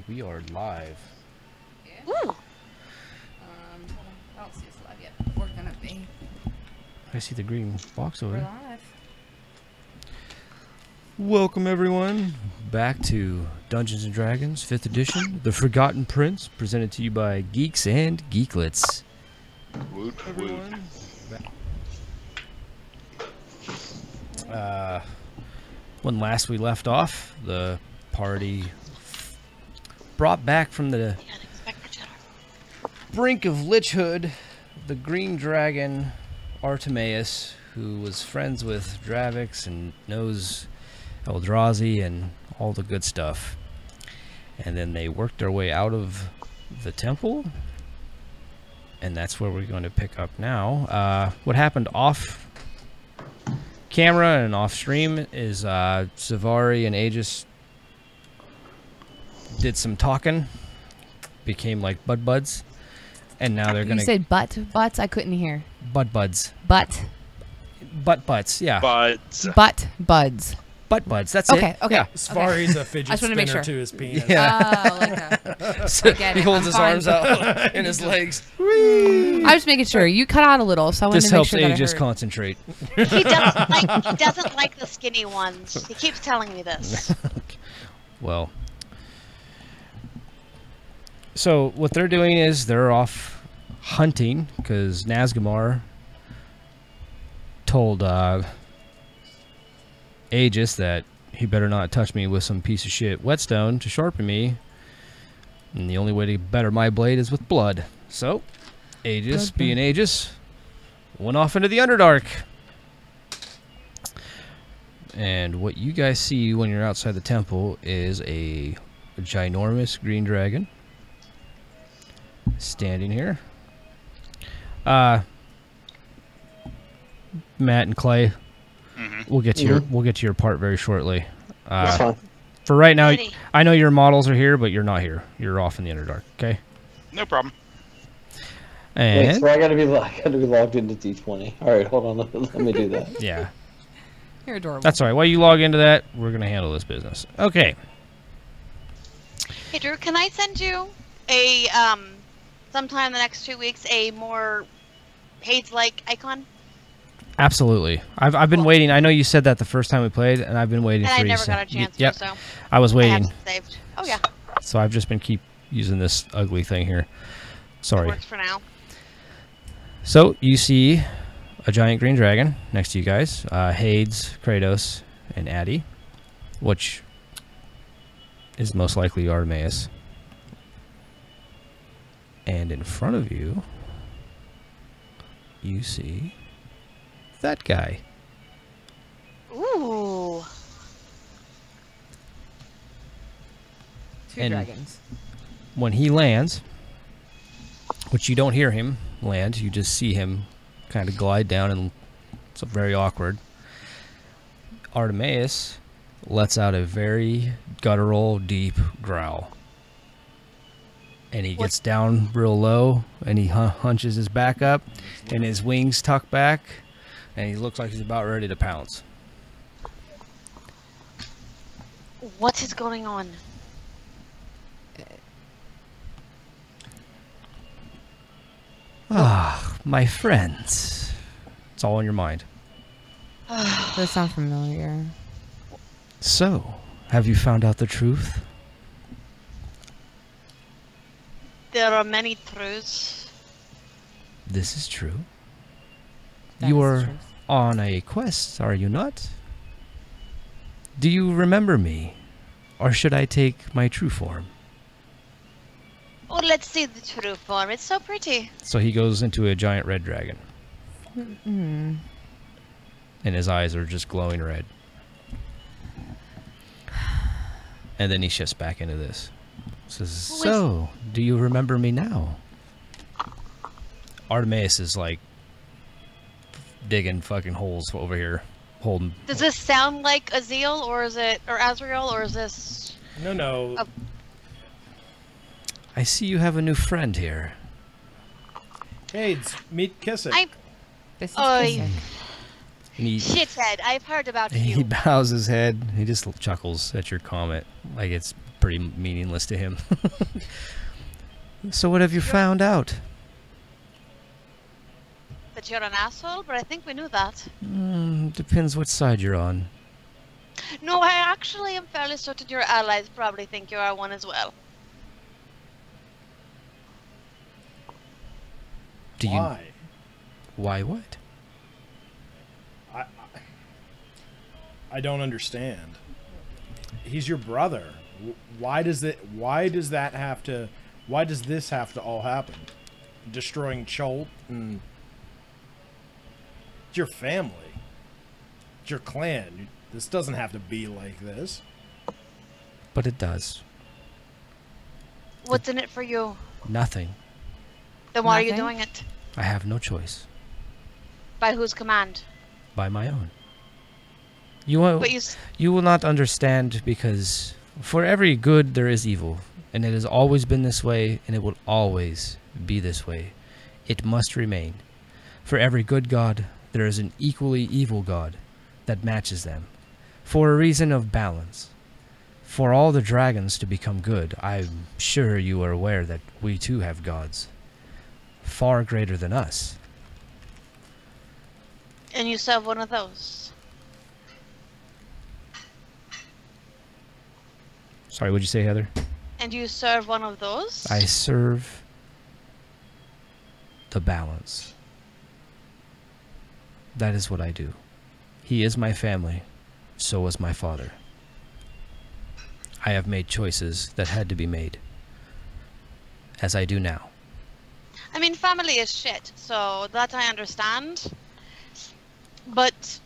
we are live. Yeah. Ooh. I don't see us live yet. We're gonna be. I see the green box over We're there. live. Welcome everyone back to Dungeons and Dragons 5th edition, The Forgotten Prince, presented to you by Geeks and Geeklets. Woot, Everyone. When last we left off, the party brought back from the brink of Lichhood the green dragon Artemis, who was friends with Dravix and knows Eldrazi and all the good stuff. And then they worked their way out of the temple, and that's where we're going to pick up now. What happened off camera and off stream is Savari and Aegis did some talking, became like buds, and now they're gonna. You said butts? I couldn't hear. Buds. Butts, Yeah. Buds. buds. Buds. That's Okay, it. okay. Yeah. Savari's a fidget I just wanna spinner make sure. to his penis. Yeah. Like So get he it. holds I'm his fine. arms out and his legs. I was making sure. You cut out a little, so I wanted This to make helps sure that I Aegis heard. concentrate. He doesn't like the skinny ones. He keeps telling me this. Well, so what they're doing is they're off hunting because Nazgamar told Aegis that he better not touch me with some piece of shit whetstone to sharpen me, and the only way to better my blade is with blood. So Aegis, being Aegis, went off into the Underdark. And what you guys see when you're outside the temple is a ginormous green dragon standing here. Matt and Clay, we'll get to your part very shortly. That's fine. For right now, Ready. I know your models are here, but you're not here. You're off in the Underdark. Okay. No problem. And Wait, so I gotta be logged into D20. All right, hold on. Let me do that. yeah, You're adorable. that's all right. While you log into that, we're gonna handle this business. Okay. Hey Drew, can I send you a sometime in the next 2 weeks a more page-like icon? Absolutely. I've been Cool. waiting. I know you said that the first time we played, and I've been waiting And for I you. never so- got a chance Yep. to, so I was I have waiting, it saved. Oh yeah, so I've just been keep using this ugly thing here. it Sorry. works for now. So you see a giant green dragon next to you guys, Hades, Kratos, and Addy, which is most likely Artemis. And in front of you, you see that guy. Ooh, Two and- dragons. When he lands, which you don't hear him land, you just see him kind of glide down, and it's very awkward. Artemis lets out a very guttural, deep growl. And he gets down real low, and he hunches his back up, and his wings tuck back, and he looks like he's about ready to pounce. what is going on? Ah, my friends. It's all in your mind. Those sound familiar. So, have you found out the truth? There are many truths. This is true. That You is the are truth. on a quest, are you not? Do you remember me? Or should I take my true form? Oh, let's see the true form. It's so pretty. So he goes into a giant red dragon, Mm. and his eyes are just glowing red. And then he shifts back into this. Says, so, do you remember me now? Artemis is like digging fucking holes over here, holding. Does this sound like Azil, or is it, or Azrael, or is this? No. Oh. I see you have a new friend here. Hey, meet Kissick. I This is Oy. Kissick. And Shithead, I've heard about he you. bows his head. He just chuckles at your comment, like it's pretty meaningless to him. So what have you found out? That you're an asshole, but I think we knew that. Depends what side you're on. No, I actually am fairly certain your allies probably think you are one as well. Why? Why what? I don't understand. He's your brother. Why does this have to all happen? Destroying Cholt and it's your family. It's your clan. This doesn't have to be like this. But it does. What's in it for you? Nothing. Then why are you Nothing? doing it? I have no choice. By whose command? By my own. You will not understand, because for every good there is evil, and it has always been this way, and it will always be this way. It must remain. For every good god there is an equally evil god that matches them, for a reason of balance. For all the dragons to become good, I'm sure you are aware that we too have gods, far greater than us. And you serve one of those. Sorry, what'd you say, Heather? And you serve one of those? I serve the balance. That is what I do. He is my family. So was my father. I have made choices that had to be made, as I do now. I mean, family is shit, so that I understand. But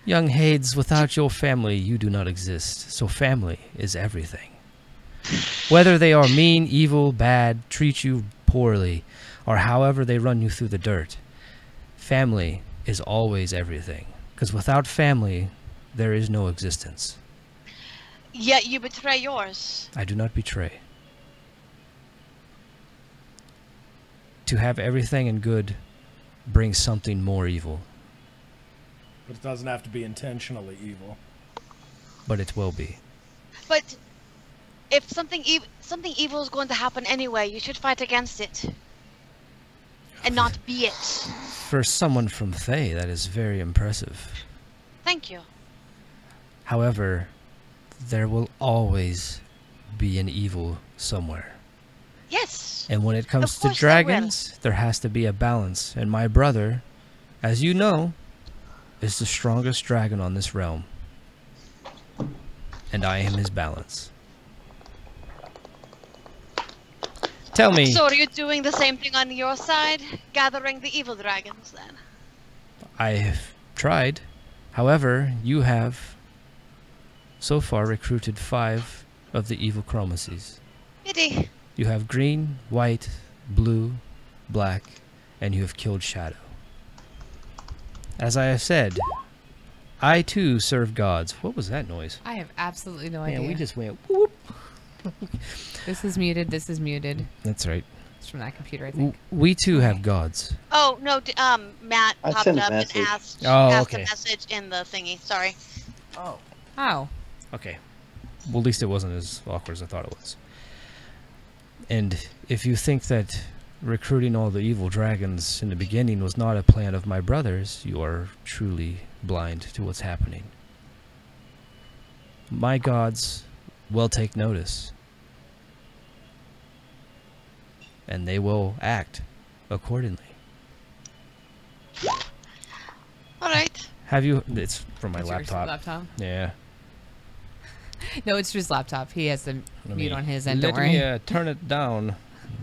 Young Hades, without your family, you do not exist. So family is everything. Whether they are mean, evil, bad, treat you poorly, or however they run you through the dirt, family is always everything. Because without family, there is no existence. yet you betray yours. I do not betray. To have everything and good brings something more evil. But it doesn't have to be intentionally evil. But it will be. But if something evil is going to happen anyway, you should fight against it. And not be it. For someone from Thay, that is very impressive. Thank you. However, there will always be an evil somewhere. Yes. And when it comes Of to course there will. dragons, there has to be a balance. And my brother, as you know, is the strongest dragon on this realm. And I am his balance. Tell me. So are you doing the same thing on your side? Gathering the evil dragons then? I have tried. However, you have so far recruited 5 of the evil chromacies. Pity. You have green, white, blue, black, and you have killed Shadow. As I have said, I too serve gods. What was that noise? I have absolutely no idea. Man, we just went whoop. This is muted. This is muted. That's right. It's from that computer, I think. We too have gods. Oh no, Matt I popped sent a up and message. asked, Oh, asked okay. a message in the thingy. Sorry. Oh. Oh. Okay. Well, at least it wasn't as awkward as I thought it was. And if you think that recruiting all the evil dragons in the beginning was not a plan of my brother's, you are truly blind to what's happening. My gods will take notice. And they will act accordingly. Alright. Have you... It's from my It's your laptop. laptop? Yeah. No, it's just laptop. He has the Let mute me- on his end. Let Don't worry. me turn it down.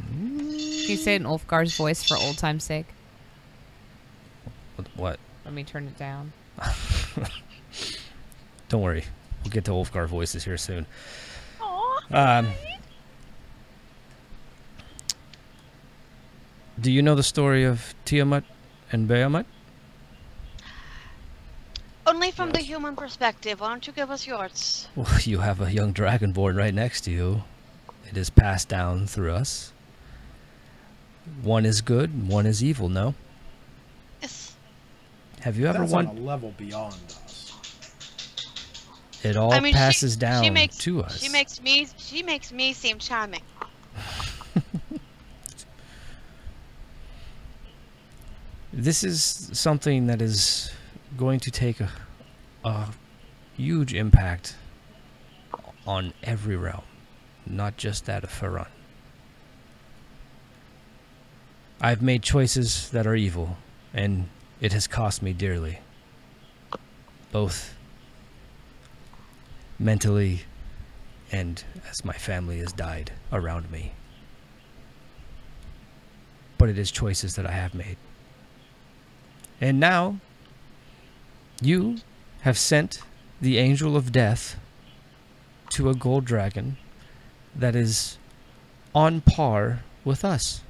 Can you say it in Ulfgar's voice for old time's sake? What? Let me turn it down. Don't worry. We'll get to Ulfgar voices here soon. Aww. Do you know the story of Tiamat and Behemoth? Only from the human perspective. Why don't you give us yours? Well, you have a young dragonborn right next to you. It is passed down through us. One is good, one is evil, no? Yes. Have you ever That's on a won? level beyond us. It all I mean, passes down she makes, to us. She makes me seem charming. This is something that is going to take a huge impact on every realm, not just that of Farun. I've made choices that are evil, and it has cost me dearly. Both mentally and as my family has died around me. But it is choices that I have made. And now, you have sent the angel of death to a gold dragon that is on par with us.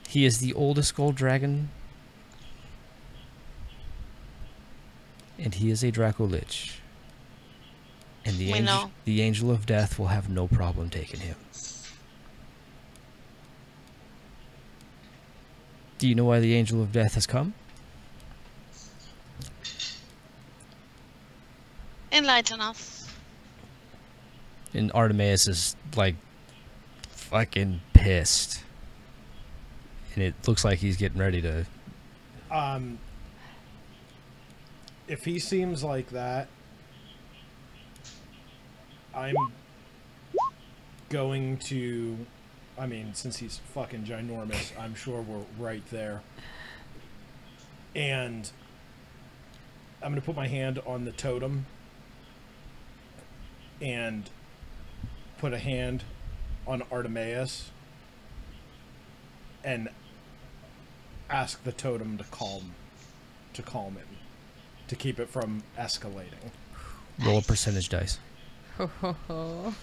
He is the oldest gold dragon, and he is a Draco Lich. And the angel of death will have no problem taking him. Do you know why the angel of death has come? Enlighten us. And Artemis is like fucking pissed. And it looks like he's getting ready to... If he seems like that, I'm going to... I mean, since he's fucking ginormous, I'm sure we're right there. And I'm going to put my hand on the totem and put a hand on Artemis and ask the totem to calm him, to keep it from escalating. Roll a percentage dice. Hey!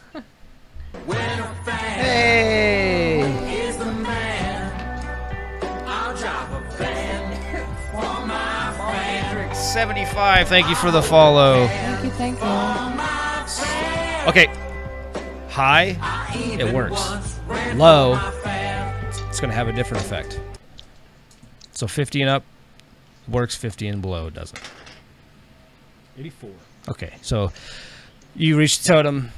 Hey! 75, thank you for the follow. Thank you. Okay. High, it works. Low, it's going to have a different effect. So 50 and up works, 50 and below doesn't. 84. Okay, so you reach the totem,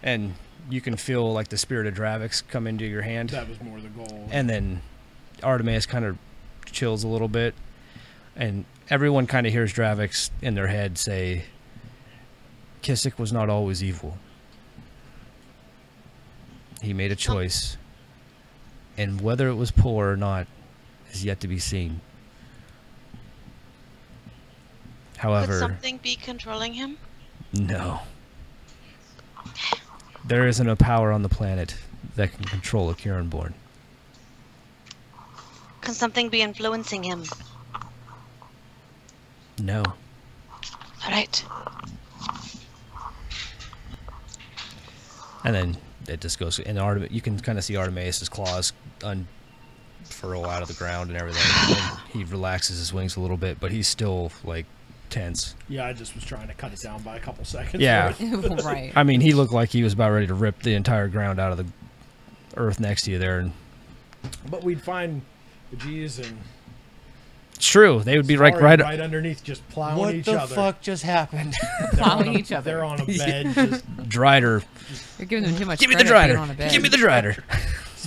and you can feel like the spirit of Dravix come into your hand. That was more the goal. And then Artemis kind of chills a little bit, and everyone kind of hears Dravix in their head say, Kissick was not always evil. He made a choice, and whether it was poor or not is yet to be seen. However, Could something be controlling him? no. There isn't a power on the planet that can control a Kieranborn. Can something be influencing him? No. Alright. And then it just goes, and you can kind of see Artemis' claws unfurl out of the ground and everything. And he relaxes his wings a little bit, but he's still, like, tense. Yeah, I just was trying to cut it down by a couple seconds. Yeah. Right. I mean, he looked like he was about ready to rip the entire ground out of the earth next to you there. And But we'd find the G's and it's true. They would be Sorry, right underneath, just plowing each other. just happened? Plowing each other. They're on a bed. Just Drider. You're giving them too much Give me the credit being Drider. on a bed. Give me the Drider.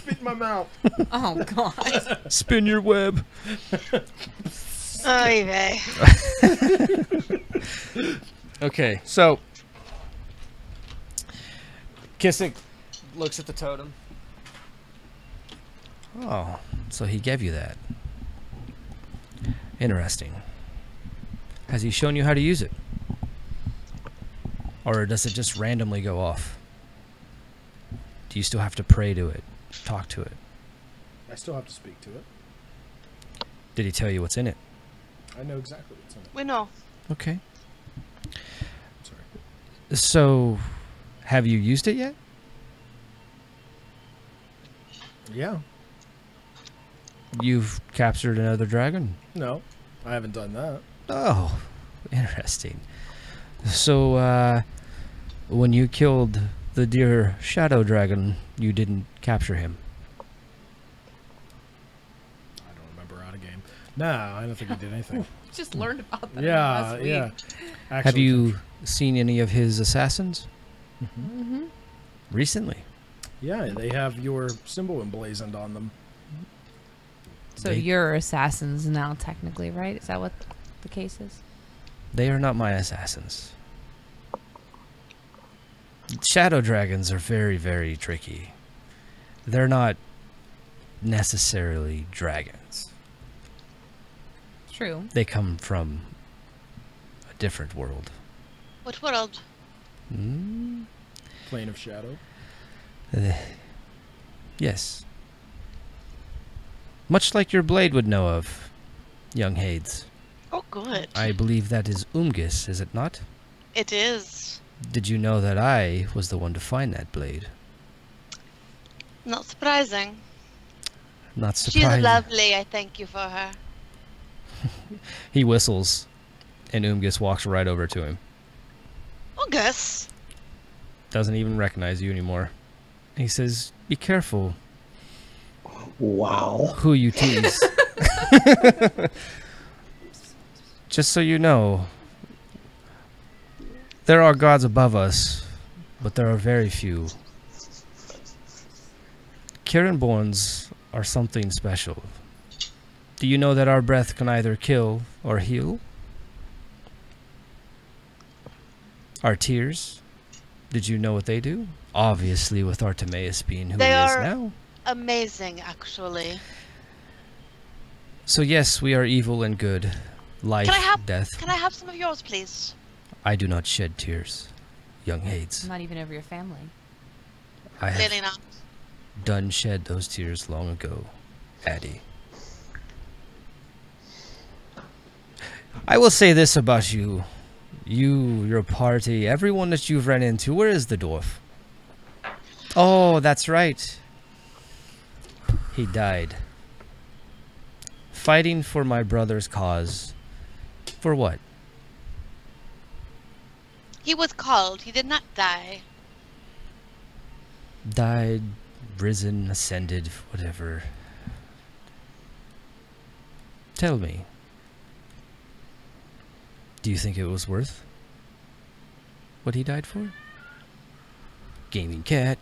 spit in my mouth. Oh, God. Spin your web. Oy vey. Okay, so Kissick looks at the totem. Oh, so he gave you that. Interesting. Has he shown you how to use it? Or does it just randomly go off? Do you still have to pray to it? Talk to it? I still have to speak to it. Did he tell you what's in it? I know exactly what's in it. We know. Okay. Sorry. So, have you used it yet? Yeah. You've captured another dragon? No, I haven't done that. Oh, interesting. So, when you killed the dear shadow dragon, you didn't capture him? I don't remember out of game. No, I don't think he did anything. Just learned about that Yeah, last week. yeah. Have Actually, you seen any of his assassins? Mm-hmm. Recently? Yeah, they have your symbol emblazoned on them. So They- you're assassins now, technically, right? Is that what the case is? They are not my assassins. Shadow dragons are very, very tricky. They're not necessarily dragons. True. They come from a different world. What world? Mm? Plane of Shadow. Yes. Much like your blade would know of, young Hades. Oh, good. I believe that is Umgis, is it not? It is. Did you know that I was the one to find that blade? Not surprising. Not She's surprising. lovely. I thank you for her. He whistles, and Umgis walks right over to him. Oh, Gus. Doesn't even recognize you anymore. He says, "Be careful Wow. who you tease." Just so you know, there are gods above us, but there are very few. Kiranborns are something special. Do you know that our breath can either kill or heal? Our tears, did you know what they do? Obviously, with Artemis being who They he is are- now. Amazing, actually. So yes, we are evil and good. Life, death. Can I have some of yours, please? I do not shed tears, young Hades. Not even over your family. I have Clearly not. done shed those tears long ago, Addie. I will say this about you. You, your party, everyone that you've run into. Where is the dwarf? Oh, that's right. He died. Fighting for my brother's cause. For what? He was called. He did not die. Died, risen, ascended, whatever. Tell me. Do you think it was worth what he died for? Gaming cat.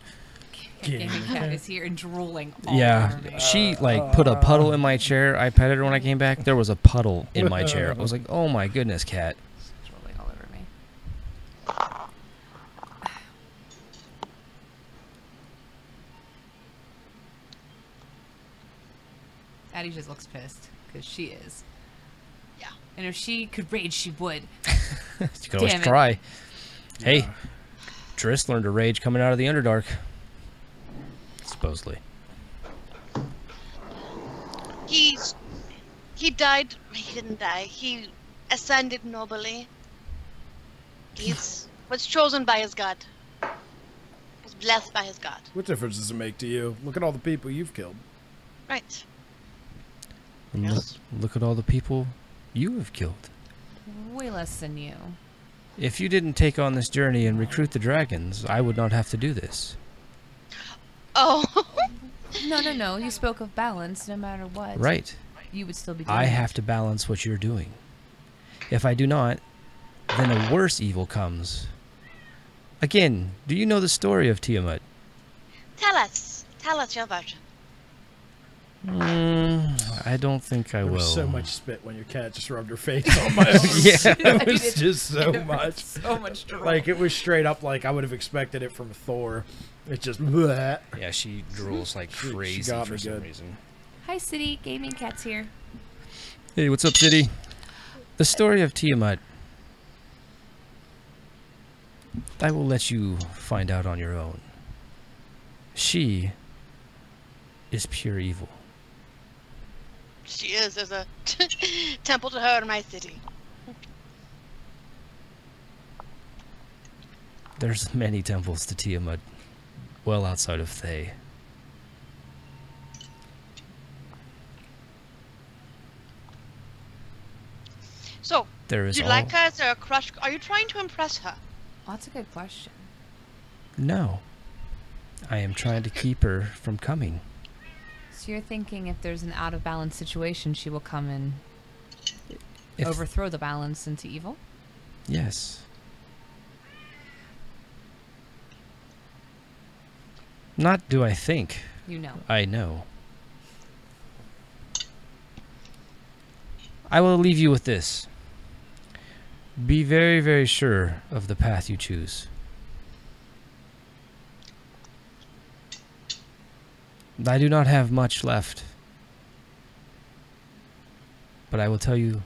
Gaming cat is here and drooling all Yeah, over me. she like put a puddle in my chair. I petted her when I came back. There was a puddle in my chair. I was like, "Oh my goodness, cat." Drooling all over me. Addie just looks pissed because she is. Yeah. And if she could rage, she would. You could always Damn it. try. Hey, Yeah. Triss learned to rage coming out of the Underdark. Supposedly. He died. He didn't die. He ascended nobly. Was chosen by his god. Was blessed by his god. What difference does it make to you? Look at all the people you've killed. Right. And Yes. look at all the people you have killed. Way less than you. If you didn't take on this journey and recruit the dragons, I would not have to do this. Oh. No. You spoke of balance no matter what. Right. You would still be doing I it. have to balance what you're doing. If I do not, then a worse evil comes. Again, do you know the story of Tiamat? Tell us your version. I don't think I There will. was so much spit when your cat just rubbed her face on my arm. Yeah. It was just so much. So much drool. Like, it was straight up like I would have expected it from Thor. It's just bleh. Yeah, she drools like She crazy got for me some good. reason. Hi, City. Gaming Cat's here. Hey, what's up, City? The story of Tiamat. I will let you find out on your own. She is pure evil. She is. There's a temple to her in my city. There's many temples to Tiamat, well outside of Thay. So, There is do you all... like her? Is there a crush? Are you trying to impress her? Oh, that's a good question. No. I am trying to keep her from coming. So you're thinking if there's an out of balance situation, she will come and If- overthrow the balance into evil? Yes. Not do I think. You know. I know. I will leave you with this. Be very, very sure of the path you choose. I do not have much left. But I will tell you,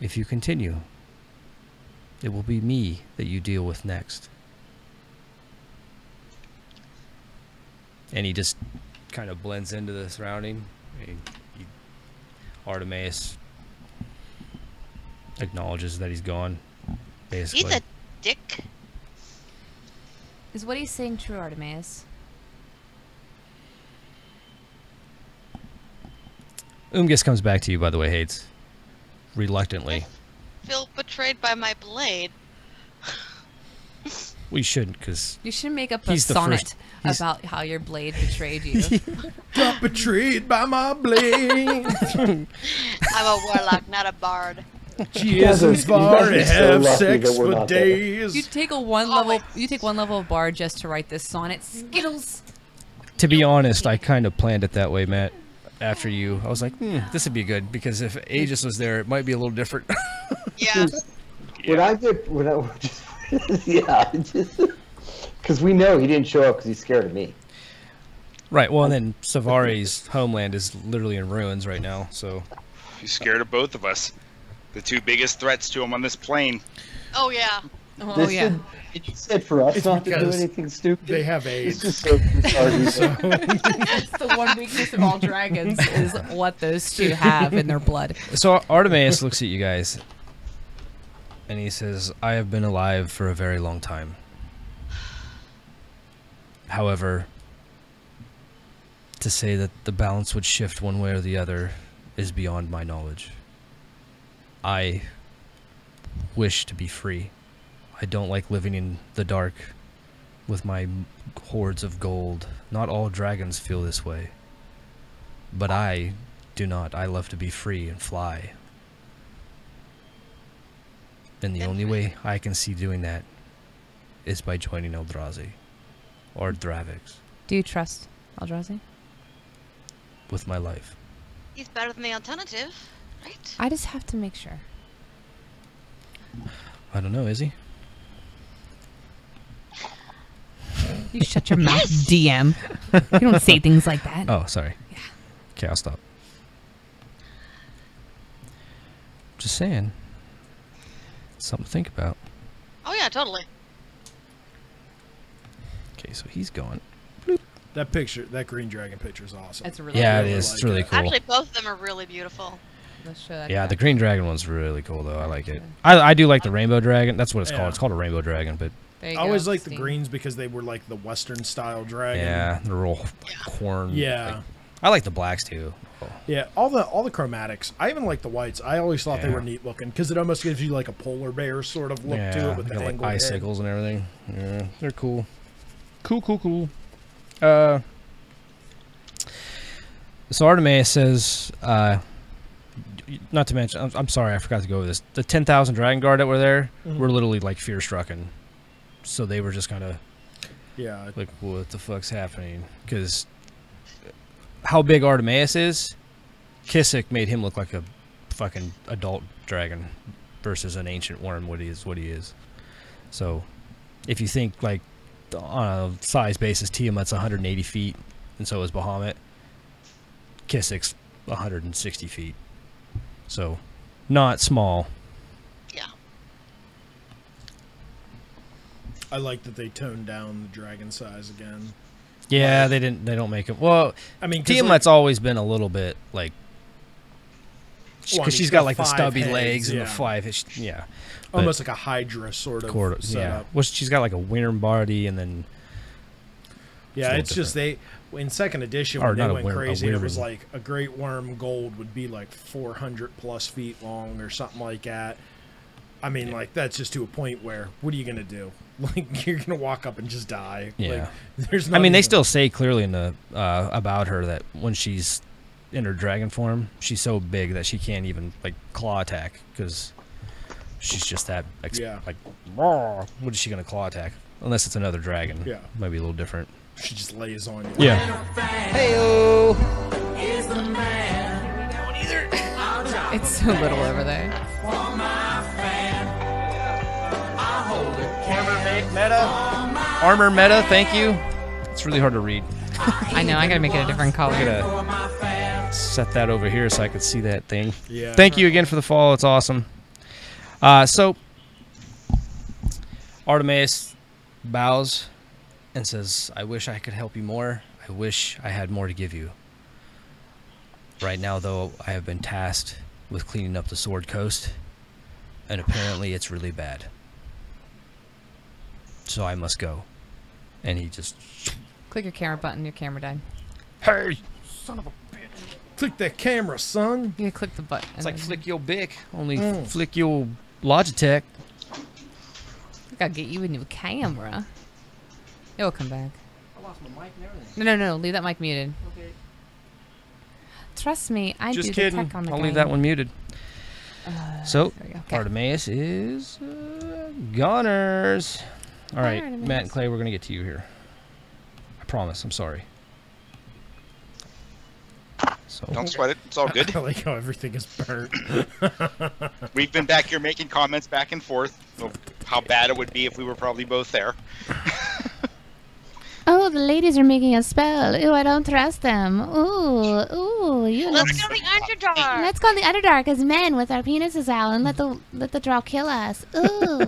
if you continue, it will be me that you deal with next. And he just kind of blends into the surrounding. Artemis acknowledges that he's gone, basically. He's a dick. Is what he's saying true, Artemis? Umgus comes back to you, by the way, Hades. Reluctantly. Feel betrayed by my blade. We shouldn't, because You should make up a He's the sonnet first- about how your blade betrayed you. Got betrayed by my blade. I'm a warlock, not a bard. She guys isn't are- you guys far are to so have lucky sex that we're for not there. days. You take one level of bar just to write this sonnet. Skittles. to be honest, I kind of planned it that way, Matt. After you, I was like, this would be good, because if Aegis was there, it might be a little different. Yeah. When I yeah, because we know he didn't show up because he's scared of me. Right, well, and then Savari's homeland is literally in ruins right now, so... He's scared of both of us. The two biggest threats to him on this plane. Oh yeah. Oh This yeah. It said for us It's not to do because anything stupid. They have It's AIDS. just so bizarre. That's the one weakness of all dragons is what those two have in their blood. So Artemis looks at you guys, and he says, I have been alive for a very long time. However, to say that the balance would shift one way or the other is beyond my knowledge. I wish to be free. I don't like living in the dark with my hoards of gold. Not all dragons feel this way. But I do not. I love to be free and fly. And the only way I can see doing that is by joining Eldrazi. Or Dravix. Do you trust Eldrazi? With my life. He's better than the alternative, right? I just have to make sure. I don't know, is he? You shut your mouth, DM. You don't say things like that. Oh, sorry. Yeah. Okay, I'll stop. Just saying. Something to think about. Oh yeah, totally. Okay, so he's going. That picture, that green dragon picture is awesome. It's really Yeah, it really is. like It's really that. cool. Actually, both of them are really beautiful. Let's show that Yeah, guy. the green dragon one's really cool, though. I like it. I do like the rainbow dragon. That's what it's Yeah. called. It's called a rainbow dragon, but There you I always go, liked the Steve. greens because they were like the Western style dragon. yeah, they're real corn. Yeah. like- I like the blacks too. Oh. Yeah, all the chromatics. I even like the whites. I always thought they Yeah. were neat looking because it almost gives you like a polar bear sort of look Yeah, to it with they the got, like angled head. icicles and everything. Yeah, they're cool. Cool. So Artemis says, not to mention, I'm sorry, I forgot to go over this. The 10,000 Dragon Guard that were there were literally like fear-strucken. So they were just kind of Yeah, like, what the fuck's happening? Because how big Artemis is, Kissick made him look like a fucking adult dragon versus an ancient worm. What he is. So if you think like on a size basis, Tiamat's 180 feet, and so is Bahamut. Kissick's 160 feet. So not small. Yeah. I like that they toned down the dragon size again. Yeah, they don't make him. Well, I mean, 'cause, Tiamat's always been a little bit like, Well, because he's she's got got like the 5 stubby heads, legs and yeah. the 5. Yeah. almost like a Hydra sort of Quarters, yeah. setup. Well, she's got like a worm body, and then Yeah, It's it's a just they in second edition Or when they not a went worm, a crazy. It was wyvern. like a great worm gold would be like 400 plus feet long or something like that. I mean, like that's just to a point where what are you gonna do? Like you're gonna walk up and just die. Yeah. Like, there's. I mean, they even- still say clearly in the about her that when she's in her dragon form, she's so big that she can't even like claw attack because she's just that like "Roar." What is she gonna claw attack? Unless it's another dragon. Yeah. Might be a little different. She just lays on you. Yeah. Heyo. It's so little over there. Armor meta, thank you. It's really hard to read. I know, I gotta make it a different color. I'm gonna set that over here so I could see that thing. Yeah. Thank you again for the follow. It's awesome. So Artemis bows and says, I wish I could help you more. I wish I had more to give you. Right now, though, I have been tasked with cleaning up the Sword Coast, and apparently it's really bad. So I must go. And he just... Click your camera button, your camera died. Hey, son of a bitch. Click that camera, son. You click the button. It's like flick your bic, only flick your Logitech. I gotta get you a new camera. It'll come back. I lost my mic and everything. No, leave that mic muted. Okay. Trust me, I Just do kidding. the tech on the I'll game. leave that one muted. So, there we go. Okay. Artemis is goners. All right, Artemis. Matt and Clay, we're going to get to you here. I promise. I'm sorry. So, Don't sweat it. It's all good. I like how everything is burnt. We've been back here making comments back and forth of how bad it would be if we were probably both there. Oh, the ladies are making a spell. Ooh, I don't trust them. Ooh, you look. Let's go to the Underdark. Let's go in the Underdark as men with our penises out and let the draw kill us. Ooh.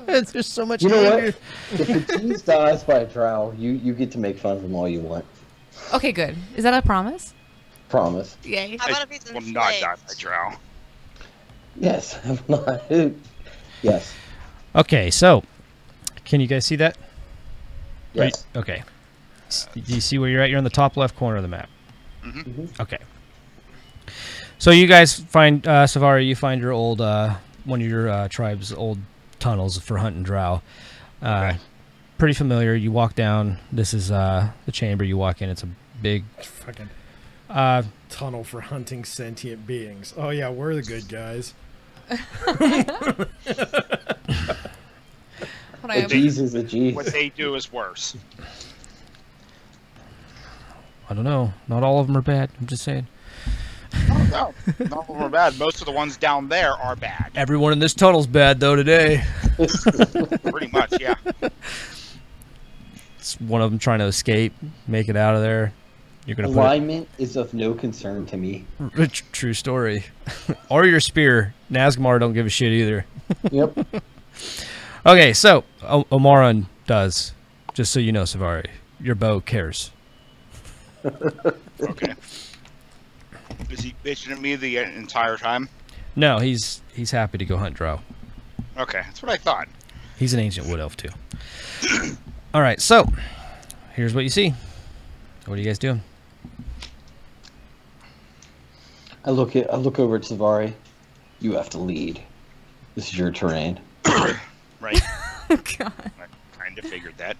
there's so much You know anger. what? If the tease dies by a drow, you get to make fun of them all you want. Okay, good. Is that a promise? Promise. Yay. How about if he's Will not die enslaved? by drow. Yes, I'm not. Yes. Okay, so, can you guys see that? Yes. Okay. Do you see where you're at? You're on the top left corner of the map. Mm-hmm. Okay. So you guys find, Savari, you find your old, one of your tribe's old tunnels for hunting drow. Okay. Pretty familiar. You walk down. This is the chamber you walk in. It's a big... Fucking Uh, tunnel for hunting sentient beings. Oh yeah, we're the good guys. Hold on, A G's is a G. What they do is worse. I don't know. Not all of them are bad. I'm just saying. Oh, no, none of them are bad. Most of the ones down there are bad. Everyone in this tunnel's bad, though, today. Pretty much, yeah. It's one of them trying to escape, make it out of there. You're going to Alignment is of no concern to me. True story. Or your spear. Nazgmar don't give a shit either. Yep. Okay, so Omaran does. Just so you know, Savari, your bow cares. Okay. Is he bitching at me the entire time? No, he's happy to go hunt drow. Okay, that's what I thought. He's an ancient wood elf too. All right, so here's what you see. What are you guys doing? I look over at Savari. You have to lead. This is your terrain. Right. God. I kind of figured that.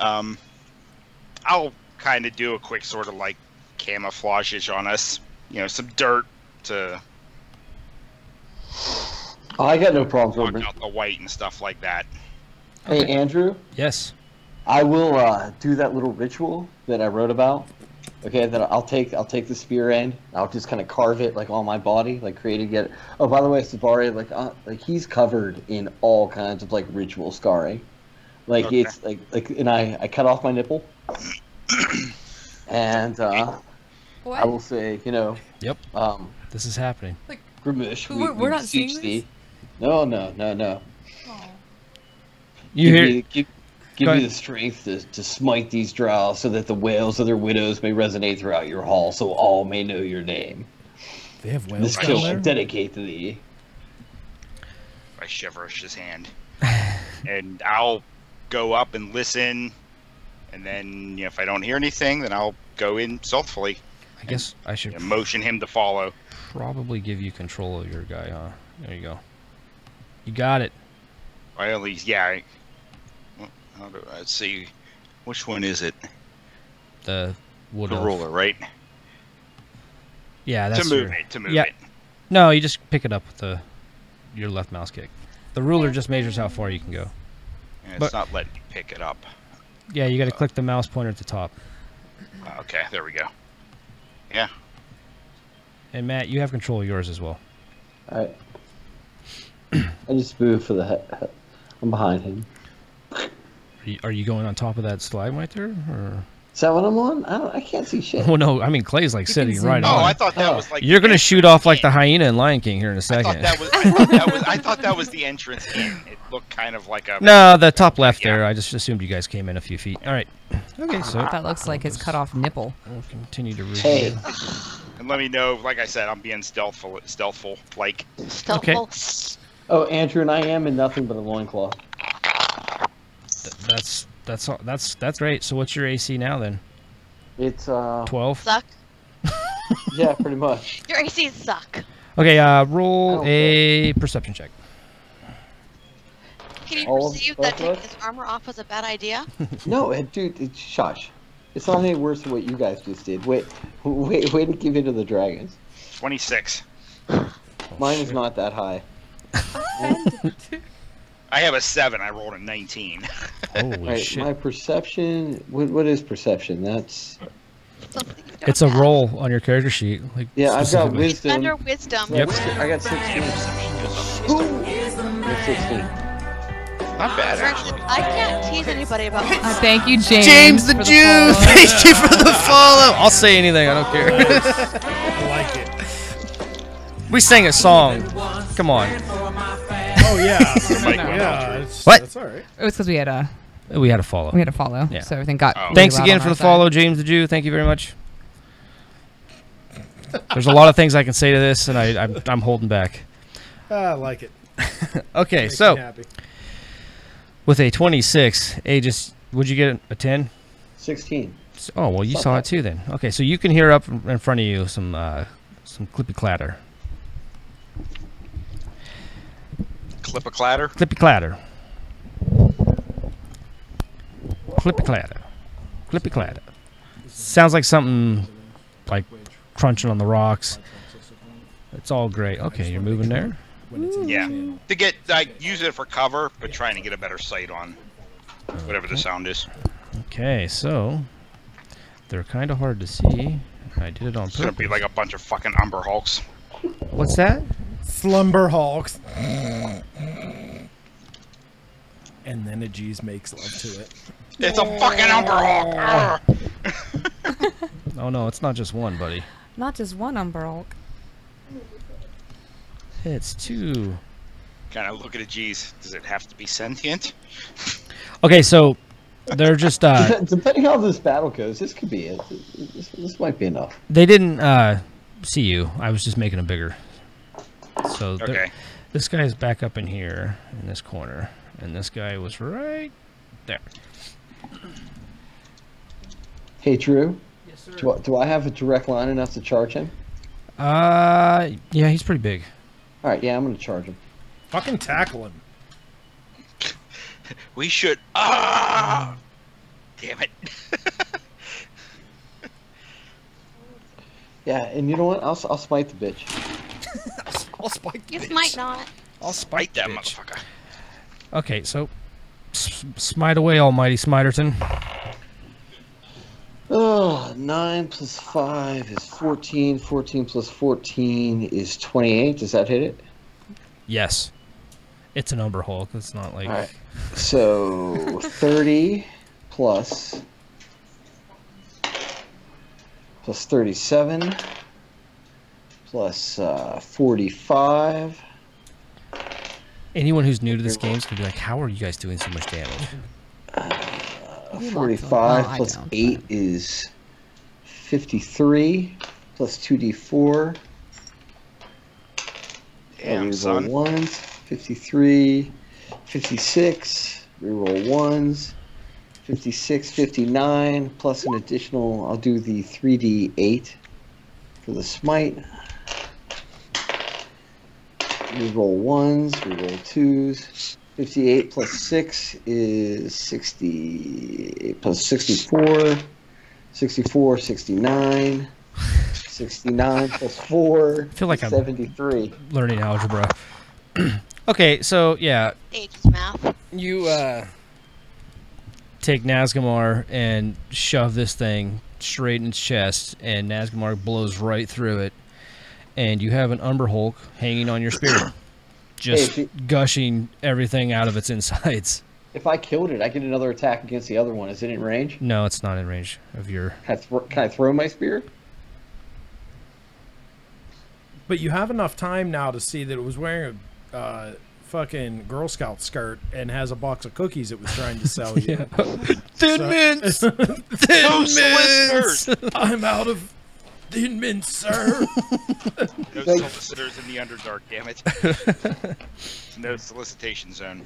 I'll kind of do a quick sort of like camouflage on us. You know, some dirt to I got no problems, block Robert. out the white and stuff like that. Hey, Andrew, Yes. I will do that little ritual that I wrote about. Okay, then I'll take the spear end. I'll just kind of carve it like on my body, like creating it. Oh, by the way, Savari, like he's covered in all kinds of like ritual scarring. Like Okay. it's like, and I cut off my nipple, and What? I will say, you know, Yep. This is happening. Grimash, We're not seeing beseech this? thee. No. You hear? Give Go me ahead. the strength to smite these drow so that the wails of their widows may resonate throughout your hall so all may know your name. They have This whales kill down I there. dedicate to thee. I shiverish his hand. And I'll go up and listen. And then, if I don't hear anything, then I'll go in stealthily I guess I should and motion him to follow. probably give you control of your guy, huh? There you go. You got it. Or at least, yeah. Let's see. Which one is it? The wood The elf. ruler, right? Yeah, that's to move your- it. To move yeah. it. No, you just pick it up with your left mouse kick. The ruler just measures how far you can go. And it's But- not letting me pick it up. Yeah, you got to click the mouse pointer at the top. Okay, there we go. Yeah. And Matt, you have control of yours as well. All right. I just moved for the. I'm behind him. Are you going on top of that slide right there? Or? Is that what I'm on? I can't see shit. Oh no, I mean Clay's like You sitting can right zoom Oh, on. I it. thought that Oh. was like. You're the gonna shoot entrance off like in. the hyena in Lion King here in a I second. thought that was the entrance in. It looked kind of like a. No, the top left Yeah. there. I just assumed you guys came in a few feet. All right. Okay, so That looks like his cut off nipple. we'll continue to review. Hey, And let me know. Like I said, I'm being stealthful. Like. Stealthful. oh, Andrew and I am in nothing but a loincloth. That's great. So what's your AC now then? It's 12. Suck. yeah, pretty much. Your ACs suck. Okay, roll Oh, a perception check. Can you All of perceive both that of taking us? his armor off was a bad idea? No, dude, shush. It's not any worse than what you guys just did. Wait to give in to the dragons. 26. Mine is not that high. I have a 7. I rolled a 19. Holy Right, shit. my perception. What is perception? That's Something you don't It's a have. roll on your character sheet. Like yeah. I've got specifically. wisdom. Under wisdom. Yep. I got 16. I got 16. Not bad, actually. I can't tease anybody about this. Thank you, James. James the for Jew, follow. thank you for the follow. I'll say anything, I don't care. I like it. We sang a song. Come on. Oh yeah. Mike No. went Yeah. out. What? That's all right. It was because we had a We had a follow. follow, Yeah. so everything got. Oh. really Thanks loud again on for our the side. follow, James the Jew. Thank you very much. There's a lot of things I can say to this, and I'm holding back. I like it. Okay, Makes me so happy. with a 26, Aegis, would you get a 10? 16. Oh, well, you saw it too then. Okay, so you can hear up in front of you some clippy clatter. Clip a clatter. Clippy clatter. Clippy clatter. Clippy clatter. Sounds like something like crunching on the rocks. It's all great. Okay, you're moving there. When it's in the Yeah. channel. To get, use it for cover, but trying to get a better sight on whatever the sound is. Okay, so they're kind of hard to see. I did it on It's gonna purpose. be like a bunch of fucking Umber Hulks. What's that? Slumber Hawks. And then a G's makes love to it. It's a fucking Umber Hulk. Oh no, it's not just one, buddy. Not just one umbrella. It's two. Kind of look at it. Geez, does it have to be sentient? Okay, so they're just Depending on how this battle goes, this could be it. This might be enough. they didn't see you. I was just making them bigger. So Okay. this guy is back up in here in this corner, and this guy was right there. Hey, Drew. Yes, sir. Do I have a direct line enough to charge him? Yeah, he's pretty big. All right, yeah, I'm gonna charge him. Fucking tackle him. We should. Ah! Damn it. Yeah, and you know what? I'll smite the bitch. I'll spike You might not. I'll Spike that motherfucker. Okay, so smite away, Almighty Smiterton. Oh, 9 plus 5 is 14. 14 plus 14 is 28. Does that hit it? Yes, it's an Umber Hulk. It's not like All right. So 30 plus 37 plus 45. anyone who's new to this game is gonna be like, "How are you guys doing so much damage?" You 45 want to. plus I don't. 8 is 53 plus 2d4. Damn, Reroll son. ones. 53, 56. Reroll ones. 56, 59 plus an additional. I'll do the 3d8 for the smite. Reroll ones. Reroll twos. 58 plus 6 is 60 plus 64. 64, 69. 69 plus 4. I feel like I'm 73. learning algebra. Okay, so yeah, Ages math. you take Nazgamar and shove this thing straight in its chest, and Nazgamar blows right through it, and you have an Umber Hulk hanging on your spear, just gushing everything out of its insides. If I killed it, I get another attack against the other one. Is it in range? No, it's not in range of your... Can I throw my spear? But you have enough time now to see that it was wearing a fucking Girl Scout skirt and has a box of cookies it was trying to sell you. Thin mints! Thin mints! I'm out of thin mints, sir. No solicitors in the Underdark, damn it. No solicitation zone.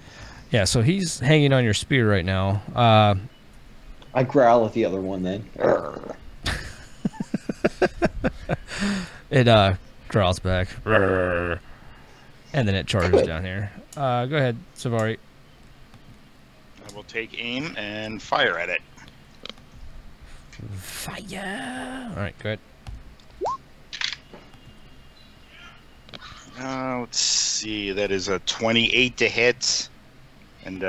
Yeah, so he's hanging on your spear right now. I growl at the other one then. It growls back. And then it charges down here. Go ahead, Savari. I will take aim and fire at it. Fire! Alright, go ahead. Let's see. That is a 28 to hit and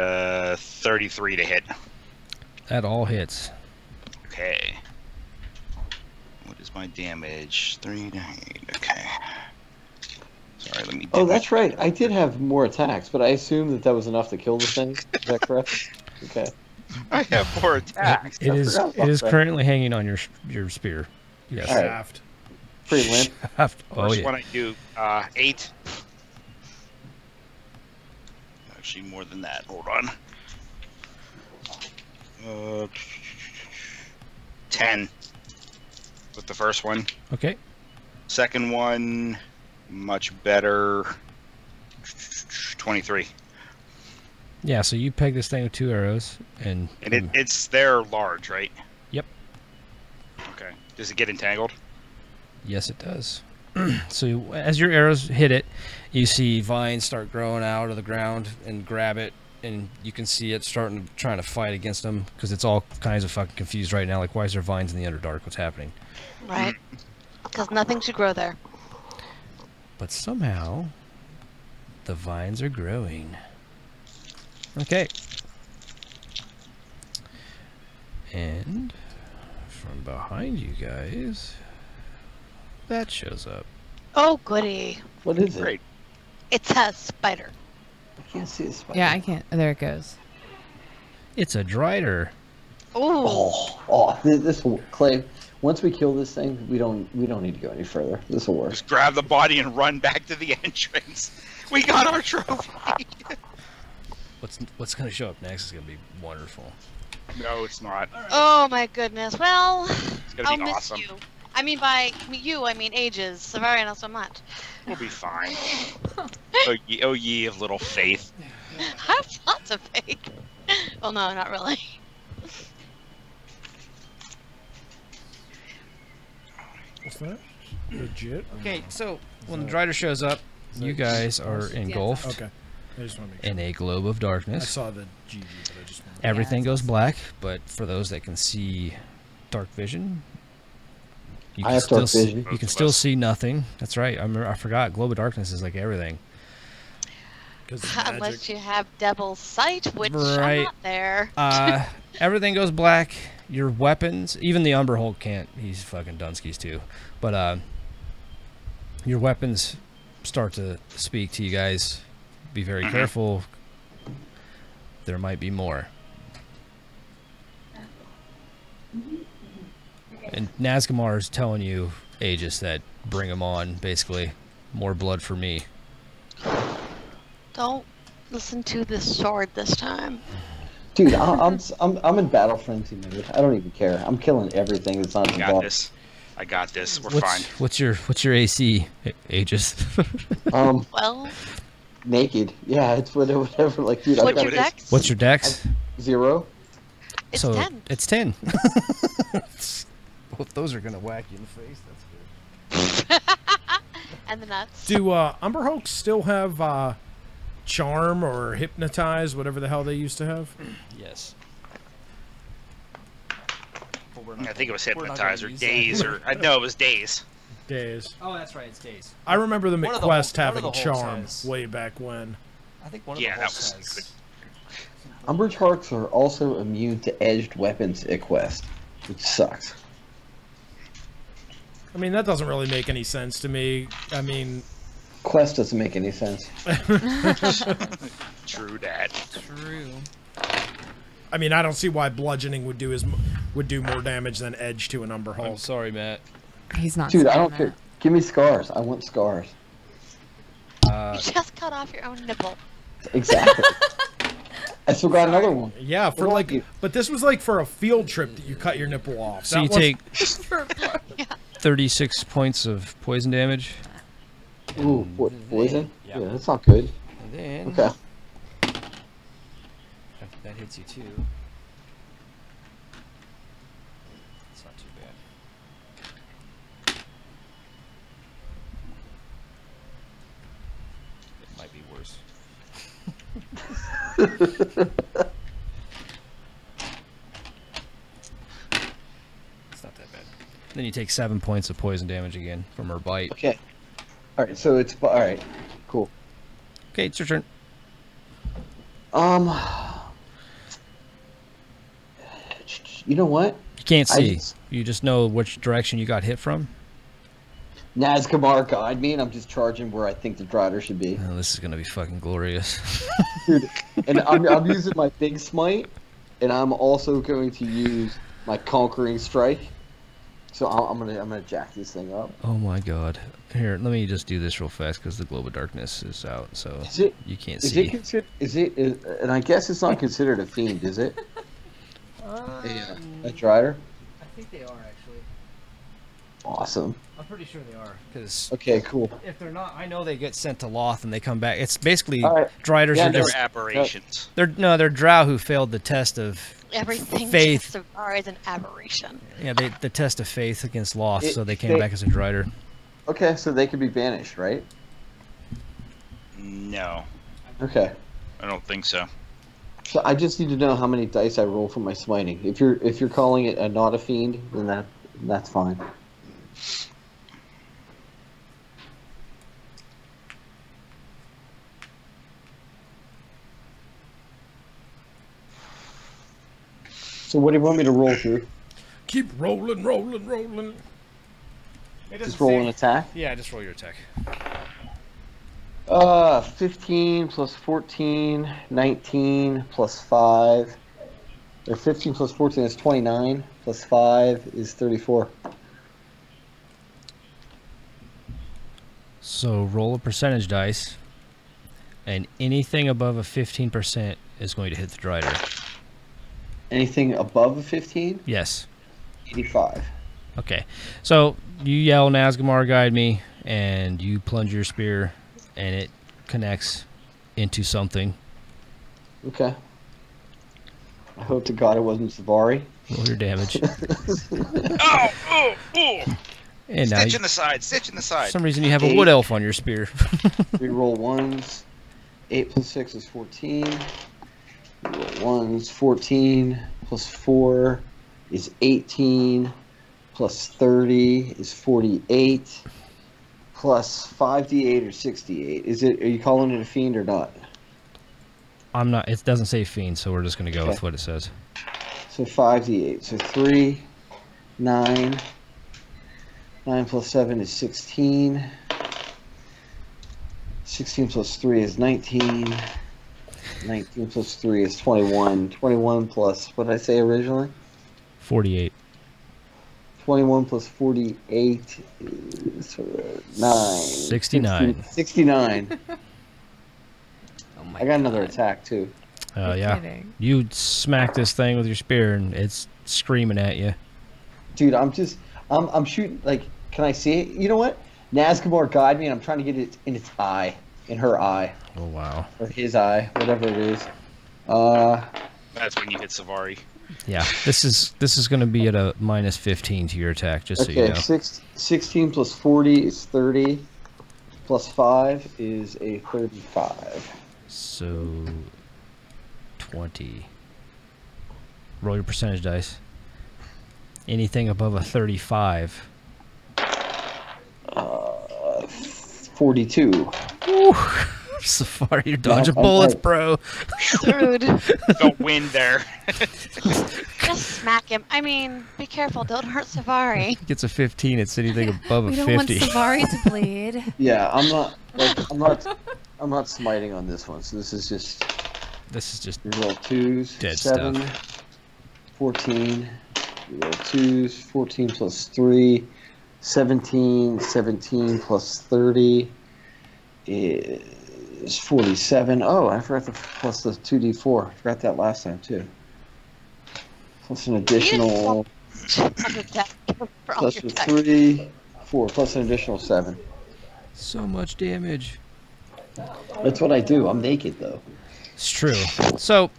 33 to hit. That all hits. Okay. What is my damage? 3 to 8. Okay. Sorry, let me... Oh, that's right. I did have more attacks, but I assumed that was enough to kill the thing. Is that correct? Okay. I have more attacks. It is currently hanging on your spear. Yes. All right. Shaft. Pretty limp. Shaft. Oh, First yeah. one I do, 8. Actually, more than that. Hold on. 10 with the first one. Okay. Second one, much better. 23. Yeah, so you peg this thing with 2 arrows, and it's they're large, right? Yep. Okay. Does it get entangled? Yes, it does. So as your arrows hit it, you see vines start growing out of the ground and grab it, and you can see it trying to fight against them because it's all kinds of fucking confused right now. Like, why is there vines in the Underdark? What's happening? Right. Because nothing should grow there. But somehow, the vines are growing. Okay. And from behind you guys, that shows up. Oh, goody. What is it? Great. It's a spider. I can't see the spider. Yeah, I can't. There it goes. It's a Drider. Ooh. This will, Clay. Once we kill this thing, we don't need to go any further. This will work. Just grab the body and run back to the entrance. We got our trophy. What's going to show up next is going to be wonderful. No, it's not. Oh, my goodness. Well, It's gonna I'll be miss awesome. you. I mean, by you, I mean ages. Savari, not so much. We'll be fine. Oh ye of little faith. I have lots of faith. Well, no, not really. What's that? Legit? Okay, so when the Drider shows up, you guys are engulfed Okay. I just want to make sure. in a globe of I darkness. saw the GG, but I just want to... Everything goes black, but for those that can see dark vision, you I have dark vision. You can still see nothing. That's right. I forgot. Globe of darkness is like everything. Unless you have Devil's Sight, which Right. I'm not there. Everything goes black. Your weapons, even the Umber Hulk can't. He's fucking Dunskies too. But your weapons start to speak to you guys. Be very careful. There might be more. And Nazgamar is telling you, Aegis, that bring him on. Basically, more blood for me. Don't listen to this sword this time. Dude, I'm in battle frenzy mode. I don't even care. I'm killing everything that's not I got this. I got this. We're fine. What's your AC, Aegis? Well, Naked. Yeah, it's whatever. Like, dude, what's I've your got dex? What's your dex? 0. It's So 10. it's 10. Both those are gonna whack you in the face. That's good. And the nuts. Do Umber Hulks still have charm or hypnotize, whatever the hell they used to have? Yes. I think it was hypnotize or daze or no, it was daze. Days. Oh, that's right. It's days. I remember the One of the McQuest hol- one of having the holes charm has- way back when. I think one of Yeah, the that holes was has. Umbridge Harks are also immune to edged weapons at Quest, which sucks. I mean, that doesn't really make any sense to me. I mean, Quest doesn't make any sense. True that. True. I mean, I don't see why bludgeoning would do more damage than edge to an Umber I'm Hulk. sorry, Matt. He's not. Dude, I saying don't care. Give me scars. I want scars. You just cut off your own nipple. Exactly. I still got another one. Yeah, for What like, about you? but this was like for a field trip that you cut your nipple off. So That you was- take 36 points of poison damage. Ooh, poison? Yeah. Yeah, that's not good. And then Okay. that hits you too. It's not too bad. It might be worse. It's not that bad. Then you take 7 points of poison damage again from her bite. Okay. Alright, so it's... Alright, cool. Okay, it's your turn. You know what? You can't I see. just- You just know which direction you got hit from. Nazkamar guide me, and I'm just charging where I think the Drider should be. Oh, this is gonna be fucking glorious. Dude, and I'm using my big smite, and I'm also going to use my conquering strike. So I'm gonna jack this thing up. Oh my god. Here, let me just do this real fast because the globe of darkness is out, so Is it? you can't Is see. it considered? And I guess it's not considered a fiend, is it? A Drider. I think they are actually. Awesome. I'm pretty sure they are. Because Okay, cool. if they're not, I know they get sent to Loth and they come back. It's basically All right. Driders Yeah, are They just were aberrations. they're Drow who failed the test of Everything Faith. so far is an aberration. the test of faith against Loth, It- so they came they- back as a Drider. Okay, so they could be banished, right? No, Okay. I don't think so. So I just need to know how many dice I roll for my smiting. If you're calling it a not a fiend, then that's fine. So what do you want me to roll through? keep rolling, rolling, rolling. Just roll an attack? Yeah, just roll your attack. 15 plus 14, 19 plus 5. Or 15 plus 14 is 29, plus 5 is 34. So roll a percentage dice, and anything above a 15% is going to hit the Drider. Anything above a 15? Yes. 85. Okay. So you yell Nazgamar guide me, and you plunge your spear, and it connects into something. Okay. I hope to God it wasn't Savari. Roll your damage. Oh! And now, Stitch in the side, stitch in the for side. some reason, you have a wood elf on your spear. 3 roll 1s. 8 plus 6 is 14. 3 roll 1s. 14 plus 4 is 18. Plus 30 is 48. Plus 5d8 or 68. Are you calling it a fiend or not? I'm not. It doesn't say fiend, so we're just going to go with Okay. what it says. So 5d8. So 3, 9. 9 plus 7 is 16. 16 plus 3 is 19. 19 plus 3 is 21. 21 plus, what did I say originally? 48. 21 plus 48 is 9. 69. 69. Oh my I got another attack too. You're Yeah. kidding. You smack this thing with your spear, and it's screaming at you. Dude, I'm shooting, like, can I see it? You know what? Nazgamor guide me, and I'm trying to get it in its eye. In her eye. Oh, wow. Or his eye, whatever it is. That's when you hit Savari. Yeah, this is going to be at a minus 15 to your attack, just so you Okay, know. 16 plus 40 is 30. Plus 5 is a 35. So 20. Roll your percentage dice. Anything above a 35. 42. Woo. Safari, you're dodging bullets, bro. Rude. Don't win there. Just smack him. I mean, be careful. Don't hurt Safari. Gets a 15. It's anything above a We don't 50. want Savari to bleed. Yeah, I'm not smiting on this one. So this is just This is just reroll 2s, Dead 7, stuff. 14. Reroll 2s, 14 plus 3, 17. 17 plus 30 is 47. Oh, I forgot the plus the 2d4. I forgot that last time too. Plus an additional plus a 3, 4, plus an additional 7. so much damage. That's what I do. I'm naked though. It's true. So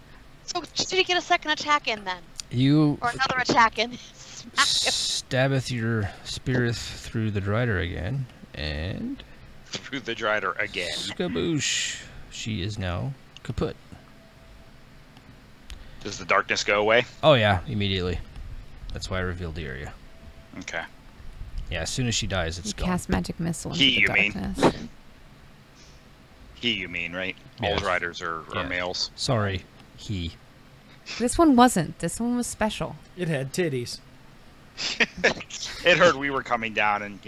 So did you get a second attack in then? you Or another attack in? Smack him. stabbeth your speareth through the drider again, and Through the drider again. skaboosh. She is now kaput. Does the darkness go away? Oh yeah, immediately. That's why I revealed the area. Okay. Yeah, as soon as she dies, it's You gone. cast magic missile into He, the you mean? darkness. He, you mean, right? All Yes. riders are Yeah. males. Sorry, he. This one wasn't. This one was special. It had titties. It heard we were coming down and,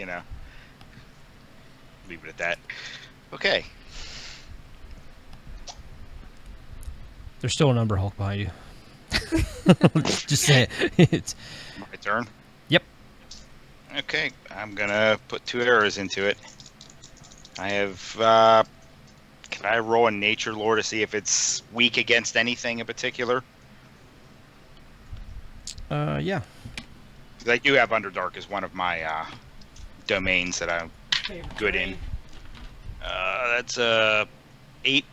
leave it at that. Okay. There's still an Umber Hulk behind you. Just say it. It's, My turn? Yep. Okay, I'm gonna put 2 arrows into it. I have, can I roll a nature lore to see if it's weak against anything in particular? yeah. 'Cause I do have Underdark as one of my, domains that I'm good in. That's, 8.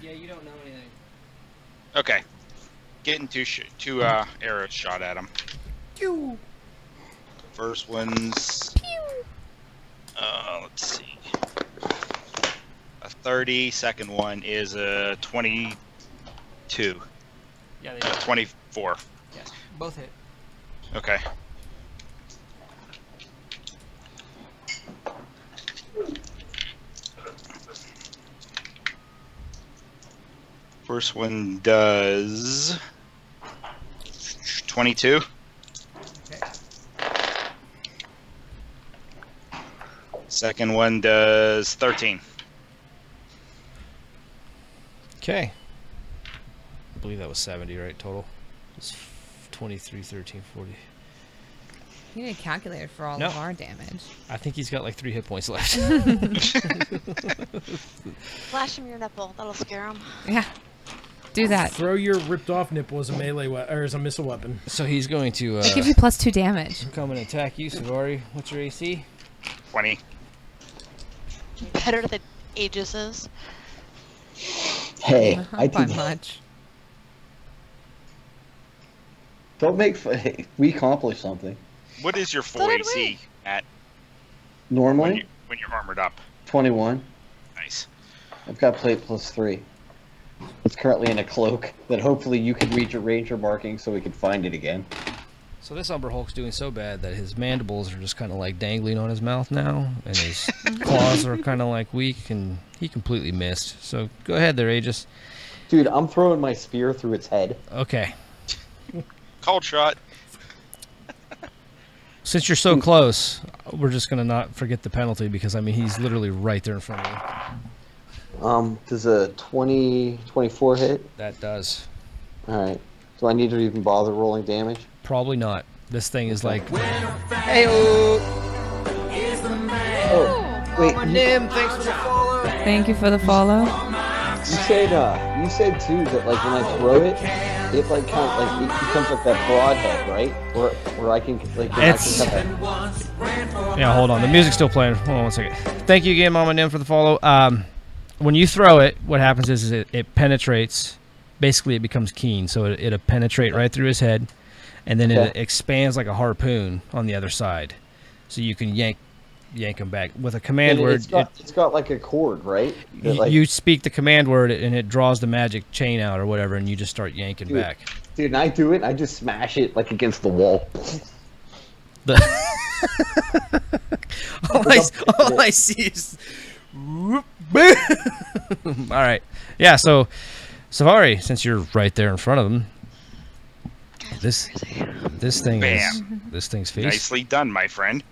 Yeah, you don't know anything. Okay. Getting 2 arrows shot at him. First one's... let's see. A 30. Second one is a 22. Yeah, they 24. Yes, both hit. Okay. First one does 22. Okay. Second one does 13. Okay. I believe that was 70, right, total? It's 23, 13, 40. You need a calculator for all No. of our damage. I think he's got like 3 hit points left. Flash him your nipple. That'll scare him. Yeah. Do that. Throw your ripped off nipple as a melee or as a missile weapon. So he's going to It gives you +2 damage. come and attack you, Savari. What's your AC? 20. Better than Aegis's. Hey, I Not by did. much. Don't make. Hey, we accomplished something. What is your So full did AC at Normally, when you're armored up? 21. Nice. I've got plate +3. It's currently in a cloak that hopefully you can read your ranger marking so we can find it again. So this Umber Hulk's doing so bad that his mandibles are just kind of like dangling on his mouth now, and his claws are kind of like weak, and he completely missed. So go ahead there, Aegis. Dude, I'm throwing my spear through its head. Okay. Cold shot. Since you're so close, we're just going to not forget the penalty because, I mean, he's literally right there in front of you. Does a 24 hit? That does. Alright. Do I need to even bother rolling damage? Probably not. This thing is like... Oh, wait. Nim, thanks for the follow. Thank you for the follow. You said too that like when I throw it, it like kind of like it becomes like that broadhead, right? Where I can like I It's- can cut Yeah, hold on. The music's still playing. Hold on one second. Thank you again, Mama Nim, for the follow. When you throw it, what happens is it penetrates. Basically, it becomes keen, so it'll penetrate right through his head, and then it Okay. expands like a harpoon on the other side, so you can yank him back with a command And word. it's got like a cord, right? That, like, You speak the command word, and it draws the magic chain out or whatever, and you just start yanking Dude. back. dude, and I do it. And I just smash it like against the wall. The all I see is. Whoop, boom. All right. Yeah. So, Savari, since you're right there in front of him, this thing is Bam. this thing's face. Nicely done, my friend.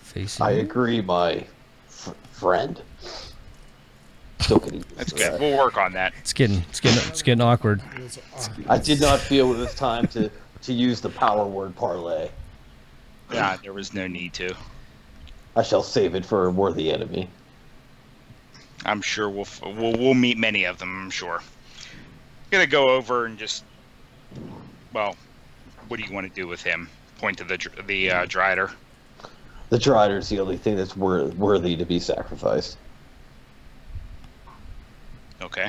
Face. I agree, my friend. Still kidding. That's good. We'll work on that. It's getting awkward. I did not feel it was time to use the power word parlay. Yeah, there was no need to. I shall save it for a worthy enemy. I'm sure we'll meet many of them. I'm sure. Gonna go over and just. Well, what do you want to do with him? Point to the Drider. The Drider is the only thing that's worthy to be sacrificed. Okay.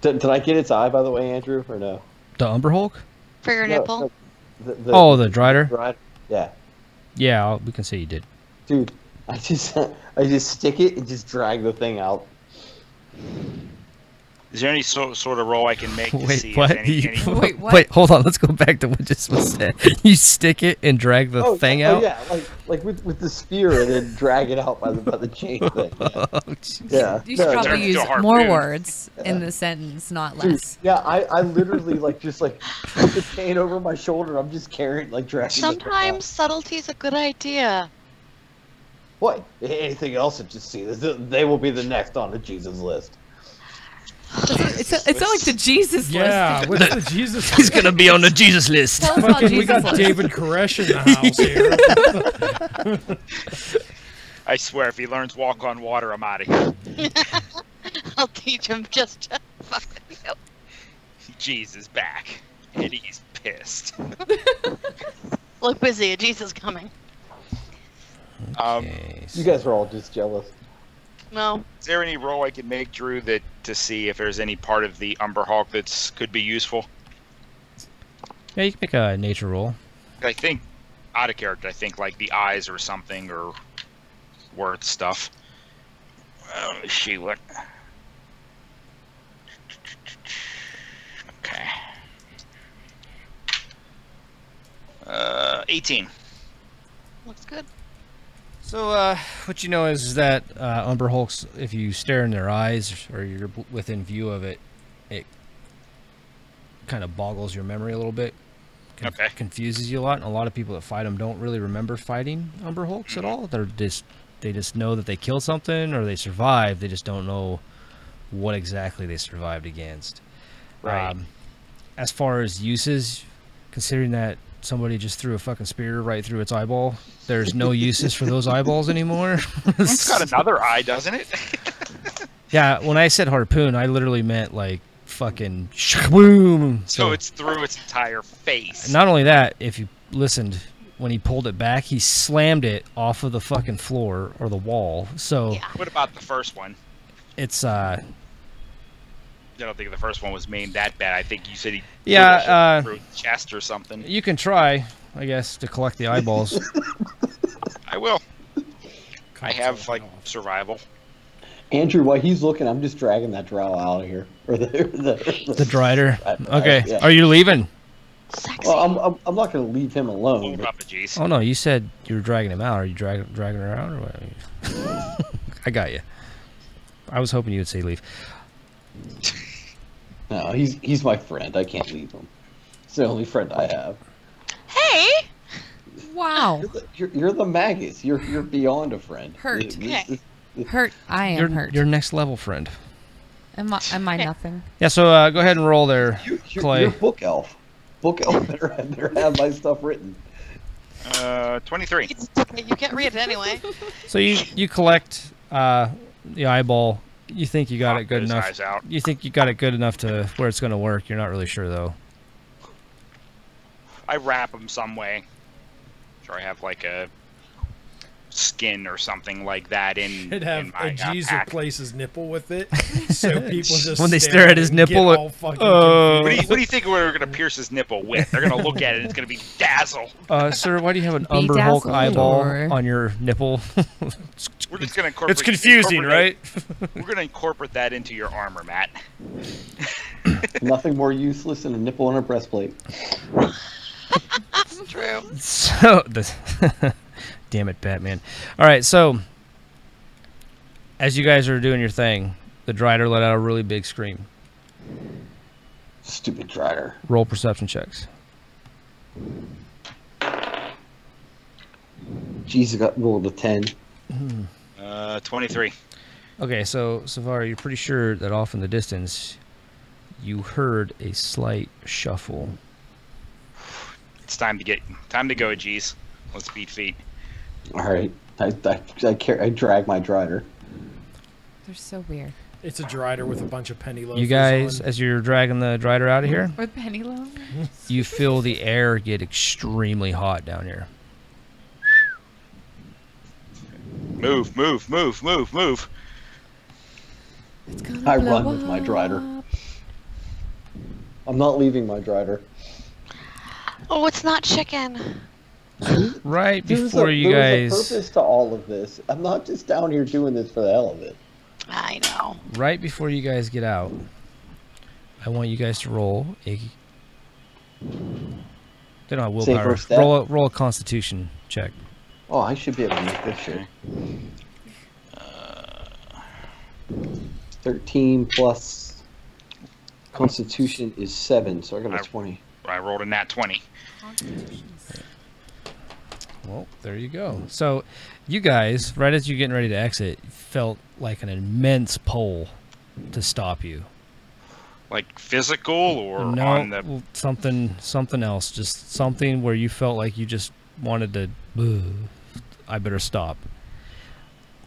Did I get its eye, by the way, Andrew, or no? The Umber Hulk? For your nipple? The The Drider? Yeah. Yeah, we can say you did. Dude, I just stick it and just drag the thing out. Is there any sort of roll I can make to Wait, see what? if any... Wait, what? Wait, hold on. Let's go back to what just was said. You stick it and drag the thing out? Oh yeah, like with the spear and then drag it out by the chain thing. Yeah. Oh, jeez. Yeah. You should No, Turn probably it use into a more harpoon. words in the sentence, not Dude, less. yeah, I literally just put the chain over my shoulder. I'm just carrying dragging. Sometimes subtlety's a good idea. What? Anything else? Just see they will be the next on the Jesus list. It's not like the Jesus Yeah, list. what's the Jesus? He's going to be on the Jesus list. Tell us about Fucking, we Jesus got list. David Koresh in the house here. I swear, if he learns walk on water, I'm out of here. I'll teach him just to fucking go. Jesus back. And he's pissed. Look busy, Jesus coming. Okay, You guys are all just jealous. No. Is there any roll I can make, Drew, to see if there's any part of the Umber Hulk could be useful? yeah, you can make a nature roll. I think, out of character, I think like the eyes or something, or worth stuff. Let me see what. Okay. 18. Looks good. So, what you know is that Umber Hulks, if you stare in their eyes or you're within view of it, it kind of boggles your memory a little bit. Okay. Confuses you a lot, and a lot of people that fight them don't really remember fighting Umber Hulks at all. They just know that they killed something or they survived. They just don't know what exactly they survived against. Right. As far as uses, considering that somebody just threw a fucking spear right through its eyeball, there's no uses for those eyeballs anymore. It's got another eye, doesn't it? Yeah, when I said harpoon, I literally meant like fucking boom. So it's through its entire face. Not only that, if you listened, when he pulled it back, he slammed it off of the fucking floor or the wall. So Yeah. What about the first one? it's I don't think the first one was maimed that bad. I think you said he Yeah, through his chest or something. you can try, I guess, to collect the eyeballs. I will. I have like survival. Andrew, while he's looking, I'm just dragging that drow out of here. Or the The Drider. Okay, yeah. are you leaving? Sexy. Well, I'm not going to leave him alone. Hold But up, G's. Oh no, you said you were dragging him out. Are you dragging her out or what? I got you. I was hoping you would say leave. no, he's my friend. I can't leave him. It's the only friend I have. Hey! Wow. You're the Magus. You're beyond a friend. Hurt. Okay. Hurt. I am hurt. Your next level friend. Am I nothing? Yeah, so go ahead and roll there, Clay. You're book elf. Book elf better have my stuff written. 23. It's okay, you can't read it anyway. So you collect the eyeball. You think you got Knock it good those enough. eyes out. You think you got it good enough to where it's going to work. You're not really sure though. I wrap them some way. Sure, I have like a skin or something like that in Should have my a Jesus pack. replace his nipple with it, so people just When they stare at his and get nipple, all fucking What confused. do you think we're gonna pierce his nipple with? They're gonna look at it. And it's gonna be dazzle. Sir, why do you have an Umber Hulk Bedazzled eyeball or- on your nipple? We're just gonna incorporate. It's confusing, right? We're gonna incorporate that into your armor, Matt. Nothing more useless than a nipple on a breastplate. True. So Damn it, Batman. All right, so as you guys are doing your thing, the Drider let out a really big scream. Stupid Drider. Roll perception checks. Jesus got rolled a 10. 23. Okay, so Savara, you're pretty sure that off in the distance, you heard a slight shuffle. It's time to go, G's. Let's beat feet. All right, I drag my Drider. They're so weird. It's a Drider with a bunch of penny loafers You guys, on. as you're dragging the Drider out of here, With penny loafers. you feel the air get extremely hot down here. Move, move, move, move, move. It's gonna I blow run with my Drider. up. I'm not leaving my Drider. Oh, it's not chicken. Right before There you was guys, a purpose to all of this. I'm not just down here doing this for the hell of it. I know. right before you guys get out, I want you guys to roll a. They don't have Safe willpower. first step. Roll a Constitution check. Oh, I should be able to make this shit. 13 plus Constitution is 7, so I got a 20. I rolled a nat 20. Well, there you go. So, you guys, right as you're getting ready to exit, felt like an immense pull to stop you. Like physical or No, on the... well, something else. Just something where you felt like you just wanted to. I better stop.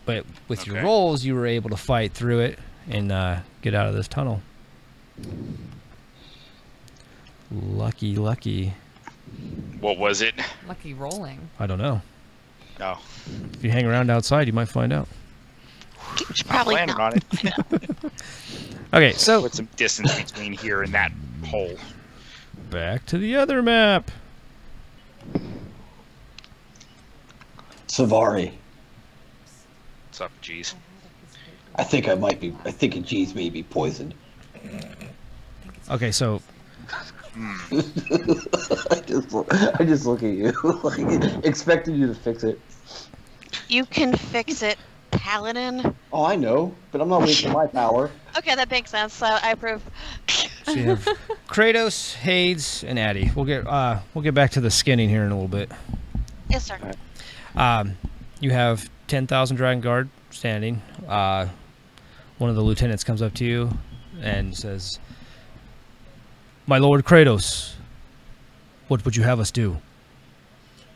But with your Okay. rolls, you were able to fight through it and get out of this tunnel. Lucky. What was it? Lucky rolling. I don't know. Oh, If you hang around outside, you might find out. You should probably landed not. on it. Okay, so Put some distance between here and that hole. back to the other map. Savari. What's up, G's? I think a G's may be poisoned. Okay, so I just look at you, like, expecting you to fix it. You can fix it, Paladin. Oh, I know, but I'm not wasting my power. Okay, that makes sense. I approve. so you have Kratos, Hades, and Addy. We'll get back to the skinning here in a little bit. Yes, sir. You have 10,000 Dragon Guard standing. One of the lieutenants comes up to you and says, "My Lord Kratos, what would you have us do?"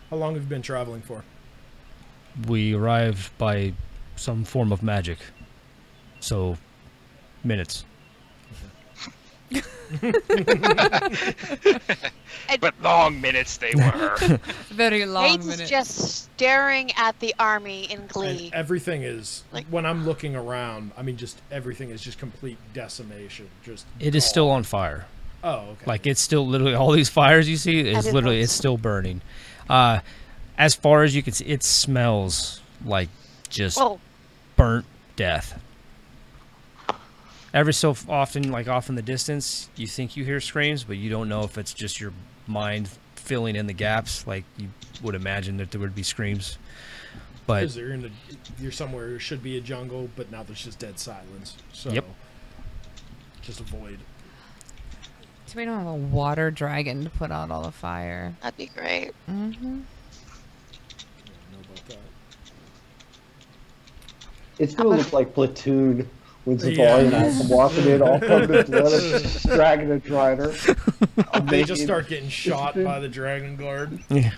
How long have you been traveling for? We arrived by some form of magic. So, minutes. But long minutes they were. Very long Hades is minute. just staring at the army in And glee. everything is, Like- when I'm looking around, I mean, just everything is just complete decimation. Just It is still on fire. Oh, okay. Like, it's still literally, all these fires you see, And is it literally, looks- it's still burning. As far as you can see, it smells like just Oh, burnt death. Every so often, like off in the distance, you think you hear screams, but you don't know if it's just your mind filling in the gaps. Like you would imagine that there would be screams. But Because you're somewhere there should be a jungle, but now there's just dead silence. So, Yep. just avoid. So we don't have a water dragon to put out all the fire. that'd be great. Mm-hmm. I don't know about that. It's gonna look like Platoon when Savari Yeah. and I come walking in, all covered in blood, dragging a Drider. They just start getting shot by the Dragon Guard. yeah.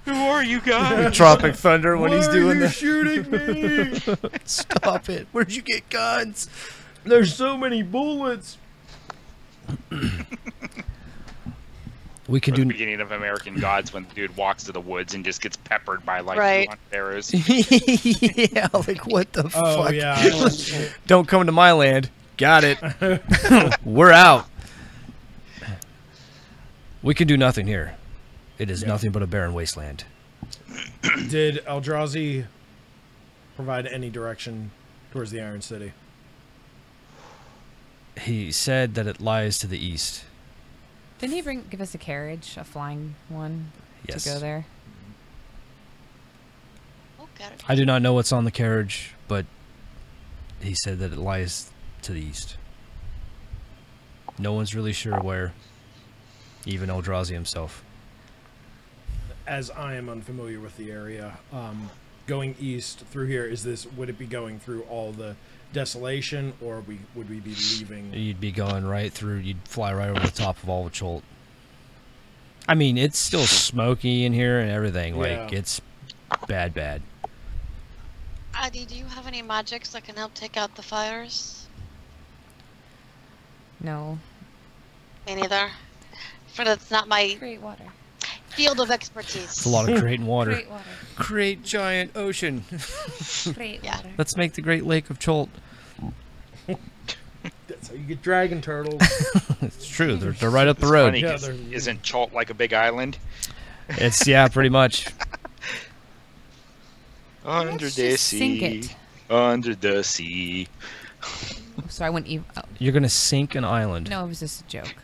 Who are you guys? Tropic Thunder when Why he's are doing you the shooting me? stop it. Where'd you get guns? There's so many bullets. We could The do beginning of American Gods when the dude walks to the woods and just gets peppered by like Right. 200 arrows. yeah, like what the Oh fuck? yeah. Don't come to my land. Got it. We're out. We can do nothing here. It is Yeah. nothing but a barren wasteland. Did Eldrazi provide any direction towards the Iron City? He said that it lies to the east. Didn't he give us a carriage, a flying one? Yes. to go there. Oh, got it. I do not know what's on the carriage, but he said that it lies to the east. No one's really sure where, even Eldrazi himself. As I am unfamiliar with the area, going east through here, would it be going through all the desolation, or would we be leaving? You'd be going right through, you'd fly right over the top of all of Cholt. I mean, it's still smoky in here and everything. Like, Yeah. it's bad. Adi, do you have any magics that can help take out the fires? No. Me neither. For that's not my Great water. field of expertise. It's a lot of creating water. Great water. Great giant ocean. Great Yeah. water. Let's make the Great Lake of Cholt. That's how you get dragon turtles. It's true. They're right up the It's road. funny Yeah, 'cause they're- isn't Cholt like a big island? It's yeah, pretty much. Under Let's the just sink sea. it. Under the sea. So I wouldn't even. Oh, You're gonna sink an island. no, it was just a joke.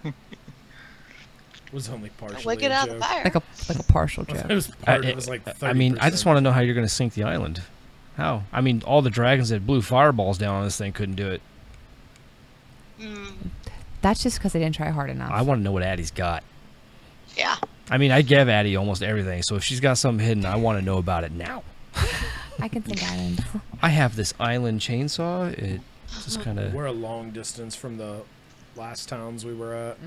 Was only partially Wick it a out of joke. the fire. Like a partial It joke. was it was like 30%. I mean, I just want to know how you're gonna sink the island. How? I mean, all the dragons that blew fireballs down on this thing couldn't do it. Mm, That's just because I didn't try hard enough. I want to know what Addie's got. yeah. I mean, I give Addie almost everything, so if she's got something hidden, I want to know about it now. I can think islands. I have this island chainsaw. It just kind of We're a long distance from the last towns we were at.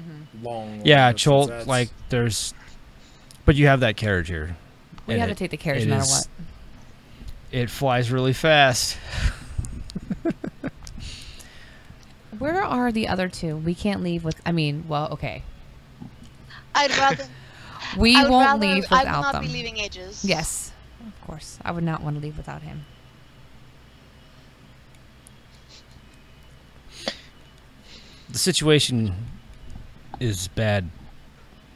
Long. yeah, distance. Cholt. That's- Like but you have that carriage here. We and have it- to take the carriage it no matter is- what. It flies really fast. Where are the other two? We can't leave with. I mean, well, okay. I'd rather. We I would won't rather, leave I without will not them. be leaving Ages. Yes, of course. I would not want to leave without him. The situation is bad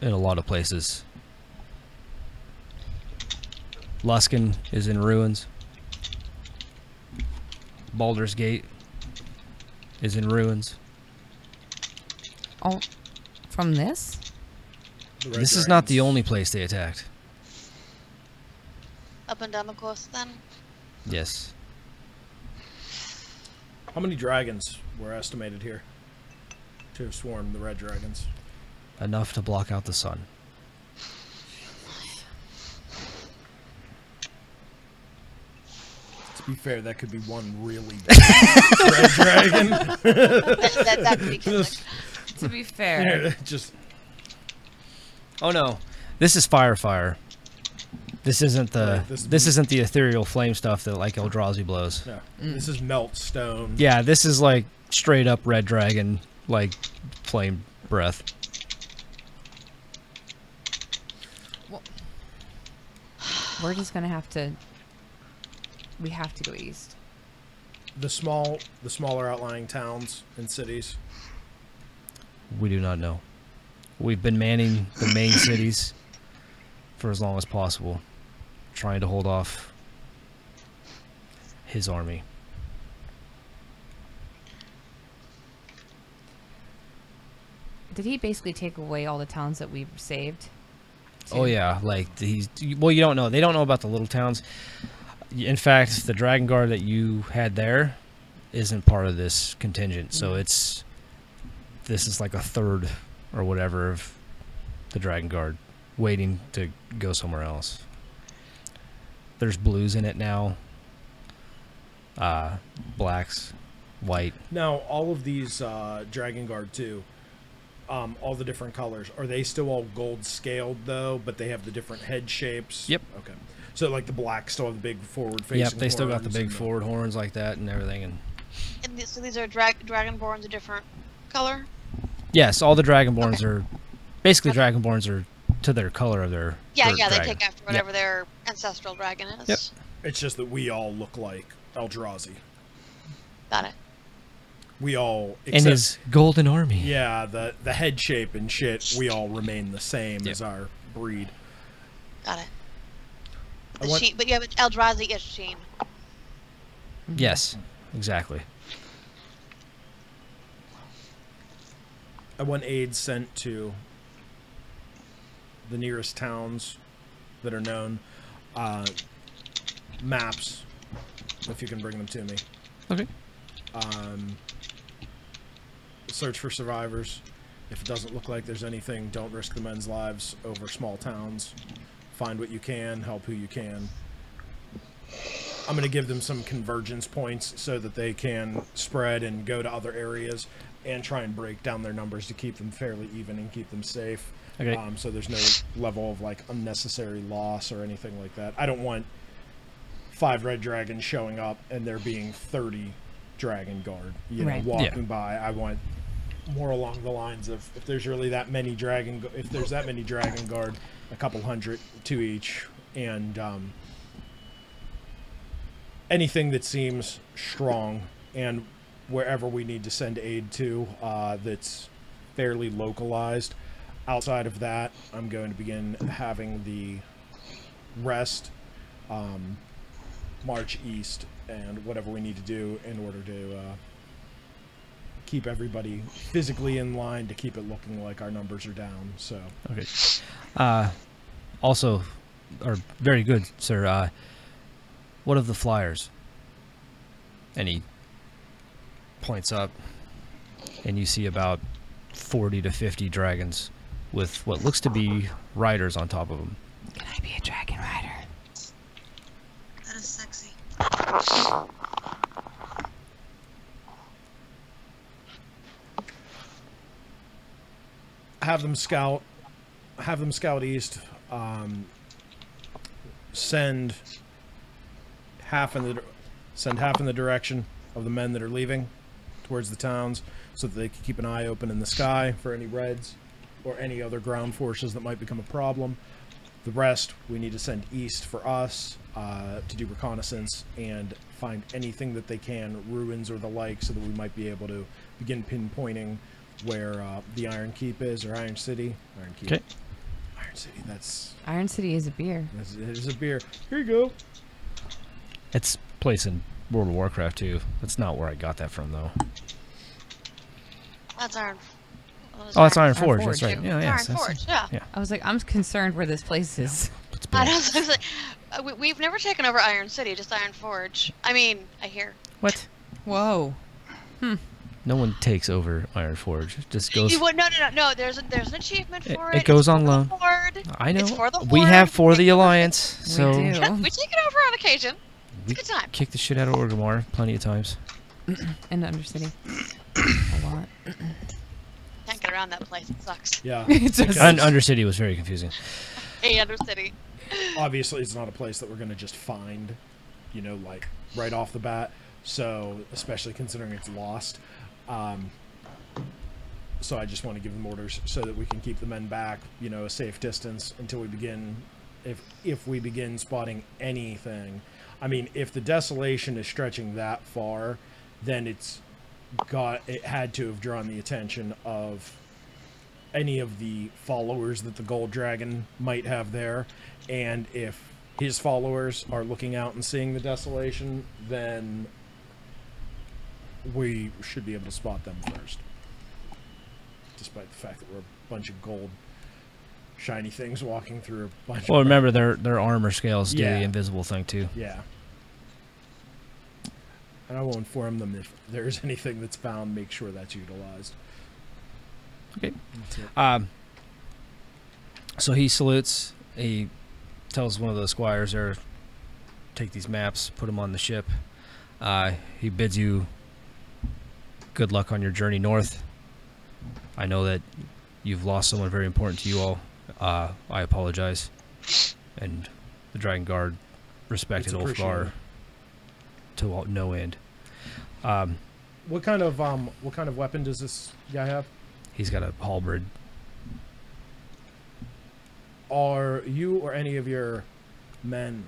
in a lot of places. Luskin is in ruins. Baldur's Gate is in ruins. Oh, from this? the Red This is not the Dragons. only place they attacked. Up and down the coast then. Yes. How many dragons were estimated here to have swarmed the red dragons? Enough to block out the sun. To be fair, that could be one really big red dragon. That could be Just- To be fair, just Oh no. This is fire. This isn't the Right, this isn't the ethereal flame stuff that like Eldrazi blows. yeah. This is melt stone. Yeah, this is like straight up red dragon, like flame breath. we're just gonna have to. We have to go east. The smaller outlying towns and cities. We do not know. We've been manning the main cities for as long as possible, trying to hold off his army. Did he basically take away all the towns that we've saved? Oh yeah, like well, you don't know. They don't know about the little towns. In fact, the Dragon Guard that you had there isn't part of this contingent, so this is like a third or whatever of the Dragon Guard waiting to go somewhere else. There's blues in it now. Blacks, white. Now, all of these Dragon Guard too, all the different colors, are they still all gold scaled though? But they have the different head shapes. Yep. Okay. So like the black still have the big forward facing. Yep, they still got the horns big and forward horns like that and everything. And So these are Dragonborns a different color? yes, all the Dragonborns are basically Dragonborns are to their color of their Yeah, their yeah, they dragon. take after whatever their ancestral dragon is. Yep. It's just that we all look like Eldrazi. Got it. We all And except, his golden army. yeah, the head shape and shit, we all remain the same Yep. as our breed. Got it. I The want- Sheen, but yeah, but Eldrazi is Sheen. Yes, exactly. I want aid sent to the nearest towns that are known. Maps, if you can bring them to me. Okay. Search for survivors. If it doesn't look like there's anything, don't risk the men's lives over small towns. Find what you can, help who you can. I'm going to give them some convergence points so that they can spread and go to other areas and try and break down their numbers to keep them fairly even and keep them safe. Okay. So there's no level of like unnecessary loss or anything like that. I don't want 5 red dragons showing up and there being 30 dragon guard, walking by. I want more along the lines of if there's really that many dragon guard, a couple hundred to each, and anything that seems strong, and wherever we need to send aid to that's fairly localized. Outside of that, I'm going to begin having the rest march east and whatever we need to do in order to keep everybody physically in line to keep it looking like our numbers are down. So Okay. Also, or very good, sir. What of the flyers? And he points up, and you see about 40 to 50 dragons with what looks to be riders on top of them. Can I be a dragon rider? That is sexy. have them scout east. Send half in the direction of the men that are leaving towards the towns, so that they can keep an eye open in the sky for any reds or any other ground forces that might become a problem. The rest we need to send east for us to do reconnaissance and find anything that they can, ruins or the like, so that we might be able to begin pinpointing where the Iron Keep is, or Iron City. Iron Keep. Okay. Iron City, that's... Iron City is a beer. It is a beer. Here you go. It's placed in World of Warcraft too. That's not where I got that from though. That's Iron. Oh, that's Iron Forge. Forge. That's right. Yeah, Iron Forge. Yeah. I was like, I'm concerned where this place is. It's I built. was like, we've never taken over Iron City, just Iron Forge. I mean, I hear. What? Whoa. No one takes over Iron Forge. It just goes. No. There's an achievement for it. It goes It's on for the loan. Horde. I know. It's for the We Horde. have for the Alliance, so We do. We take it over on occasion. we It's a good time. kick the shit out of Orgrimmar plenty of times. In Undercity. A lot. Can't get around that place. It sucks. Yeah. It's just- Because Undercity was very confusing. Hey, Undercity. obviously it's not a place that we're going to just find, like right off the bat. So, especially considering it's lost. So I just want to give them orders so that we can keep the men back, a safe distance until we begin, if we begin spotting anything. I mean, if the desolation is stretching that far, then it had to have drawn the attention of any of the followers that the Gold Dragon might have there. And if his followers are looking out and seeing the desolation, then we should be able to spot them first. Despite the fact that we're a bunch of gold shiny things walking through a bunch Well, of... remember their armor scales do Yeah. the invisible thing too. Yeah. And I will inform them if there's anything that's found, make sure that's utilized. Okay. That's it. So he salutes. He tells one of the squires there, take these maps, put them on the ship. He bids you good luck on your journey north. I know that you've lost someone very important to you all. I apologize. And the Dragon Guard respected It's Ulfgar appreciated. to no end. What kind of weapon does this guy have? He's got a halberd. Are you or any of your men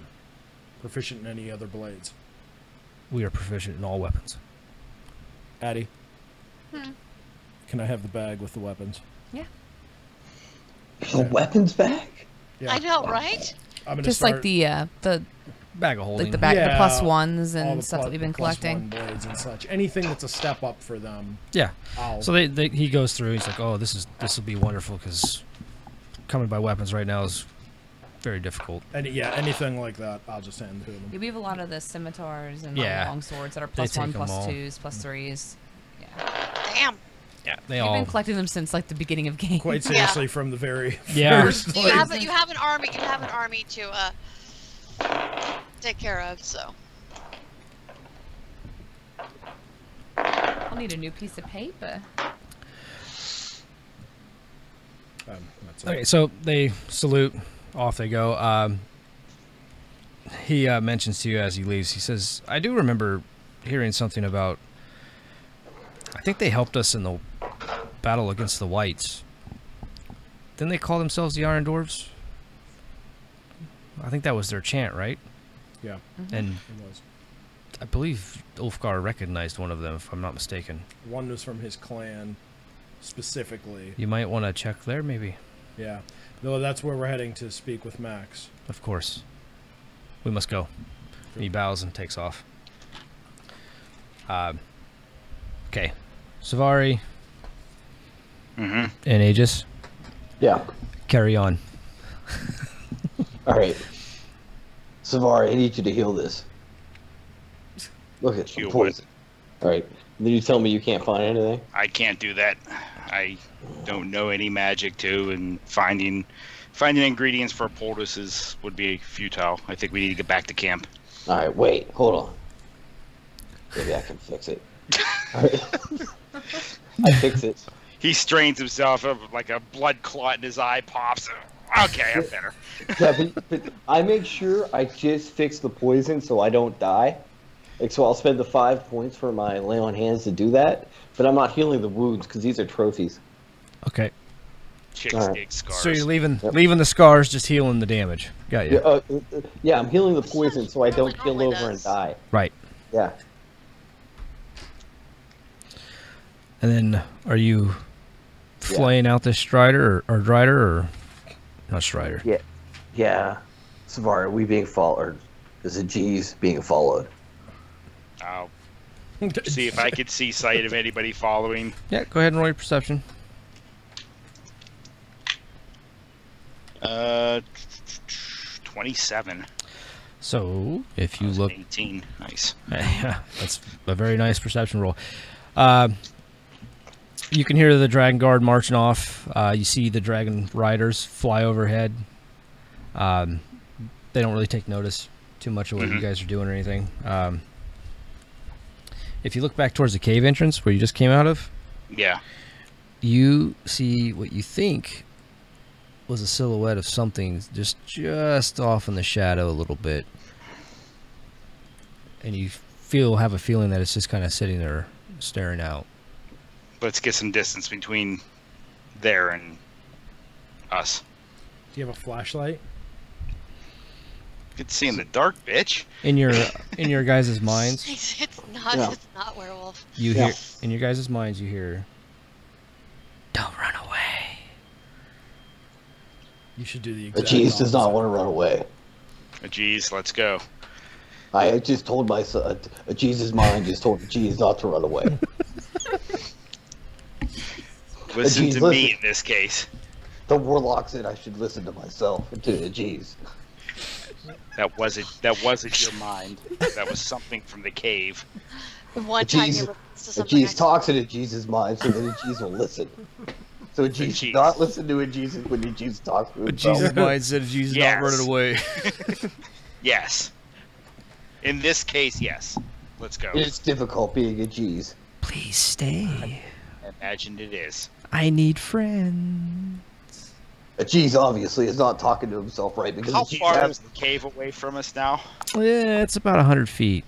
proficient in any other blades? We are proficient in all weapons. Addie? Can I have the bag with the weapons? Yeah. A weapons bag? Yeah. I know, right? I'm gonna Just start like the Bag of holding. the back, the Yeah, plus ones all and the stuff that we've been plus collecting. one blades and such. Anything that's a step up for them. Yeah. I'll So he goes through. He's like, "Oh, this will be wonderful because coming by weapons right now is very difficult. Anything like that, I'll just hand to them. Yeah, we have a lot of the scimitars and Yeah. long swords that are They +1, take 'em all. +2s, +3s. Yeah. Damn. Yeah, they We've all. been collecting them since like the beginning of games. Quite seriously, from the very Yeah. first. You have you have an army. You have an army to take care of. So. I'll need a new piece of paper. That's it. Okay, so they salute. Off they go. He mentions to you as he leaves. He says, "I do remember hearing something about. I think they helped us in the battle against the Whites. Didn't they call themselves the Iron Dwarves? I think that was their chant, right? Yeah, And it was. I believe Ulfgar recognized one of them, if I'm not mistaken. One was from his clan, specifically. You might want to check there, maybe. Yeah. No, that's where we're heading to speak with Max. Of course. We must go." He bows and takes off. Okay. Savari Mm-hmm. and Aegis, Yeah. carry on. All right. Savari, I need you to heal this. Look at Heal the poison. All right. And then you tell me you can't find anything? I can't do that. I don't know any magic too, and finding ingredients for poultices would be futile. I think we need to get back to camp. All right, wait. Hold on. Maybe I can fix it. All right. I fix it. He strains himself up like a blood clot in his eye pops. Okay, I'm better. Yeah, but I make sure I just fix the poison so I don't die. Like, so I'll spend the 5 points for my lay on hands to do that, but I'm not healing the wounds because these are trophies. Okay. Chicks All right. dig scars. So you're leaving the scars, just healing the damage. Got you. Yeah, I'm healing the poison so I don't It kill normally over and does. die. Right. Yeah. And then, are you flaying out this Strider or Drider or not Strider? Yeah. Yeah. Savar, are we being followed? Is it G's being followed? I'll see if I could see sight of anybody following. Yeah. Go ahead and roll your perception. 27. So if you look, 18. Nice. yeah, that's a very nice perception roll. You can hear the Dragon Guard marching off. You see the Dragon Riders fly overhead. They don't really take notice too much of what you guys are doing or anything. If you look back towards the cave entrance where you just came out of, Yeah. you see what you think was a silhouette of something just off in the shadow a little bit. And you have a feeling that it's just kind of sitting there staring out. Let's get some distance between there and us. Do you have a flashlight? You can see in the dark, bitch. In your guys' minds, It's not. Yeah. It's not werewolf. you Yeah. hear in your guys' minds you hear, "Don't run away." You should do the But exact G's does not opposite. want to run away. Jeez, let's go. I just told my son, Jesus' mind just told G's not to run away. Listen Jeez, to listen. me in this case. The warlock said I should listen to myself and to the G's. That wasn't your mind. That was something from the cave. One The time G's, you listen to the something. G's talks into Jesus' mind so that the G's will listen. So G's should not listen to a Jesus when the Jesus talks to But himself. Jesus' mind said Jesus Yes. not running away. Yes. In this case, yes. Let's go. It's difficult being a G's. Please stay. Imagine it is. I need friends. A G's obviously is not talking to himself, right? Because How a G's far has- is the cave away from us now? Yeah, it's about 100 feet.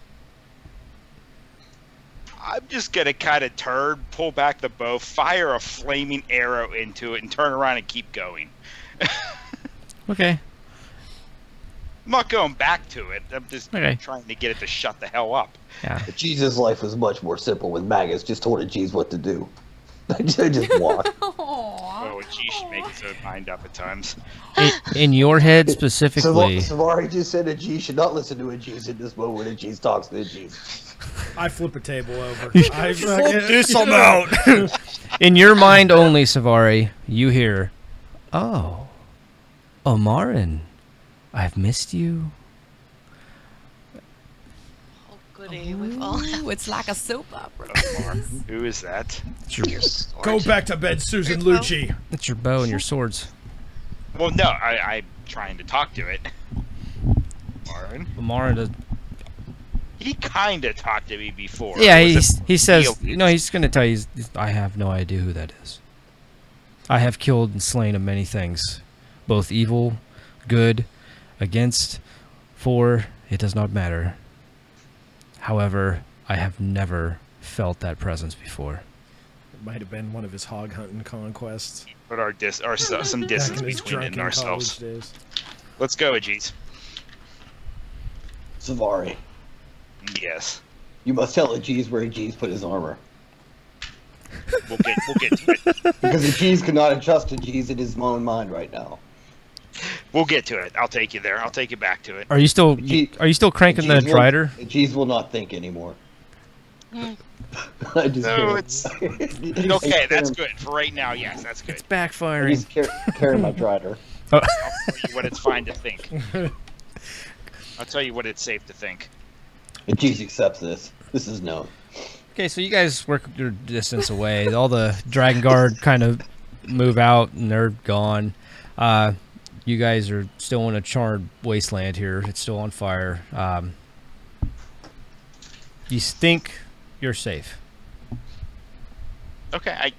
I'm just gonna kind of turn, pull back the bow, fire a flaming arrow into it, and turn around and keep going. Okay. I'm not going back to it. I'm just Okay. trying to get it to shut the hell up. Yeah. A Jesus' life was much more simple when Magus just told a G's what to do. I just walked. Aww. Oh, and she should make his own mind up at times. In your head specifically. Savari just said a G should not listen to a G's in this moment when a G's talks to a G's. I flip a table over. In your mind only, Savari, you hear, "Oh, Omarin, I've missed you. Oh, goody. We've all Ooh, it's like a soap opera. Who is that? It's your, Go back to bed, Susan Lucci. it's your bow and your swords. Well, no, I'm trying to talk to it. Marin? Mara does. He kind of talked to me before. Yeah, Was it he says. Felix? No, he's going to tell you. I have no idea who that is. I have killed and slain of many things, both evil, good, against, for. It does not matter. However, I have never felt that presence before. It might have been one of his hog hunting conquests. But some Back distance in his between it and drunken ourselves. college days. Let's go, Ajit. Savari, Yes. you must tell Ajiz where Ajiz put his armor. We'll get to it. Because Ajiz cannot trust Ajiz in his own mind right now. We'll get to it. I'll take you there. I'll take you back to it. Are you still? Ajiz- Are you still cranking the drider? Ajiz will not think anymore. Mm. I just No, can't. it's okay. That's good for right now. Yes, that's good. It's I backfiring. just carry my drider. I'll tell you what it's fine to think. I'll tell you what it's safe to think. Ajiz accepts this. This is known. Okay, so you guys work your distance away. All the Dragon Guard kind of move out and they're gone. You guys are still in a charred wasteland here. It's still on fire. You think you're safe. Okay, I'm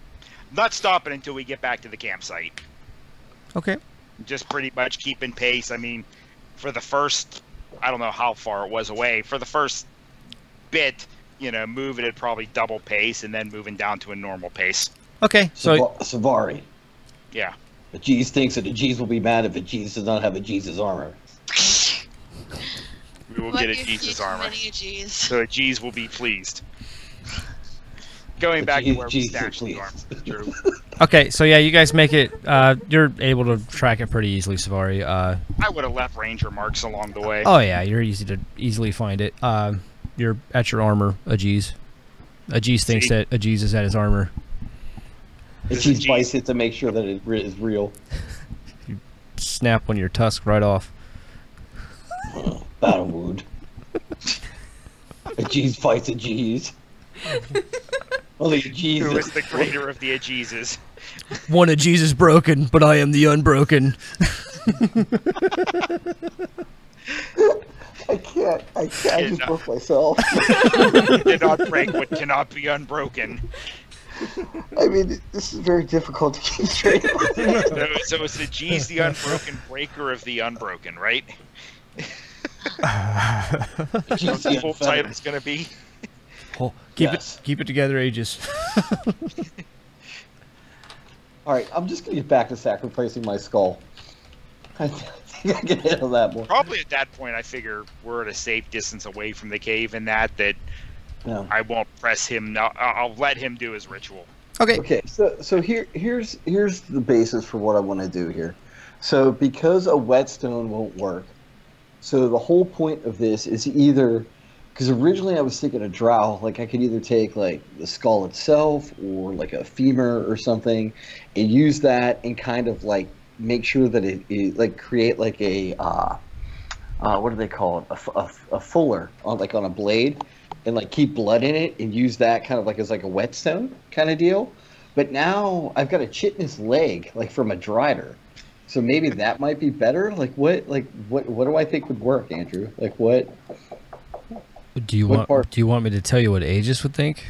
not stopping until we get back to the campsite. Okay. Just pretty much keeping pace. I mean, for the first, I don't know how far it was away. For the first bit, moving at probably double pace and then moving down to a normal pace. Okay, so Savari. Yeah. Ajiz thinks that Ajiz will be mad if Ajiz does not have Ajiz's armor. We will get Ajiz's armor. Jeez. So Ajiz will be pleased. Going back to where we Ajiz is stashed the pleased. armor. True. okay, so yeah, you guys make it. You're able to track it pretty easily, Savari. I would have left ranger marks along the way. Oh yeah, you're easy to easily find it. You're at your armor, Ajiz. Ajiz thinks that Ajiz is at his armor. Ajiz bites it to make sure that it is real. You snap one of your tusks right off. Battle wound. Ajiz fights Ajiz. Only Ajiz. Who is the greater of the Ajizes? One Ajiz is broken, but I am the unbroken. I can't. I just broke myself. Did not break what cannot be unbroken. I mean, this is very difficult to keep straight. So it's Ajiz the unbroken breaker of the unbroken, right? That's what the full title's gonna be. Oh, Yes. keep it together, Aegis. All right, I'm just gonna get back to sacrificing my skull. I think I can handle that more. Probably at that point, I figure we're at a safe distance away from the cave, and that No. I won't press him. No, I'll let him do his ritual. Okay. Okay, so here's the basis for what I want to do here. So because a whetstone won't work, so the whole point of this is either, because originally I was thinking a drow, like I could either take like the skull itself or like a femur or something, and use that and kind of like make sure that it like create like a what do they call it, a fuller on like on a blade, and like keep blood in it and use that kind of like as like a whetstone kind of deal. But now I've got a chitinous leg like from a drider, so maybe that might be better. What do I think would work, Andrew? Like what? Do you What part? want? Do you want me to tell you what Aegis would think?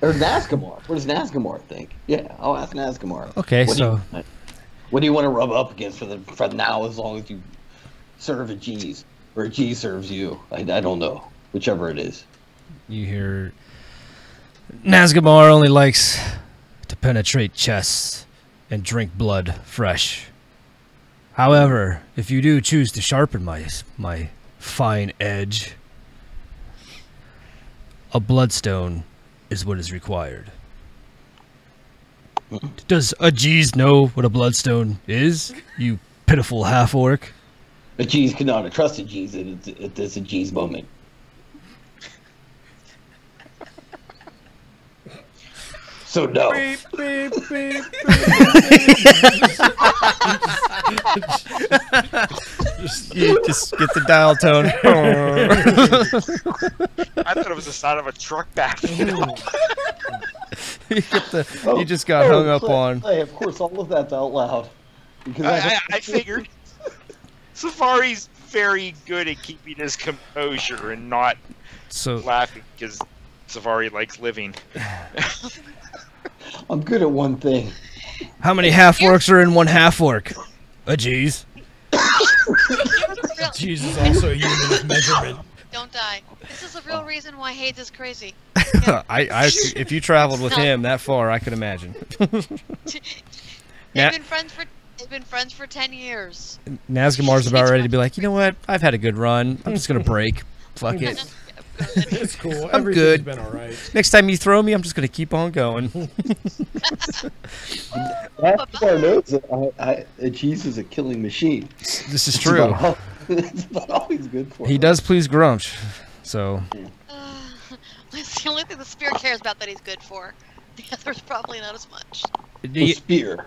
Or Nazgamar? What does Nazgamar think? Yeah, I'll ask Nazgamar. Okay, What do you want to rub up against for now? As long as you serve a G's or a G serves you, I don't know, whichever it is. you hear Nazgamar only likes to penetrate chests and drink blood fresh. However, if you do choose to sharpen my fine edge, a bloodstone is what is required. Does Ajiz know what a bloodstone is, you pitiful half-orc? A G's cannot trust a G's at this a G's moment. So no. You just get the dial tone. I thought it was the sound of a truck backing up. You just got hung up Clay, on. Clay, of course, all of that's out loud. Because I figured Safari's very good at keeping his composure and not laughing because Safari likes living. I'm good at one thing. How many half-orcs are in one half-orc? A G's. Jeez is also a unit of measurement. Don't die. This is the real reason why Hades is crazy. If you traveled with him that far, I could imagine. They've been friends for 10 years. Nazgamar's about ready to be like, you know what? I've had a good run. I'm just gonna break. Fuck it. It's cool. I'm Everything's good. been all right. Next time you throw me, I'm just gonna keep on going. Nazgamar knows that Cheese is a killing machine. This is true. It's not always good for He him. does please Grumsh, so. That's the only thing the spear cares about that he's good for. The others probably not as much. The spear.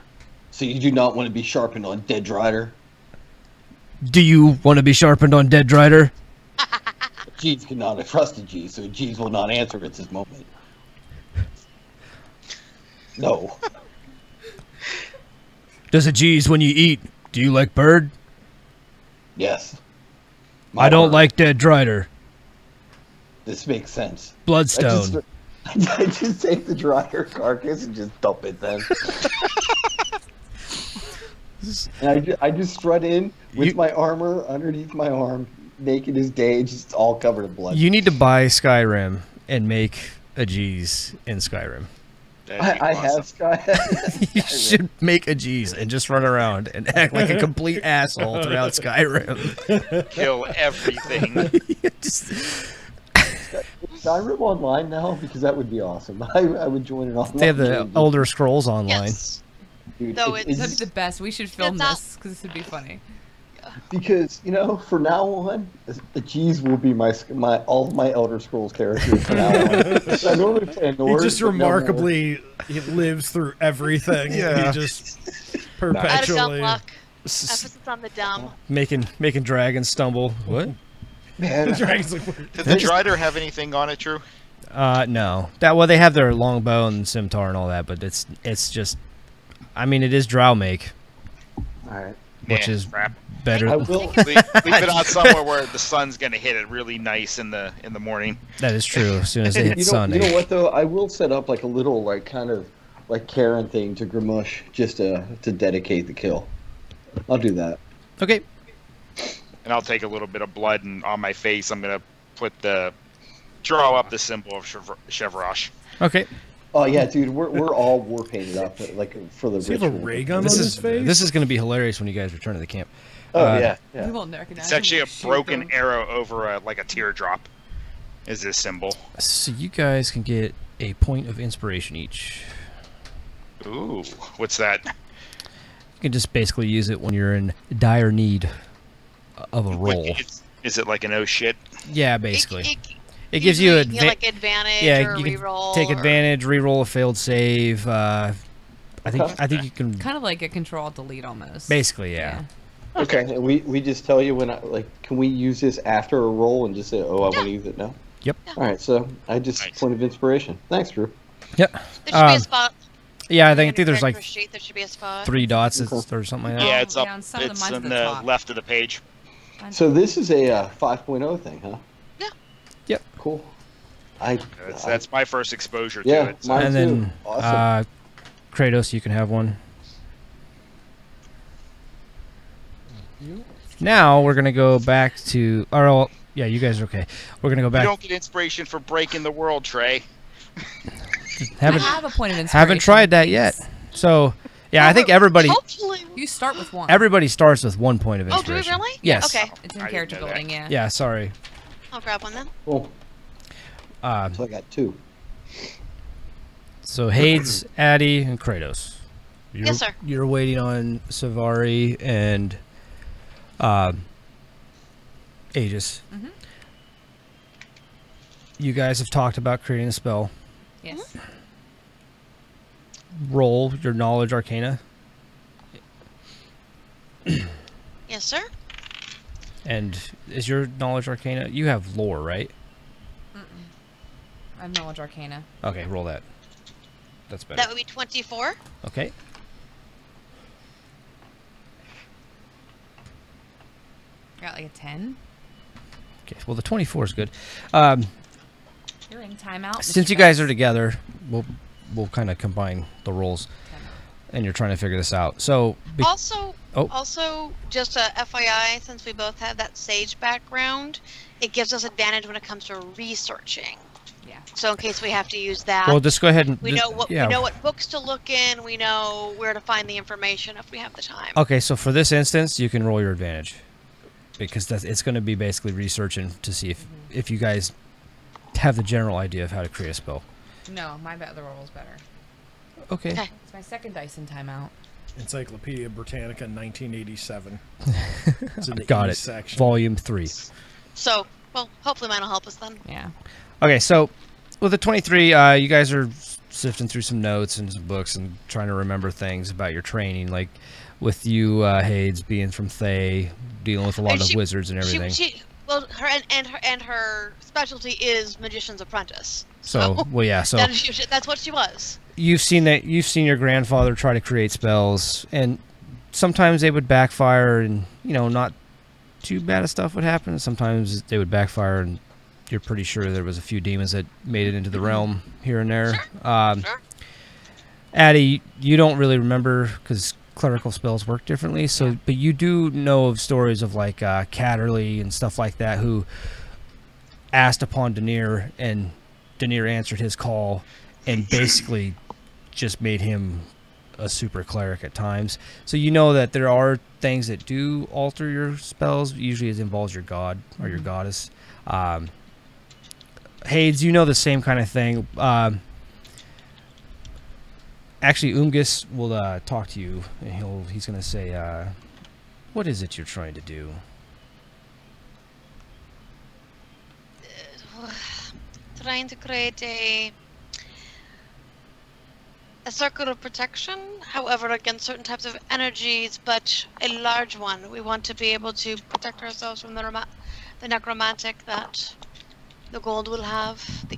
So you do not want to be sharpened on Dead Rider? Do you want to be sharpened on Dead Rider? Jeeves cannot trust a G, so Jeeves will not answer at this moment. No. Does a G's when you eat? Do you like bird? Yes. I don't like Dead Rider. This makes sense. Bloodstone. I just take the Drider carcass and just dump it then. And I just strut in with my armor underneath my arm, naked as day, just all covered in blood. You need to buy Skyrim and make a G's in Skyrim. I have Skyrim. You should make a G's and just run around and act like a complete asshole throughout Skyrim. Kill everything. Skyrim online now? Because that would be awesome. I would join it online. They have the Elder Scrolls online. Yes. Dude, Though That'd be the best. We should film this because this would be funny. Because, you know, from now on, G's will be all of my Elder Scrolls characters from now on. I normally play a Nord, He just but no more. remarkably he lives through everything. Yeah. He just Out of perpetually. dumb luck. Emphasis on the dumb. Making dragons stumble. What? Man, Dragon's like, Did the Drider have anything on it, Drew? No. They have their longbow and scimitar and all that, but it's just, I mean, it is drow make, alright. which is crap. better. I will. Leave it on somewhere where the sun's gonna hit it really nice in the morning. That is true. As soon as it hits sun. You know what though? I will set up like a little kind of Karen thing to Grimush just to dedicate the kill. I'll do that. Okay. And I'll take a little bit of blood and on my face I'm gonna draw up the symbol of Chevrosh. Okay. Oh yeah, dude, we're all war painted up for the does he have a ritual. ray gun on This his face? is going to be hilarious when you guys return to the camp. Oh yeah. We won't recognize. It's actually him. a Shoot broken them. arrow over a teardrop. Is this symbol? So you guys can get a point of inspiration each. Ooh, what's that? You can just basically use it when you're in dire need of a roll. Is it like an oh shit? Yeah, basically. It gives you like advantage or you can reroll. take or... advantage, reroll a failed save. I think you can Kind of like a control delete almost. basically, yeah. Okay, and we just tell you when can we use this after a roll and just say, oh, I want to use it now? Yep. All right, so I just Nice. point of inspiration. Thanks, Drew. Yep. There should be a spot. Yeah, I on think your there's character like sheet, there should be a spot. 3 dots or something like that. Yeah, it's yeah, up. on some of It's mine's on at the the top. left of the page. So this is a 5.0 thing, huh? Yeah. Yep. Cool. That's my first exposure to Yeah, it. So. mine And too. then Awesome. Kratos, you can have one. Now we're gonna go back to, yeah, you guys are okay. We're gonna go You back. don't get inspiration for breaking the world, Trey. I have a point of inspiration. Haven't tried that yet. So, yeah, I think everybody Hopefully. You start with one. everybody starts with 1 point of Oh, do we inspiration. really? Yes. Okay. It's in I didn't character know that. building, yeah. Yeah, sorry. I'll grab one then. Cool. Uh, So I got 2. so Hades, Addy, and Kratos. Yes, sir. You're waiting on Savari and Aegis. Mhm. You guys have talked about creating a spell. Yes. Roll your knowledge arcana. Yes, Yes, sir. And is your knowledge arcana? You have lore, right? I have knowledge arcana. Okay, roll that. That's better. That would be 24. Okay. Got like a 10. Okay. Well, the 24 is good. You're in timeout. Since you guys are together, we'll kind of combine the roles, and you're trying to figure this out. So Also, just a FYI, since we both have that sage background, it gives us advantage when it comes to researching. Yeah. So in case we have to use that, well, just go ahead and we know what books to look in. We know where to find the information if we have the time. Okay, so for this instance, you can roll your advantage because it's going to be basically researching to see if you guys have the general idea of how to create a spell. No, my other roll's better. Okay. It's my second dice in timeout. Encyclopedia Britannica, 1987. It's in the Got E it. section. Volume 3. So, well, hopefully mine will help us then. Yeah. Okay, so with the 23, you guys are sifting through some notes and some books and trying to remember things about your training, like with you, Hades, being from Thay, dealing with a lot of wizards and everything. Her specialty is magician's apprentice. So well, yeah. So that's what she was. You've seen your grandfather try to create spells, and sometimes they would backfire, and not too bad of stuff would happen. Sometimes they would backfire, and you're pretty sure there was a few demons that made it into the realm here and there. Sure. Addie, you don't really remember because clerical spells work differently. So, but you do know of stories of like Catterley and stuff like that who asked upon Denier, and Denier answered his call, and basically just made him a super cleric at times. So you know that there are things that do alter your spells. Usually it involves your god or your goddess. Hades, you know the same kind of thing. Actually, Umgus will talk to you, and he's going to say, what is it you're trying to do? Trying to create a circle of protection, however, against certain types of energies, but a large one. We want to be able to protect ourselves from the necromantic that the gold will have, the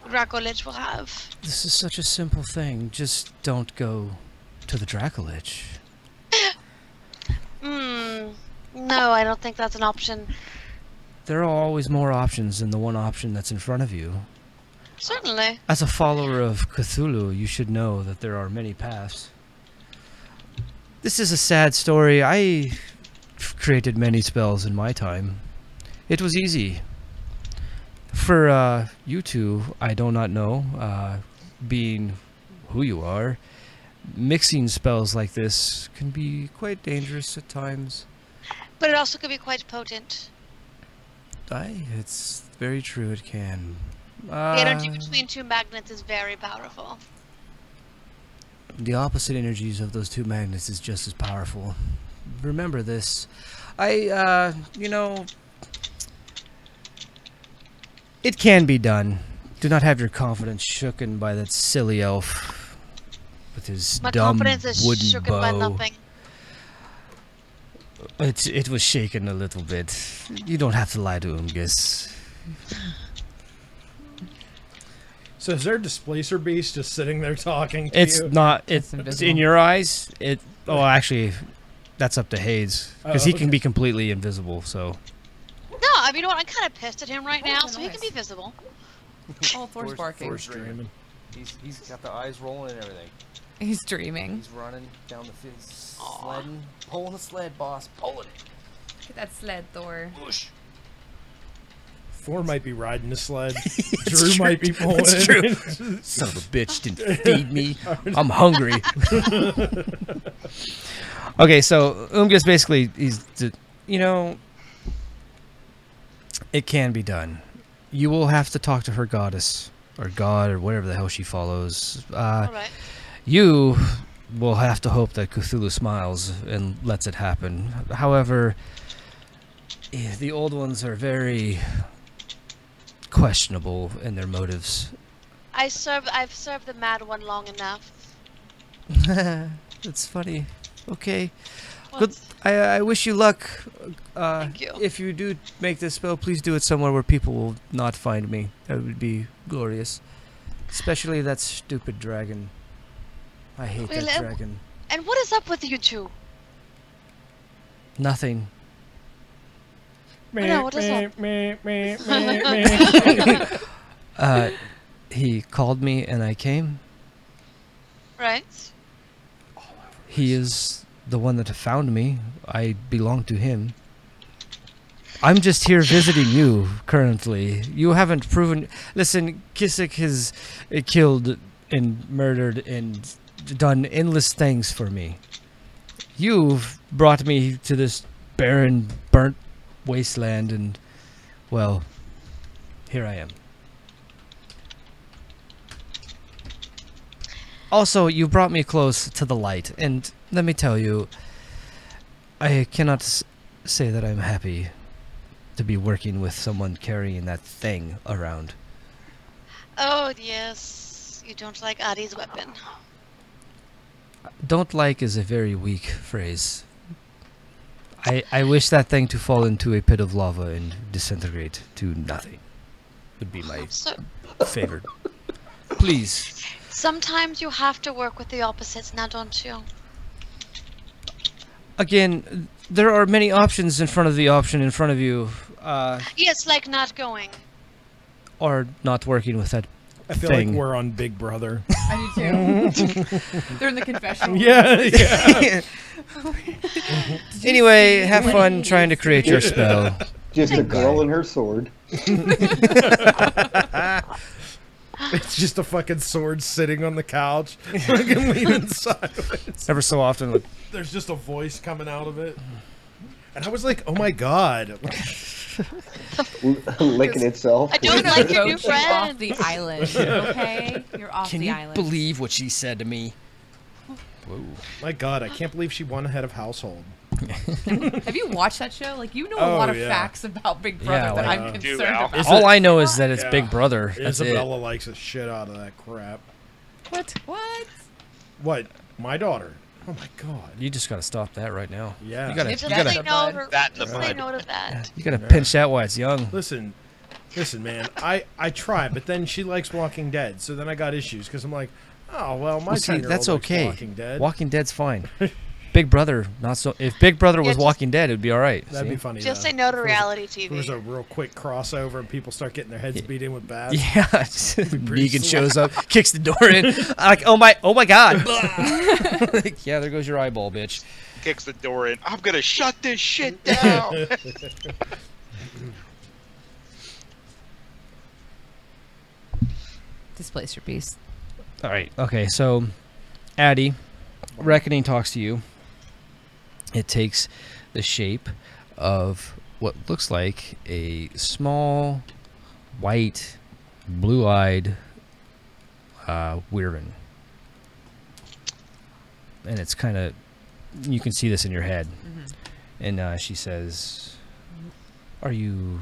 Dracolich will have. This is such a simple thing. Just don't go to the Dracolich. No, I don't think that's an option. There are always more options than the one option that's in front of you. Certainly. As a follower of Cthulhu, you should know that there are many paths. This is a sad story. I created many spells in my time. It was easy. For you two, I do not know, being who you are, mixing spells like this can be quite dangerous at times. But it also could be quite potent. It's very true, it can. The energy between two magnets is very powerful. The opposite energies of those two magnets is just as powerful. Remember this. It can be done. Do not have your confidence shooken by that silly elf with his My dumb confidence is wooden shooken bow. by nothing. It was shaken a little bit. You don't have to lie to Umgus. So is there a displacer beast just sitting there talking to It's you? not. It's invisible. in your eyes. Actually, that's up to Hades because he can be completely invisible. So. No, I mean, you know what? I'm kind of pissed at him right now, so he can be visible. Oh, Thor's barking. Thor's dreaming. He's got the eyes rolling and everything. He's dreaming. He's running down the field, sledding, pulling the sled, boss, pulling it. Look at that sled, Thor. Whoosh. Thor might be riding the sled. Drew might be pulling It's it. true. Son of a bitch didn't feed me. I'm hungry. Okay, so Umgus basically, it can be done. You will have to talk to her goddess, or god, or whatever the hell she follows. Alright. You will have to hope that Cthulhu smiles and lets it happen. However, the old ones are very questionable in their motives. I've served the mad one long enough. That's funny. Okay. Good. I wish you luck. Thank you. If you do make this spell, please do it somewhere where people will not find me. That would be glorious. Especially that stupid dragon. I hate Well, that dragon. And what is up with you two? Nothing. No, what is up? He called me and I came. Right. He is the one that found me. I belong to him. I'm just here visiting you currently. You haven't proven. Listen, Kisik has killed and murdered and done endless things for me. You've brought me to this barren, burnt wasteland, and, well, here I am. Also, you brought me close to the light, and let me tell you, I cannot say that I'm happy to be working with someone carrying that thing around. Oh yes, you don't like Adi's weapon. Don't like is a very weak phrase. I wish that thing to fall into a pit of lava and disintegrate to nothing. Would be my So favorite. Please. sometimes you have to work with the opposites, now don't you? Again, there are many options in front of the option in front of you. Yes, like not going. Or not working with that I feel thing. like we're on Big Brother. I do too. They're in the confessional. Yeah. Anyway, have fun trying to create your spell. Just a girl and her sword. It's just a fucking sword sitting on the couch, fucking leaning sideways. Ever so often, like, There's just a voice coming out of it. And I was like, oh my god. Licking itself. I don't like your new Vote you off friend. the island, okay? You're off can the you island. believe what she said to me? Whoa. My god, I can't believe she won head of household. Have you watched that show? Like, you know a Oh, lot of yeah. facts about Big Brother Yeah, that like- I'm Do, concerned Al. about. Is All it- I know is that it's Yeah. Big Brother. That's Isabella likes the shit out of that crap. What? What? What? My daughter? Oh my god. it. You just gotta stop that right now. Yeah. You gotta, Just you say gotta, no to, That in the just say bud. no to that. you gotta pinch that while it's young. Listen, man. I try, but then she likes Walking Dead, so then I got issues because I'm like, oh well, my Well, see, 10-year-old that's likes okay. Walking Dead. Walking Dead's fine. Big Brother, not so. If Big Brother was just- Walking Dead, it'd be all right. That'd see? be funny. Just though. say no to If reality If there was TV. a real quick crossover and people start getting their heads beat in with bats. Yeah, pretty Negan slick. shows up, kicks the door in, like, oh my god! Like, yeah, there goes your eyeball, bitch. Kicks the door in. I'm gonna shut this shit down. Displace your beast. All right, okay, so Addie, Reckoning talks to you. It takes the shape of what looks like a small, white, blue-eyed wyvern. And it's kind of, you can see this in your head. And she says, "Are you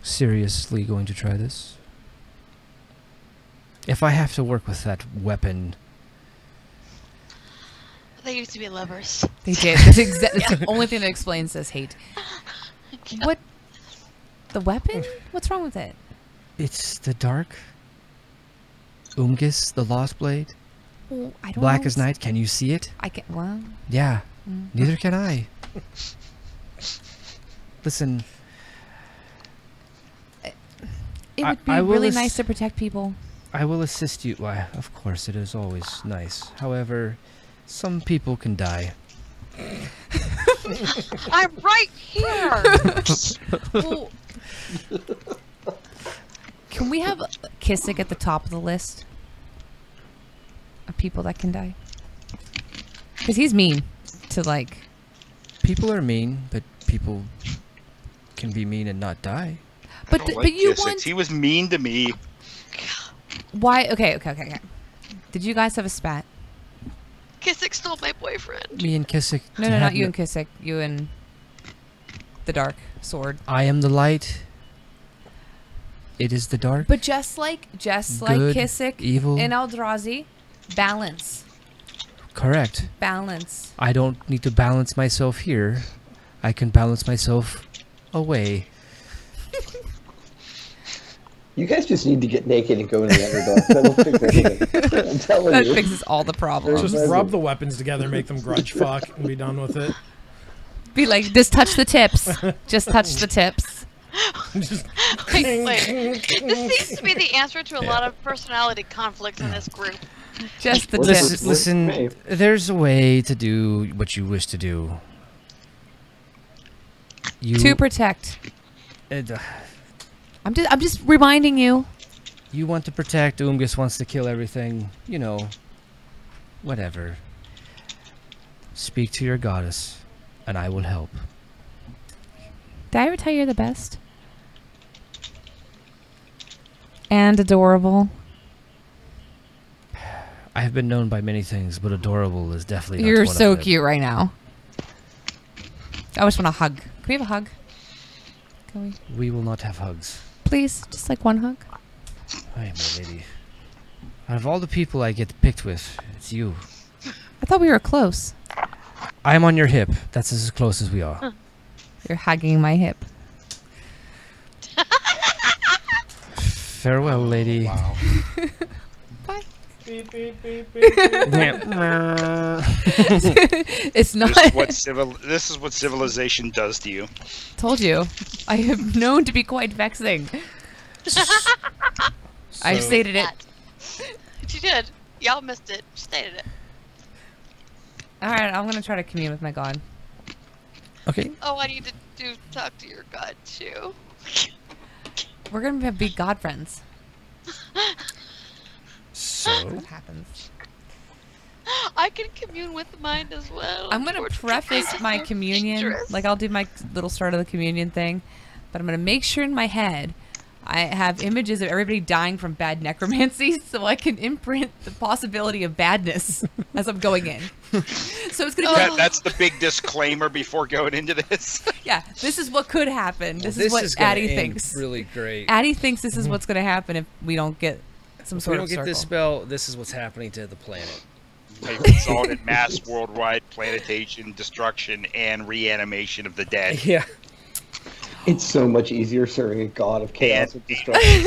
seriously going to try this? If I have to work with that weapon..." They used to be lovers. They did. That's, that's the only thing that explains this hate. What? The weapon? What's wrong with it? It's the dark. Umgis, the lost blade. Well, I don't Black know. as night. Can you see it? I can. Well, Yeah. Neither can I. Listen, it I- would be I will really ass- nice to protect people. I will assist you. Why, of course, it is always nice. However, some people can die. I'm right here. Well, can we have Kissick at the top of the list of people that can die? Because he's mean to, like... People are mean, but people can be mean and not die. But, I don't but like you Kissick. want... He was mean to me. Why? Okay. Did you guys have a spat? Kissick stole my boyfriend. Me and Kissick. No, not you and Kissick. You and the dark sword. I am the light. It is the dark. But just like Good, Kissick evil. and Eldrazi, balance. Correct. Balance. I don't need to balance myself here. I can balance myself away. You guys just need to get naked and go in the Underdark. That'll fix everything. I'm telling That you. fixes all the problems. Just rub the weapons together, make them grudge fuck, and be done with it. Be like, just touch the tips. Just touch the tips. Just Wait. This seems to be the answer to a lot of personality conflicts in this group. Just the Well, tips. this is- Listen, Hey. there's a way to do what you wish to do. You, To protect. uh, I'm just reminding you. you want to protect, Umgus wants to kill everything. You know, whatever. Speak to your goddess, and I will help. Did I ever tell you you're the best? And adorable. I have been known by many things, but adorable is definitely not You're one so of them. cute right now. I just want a hug. Can we have a hug? Can we? We will not have hugs. Please, just like one hug. Hey, my lady. Out of all the people I get picked with, it's you. I thought we were close. I'm on your hip. That's as close as we are. You're hugging my hip. Farewell, lady. Wow. Bye. beep, beep, beep, beep, beep. It's not. This is what civilization does to you. Told you. I have known to be quite vexing. I So- stated it. She did. Y'all missed it. She stated it. Alright, I'm gonna try to commune with my god. Okay. Oh, I need to talk to your god too. We're gonna be god friends. So, What happens? I can commune with mine as well. I'm gonna Unfortunately, preface it's my so communion, dangerous. like I'll do my little start of the communion thing, but I'm gonna make sure in my head I have images of everybody dying from bad necromancy, so I can imprint the possibility of badness as I'm going in. So it's gonna be That's the big disclaimer before going into this. yeah, this is what could happen. This is what Addie thinks. really great. Addie thinks this is what's gonna happen if we don't get some If we sort don't of get circle. this spell, this is what's happening to the planet. Resulted mass worldwide planetation, destruction, and reanimation of the dead. Yeah. It's so much easier serving a god of chaos with destruction.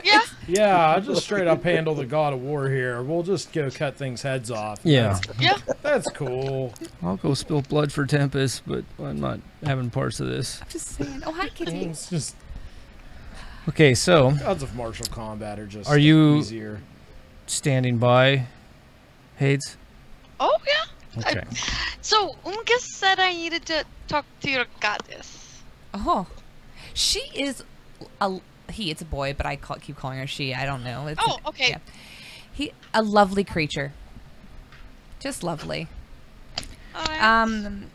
Yeah. Yeah, I'll just straight up handle the god of war here. We'll just go cut things heads off. Yeah. Yeah. That's cool. I'll go spill blood for Tempest, but I'm not having parts of this. I'm just saying. Oh hi, Kitty. It's just Okay, so gods of martial combat are just Are you- easier. standing by, Hades. Oh yeah. Okay. So Umgus said I needed to talk to your goddess. Oh, she is a he. It's a boy, but I keep calling her she. I don't know. It's Oh, okay. a lovely creature. Just lovely. Alright.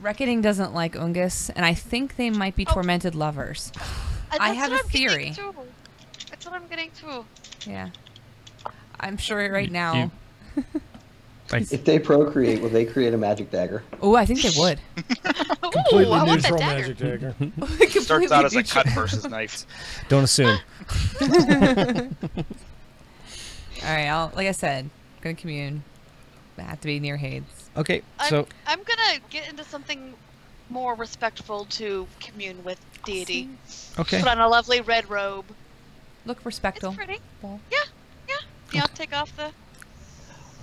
Reckoning doesn't like Ungus, and I think they might be Oh. tormented lovers. I That's have what a I'm getting theory. to. That's what I'm getting to. Yeah, I'm sure right now. If they procreate, will they create a magic dagger? Oh, I think they would. Ooh, Completely I want that neutral dagger. magic dagger. Starts out as a cut versus knife. Don't assume. All right, like I said, I'm gonna commune. I have to be near Hades. Okay, so I'm gonna get into something more respectful to commune with deity. okay. Put on a lovely red robe. Look It's respectful. pretty. Well, Yeah. You know, take off the.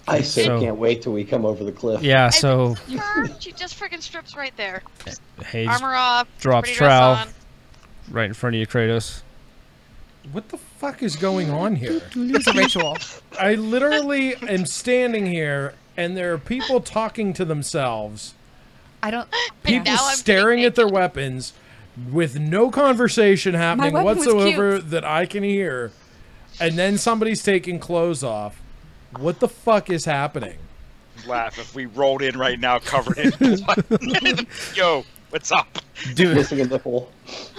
I so So- can't wait till we come over the cliff. Yeah, so Her, she just freaking strips right there. Hades Armor off. drops pretty dress trowel on. right in front of you, Kratos. What the fuck is going on here? it's a ritual. I literally am standing here, and there are people talking to themselves. I don't. People now I'm staring sitting at their weapons with no conversation happening weapon was whatsoever cute. that I can hear. And then somebody's taking clothes off. What the fuck is happening? Laugh if we rolled in right now covered in blood. Yo, what's up? Dude, Missing a nipple.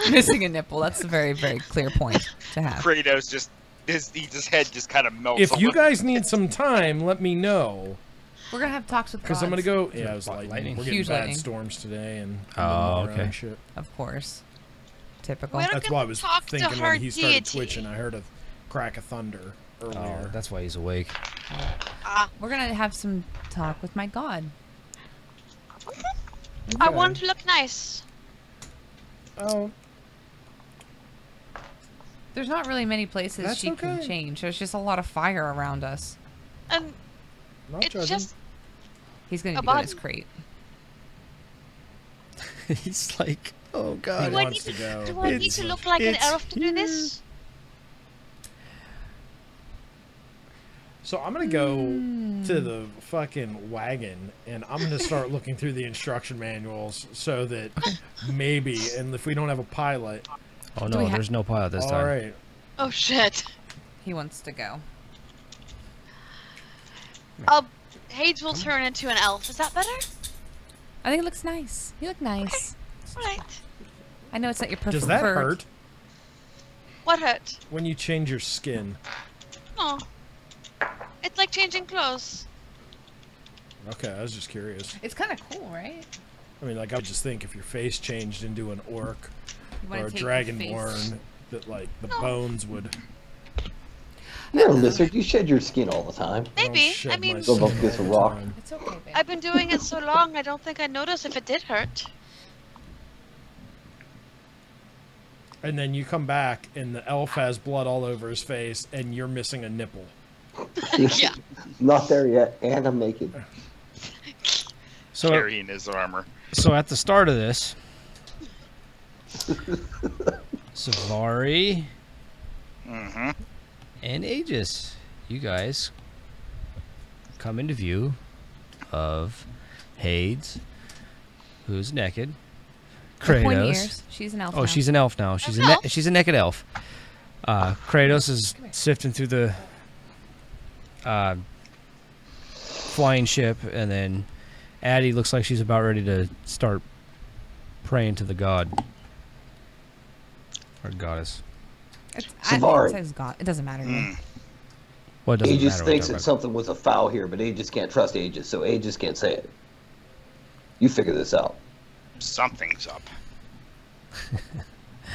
Missing a nipple. That's a very, very clear point to have. Kratos just his head just kind of melts. If a you little. guys need some time, let me know. We're gonna have talks with Because I'm gods. gonna go. Yeah, it was Lightning. lightning. We're getting Huge bad lightning. storms today, and Oh, and okay. shit. Of course. Typical. We're That's gonna why I was talk to thinking her when he started deity. twitching. I heard a crack of thunder oh, earlier. that's why he's awake. We're gonna have some talk with my god. I Okay. want to look nice. Oh, There's not really many places That's she can okay. change. There's just a lot of fire around us. And not it's judging. just He's gonna A go in his button. crate. He's like, oh He god. Do I wants need to go. do I need to look like an it's elf to do this? So I'm gonna go to the fucking wagon and I'm gonna start looking through the instruction manuals so that maybe, and if we don't have a pilot, Oh Do we no, ha- there's no pilot this all time. right. Oh shit. He wants to go. Hades will turn into an elf. Is that better? I think it looks nice. You look nice. Right. I know it's not your preferred. Does that hurt What hurt? when you change your skin? Oh. It's like changing clothes. Okay, I was just curious. It's kind of cool, right? I mean, like I would just think if your face changed into an orc You or wanna a take your face- dragonborn, that like the bones would. You're a lizard. You shed your skin all the time. I don't Maybe. shed I mean, my Go skin up against all a the rock. time. It's okay, babe. I've been doing it so long, I don't think I noticed if it did hurt. And then you come back and the elf has blood all over his face and you're missing a nipple. Yeah. Not there yet, and I'm naked. So, Carrying his armor. so at the start of this, Savari Mm-hmm. and Aegis, you guys come into view of Hades, who's naked. The point Kratos. ears. She's an elf. Oh, now. she's an elf now. She's An a elf? she's a naked elf. Kratos is sifting through the flying ship, and then Addie looks like she's about ready to start praying to the god or goddess. Savari. It says God. It doesn't matter. to me. What doesn't Aegis matter what thinks we're it's talking something with a foul here, but Aegis can't trust Aegis, so Aegis can't say it. You figure this out. Something's up.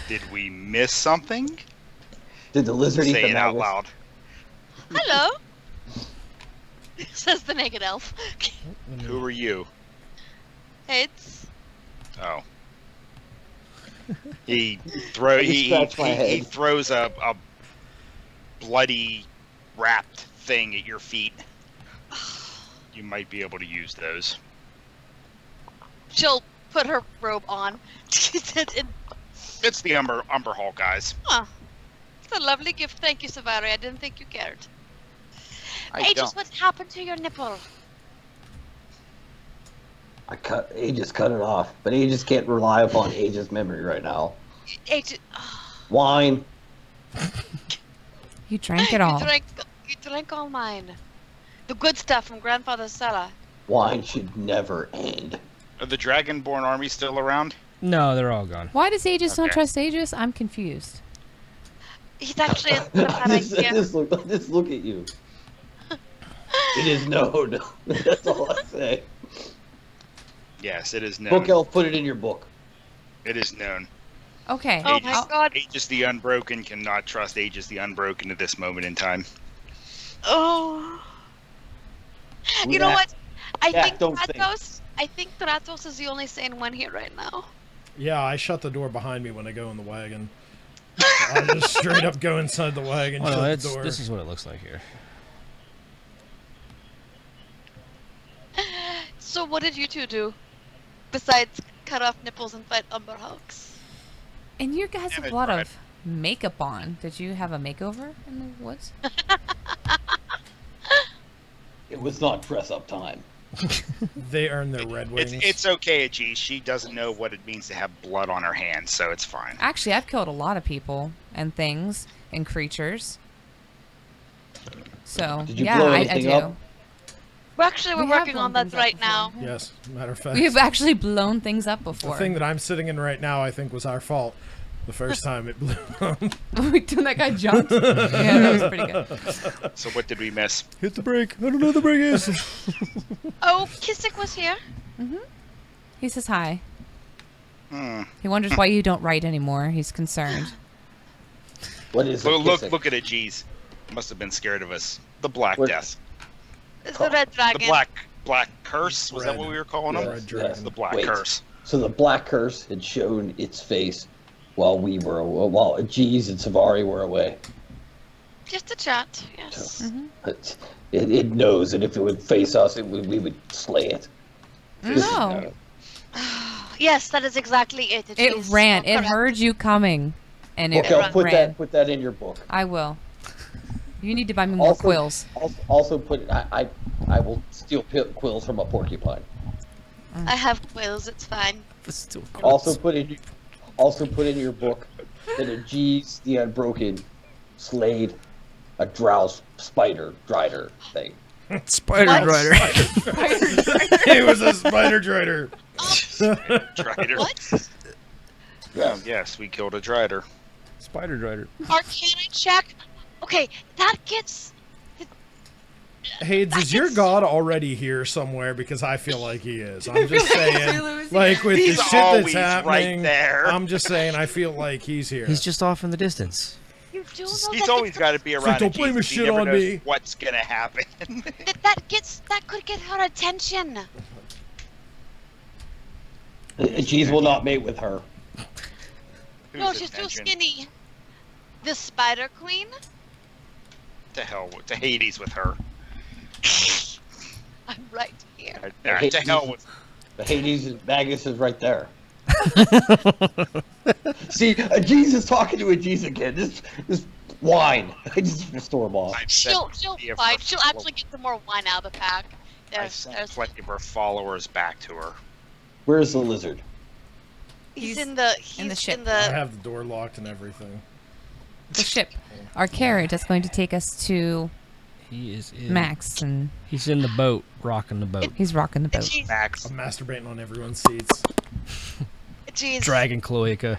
Did we miss something? Did the lizard eat Say the it out maggots? loud. Hello. Says the naked elf. Who are you? It's Oh. He throw I just he scratched my he head. throws a bloody wrapped thing at your feet. You might be able to use those. she'll put her robe on. She said, It's the Umber Hulk guys. "Huh, it's a lovely gift. Thank you, Savari. I didn't think you cared." I Aegis, don't. what happened to your nipple? Aegis cut it off, but Aegis can't rely upon Aegis' memory right now. Aegis, Wine. You drank it all. You drank all mine. The good stuff from Grandfather's cellar. Wine should never end. Are the Dragonborn army still around? about. No, they're all gone. Why does Aegis not Okay. trust Aegis? I'm confused. He's actually a bad idea. Just look at you. It is known. That's all I say. Yes, it is known. Book elf, put it in your book. It is known. Okay. Oh Aegis, my god. Aegis the Unbroken cannot trust Aegis the Unbroken at this moment in time. Oh. You know Yeah. what? I Yeah, think don't think. Thratos is the only sane one here right now. Yeah, I shut the door behind me when I go in the wagon. I just straight up go inside the wagon, Well, shut the door. this is what it looks like here. So what did you two do? Besides cut off nipples and fight Umber Hulks? And you guys have Damn a it, lot Brad. of makeup on. Did you have a makeover in the woods? It was not dress up time. They earn their red wings. It's okay, Aegis. She doesn't know what it means to have blood on her hands, so it's fine. Actually, I've killed a lot of people and things and creatures. So, Did you yeah, blow I anything do. up? We're actually We have working blown on that things up right before, now. yeah. Yes, matter of fact. We have actually blown things up The before. thing that I'm sitting in right now, I think, was our fault. The first time it blew up. When that guy jumped. Yeah, that was pretty good. So what did we miss? Hit the brake. I don't know what the brake is. Oh, Kissick was here. He says hi. Hmm. He wonders why you don't write anymore. He's concerned. What is it? Look Kissick? at Aegis. Must have been scared of us. The Black What- Death. It's the red dragon. The black curse. Was that what we were calling him? Red dragon. It's the black Wait. curse. So the black curse had shown its face while Jeez and Savari were away. Just a chat, yes. It knows that if it would face us, we would slay it. No. Yes, that is exactly it. It is ran. so It correct. heard you coming, and it Okay, I'll ran. put that in your book. I will. You need to buy me more Also- quills. Also put I will steal quills from a porcupine. I have quills, it's fine. Still Also put in your book that a Jeez the Unbroken slayed a drow spider drider thing. Spider What? Rider. He was a spider drider. Drider. What? Yes, we killed a drider. Spider Rider. Arcana check? Okay, that gets... Hades, is your god already here somewhere? Because I feel like he is. I'm just saying, Losing like with He's the shit that's always happening, right there. I'm just saying I feel like he's here. He's just off in the distance. You do know He's that always got to be around. don't a blame Jesus. his He shit never on knows me. What's gonna happen? that could get her attention. Jeez will not mate with her. No, Whose she's too attention? skinny. The Spider Queen? To hell, to Hades with her. I'm right here. To hell with. The Hades Magus is right there. See, a Jeez is talking to a Jeez again. This wine. I just restore them all. I've She'll sent plenty of fine. her She'll follow- actually get some more wine out of the pack. I sent plenty of her followers back to her. Where's the lizard? He's He's in the ship. I have the door locked and everything. The ship. Our carriage is going to take us to He is in. Max, and He's in the boat, rocking the boat. he's rocking the boat. Jeez, Max. I'm masturbating on everyone's seats. jeez. Dragon cloaca.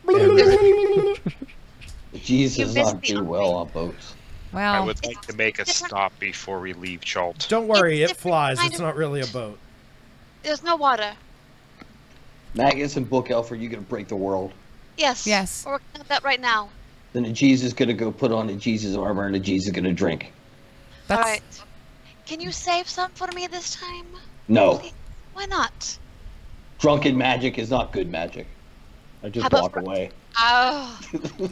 The Jeez You does missed not the do well on boats. I Well, would like to make a stop before we leave Chult. Don't worry, It's it different flies. kind It's of- not really a boat. There's no water. Magus and Book Elf, are you gonna break the world? Yes. Yes. We're working on that right now. Then a Jeez is gonna go put on a Jeez's armor and a Jeez is gonna drink. that's All right. Can you save some for me this time? No. Please? Why not? Drunken magic is not good magic. I How just about walk for- away. Oh,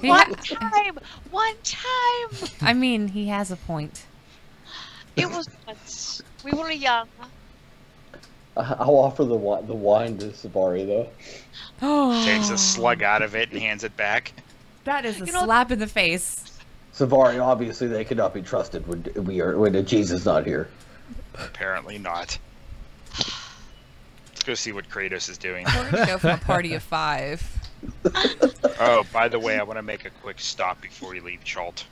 he one ha- time. One time. I mean, he has a point. It was once. We were young. I'll offer the wine to Sabari though. Takes a slug out of it and hands it back. That is a You know- slap in the face. Savari, obviously they cannot be trusted when a Jeez is not here. Apparently not. Let's go see what Kratos is doing. We're gonna go from a party of 5. Oh, by the way, I want to make a quick stop before we leave Chult.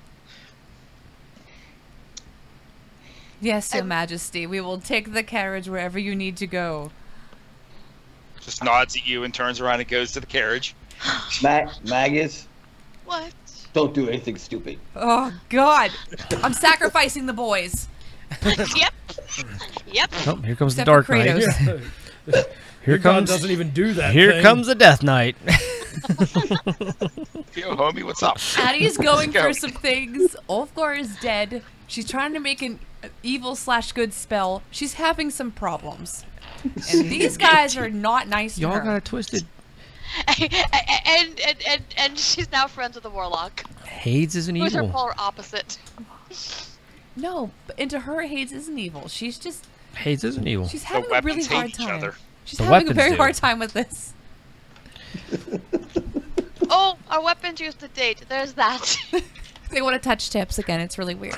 Yes, Your Majesty. We will take the carriage wherever you need to go. Just nods at you and turns around and goes to the carriage. Magus, What? don't do anything stupid. Oh God! I'm sacrificing the boys. Yep. Yep. Oh, here comes the Except Dark for Knight. Kratos. Here Your god comes. doesn't even do that. Here thing. comes the Death Knight. Yo, homie, what's up? Addie's going Let's go. through some things. Ulfgar is dead. She's trying to make an evil/good spell. She's having some problems. And these guys are not nice to Y'all her. got it twisted. and she's now friends with the warlock. Hades is an Who's her evil. polar opposite? No, but into her, Hades isn't evil. She's just, Hades isn't evil. she's The having a really weapons hate hard each time. other. She's The having a weapons very do. hard time with this. Oh, our weapons used to date. There's that. They want to touch tips again. It's really weird.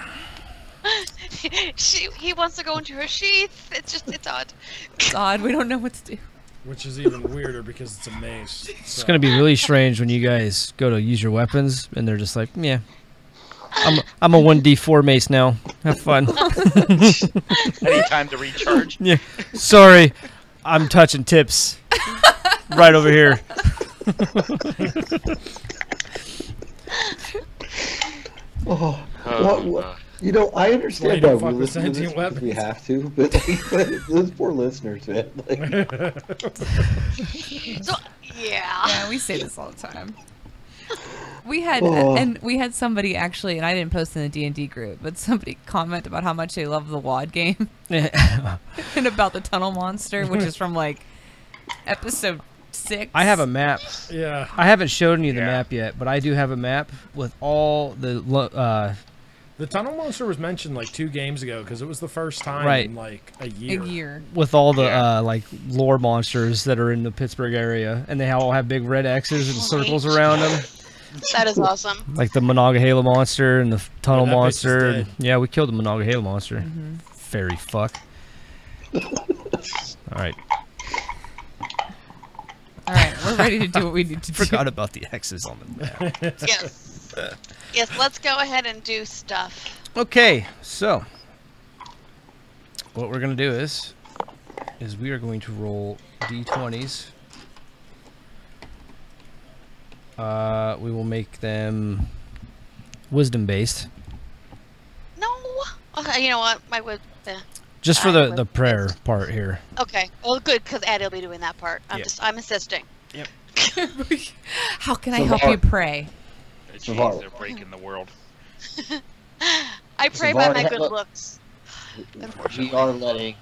He wants to go into her sheath. It's odd. It's odd. We don't know what to do. Which is even weirder because it's a mace. It's gonna be really strange when you guys go to use your weapons and they're just like, yeah, I'm a 1d4 mace now. Have fun. Any time to recharge. Yeah. Sorry, I'm touching tips. Right over here. What? You know, I understand Why you why don't we fuck with listen to this sentient because we weapons. have to, but like, those poor listeners, man. Like, So yeah. Yeah, we say this all the time. We had and we had somebody actually, and I didn't post in the D&D group, but somebody comment about how much they love the WAD game and about the tunnel monster, which is from like episode 6. I have a map. Yeah. I haven't shown you the Yeah. map yet, but I do have a map with all the The tunnel monster was mentioned like 2 games ago because it was the first time Right. in like a year. A year. with all the Yeah. like lore monsters that are in the Pittsburgh area, and they all have big red X's and circles around them, That is awesome. like the Monongahela monster and the tunnel that bitch is monster. dead. Yeah, we killed the Monongahela monster. Fairy fuck. All right, All right, we're ready to do what we need to do. forgot about the X's on the map. Yes. Yes, let's go ahead and do stuff. Okay, so what we're gonna do is we are going to roll d20s. We will make them wisdom based, No. Okay, you know what? just for Alright, the prayer part here. Okay. Well, good, because Addie will be doing that part. Yep. I'm assisting. How can I help you pray? Jeez, they're breaking the world. I pray by my Savari, good look. looks. We are letting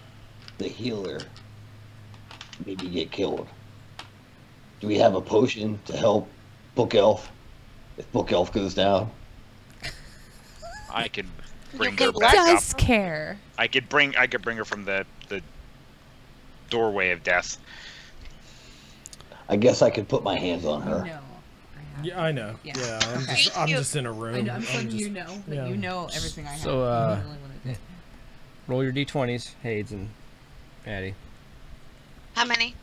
the healer maybe get killed. Do we have a potion to help Book Elf if Book Elf goes down? I can bring can her bless back up. Does care. I could bring her from the doorway of death. I guess I could put my hands on her. No. Yeah, I know. Yeah. Yeah, Okay. I'm just in a room. I know, I'm letting just- you know that yeah. you know everything I have. So, You don't really wanna do it. roll your d20s, Hades and Addie. How many?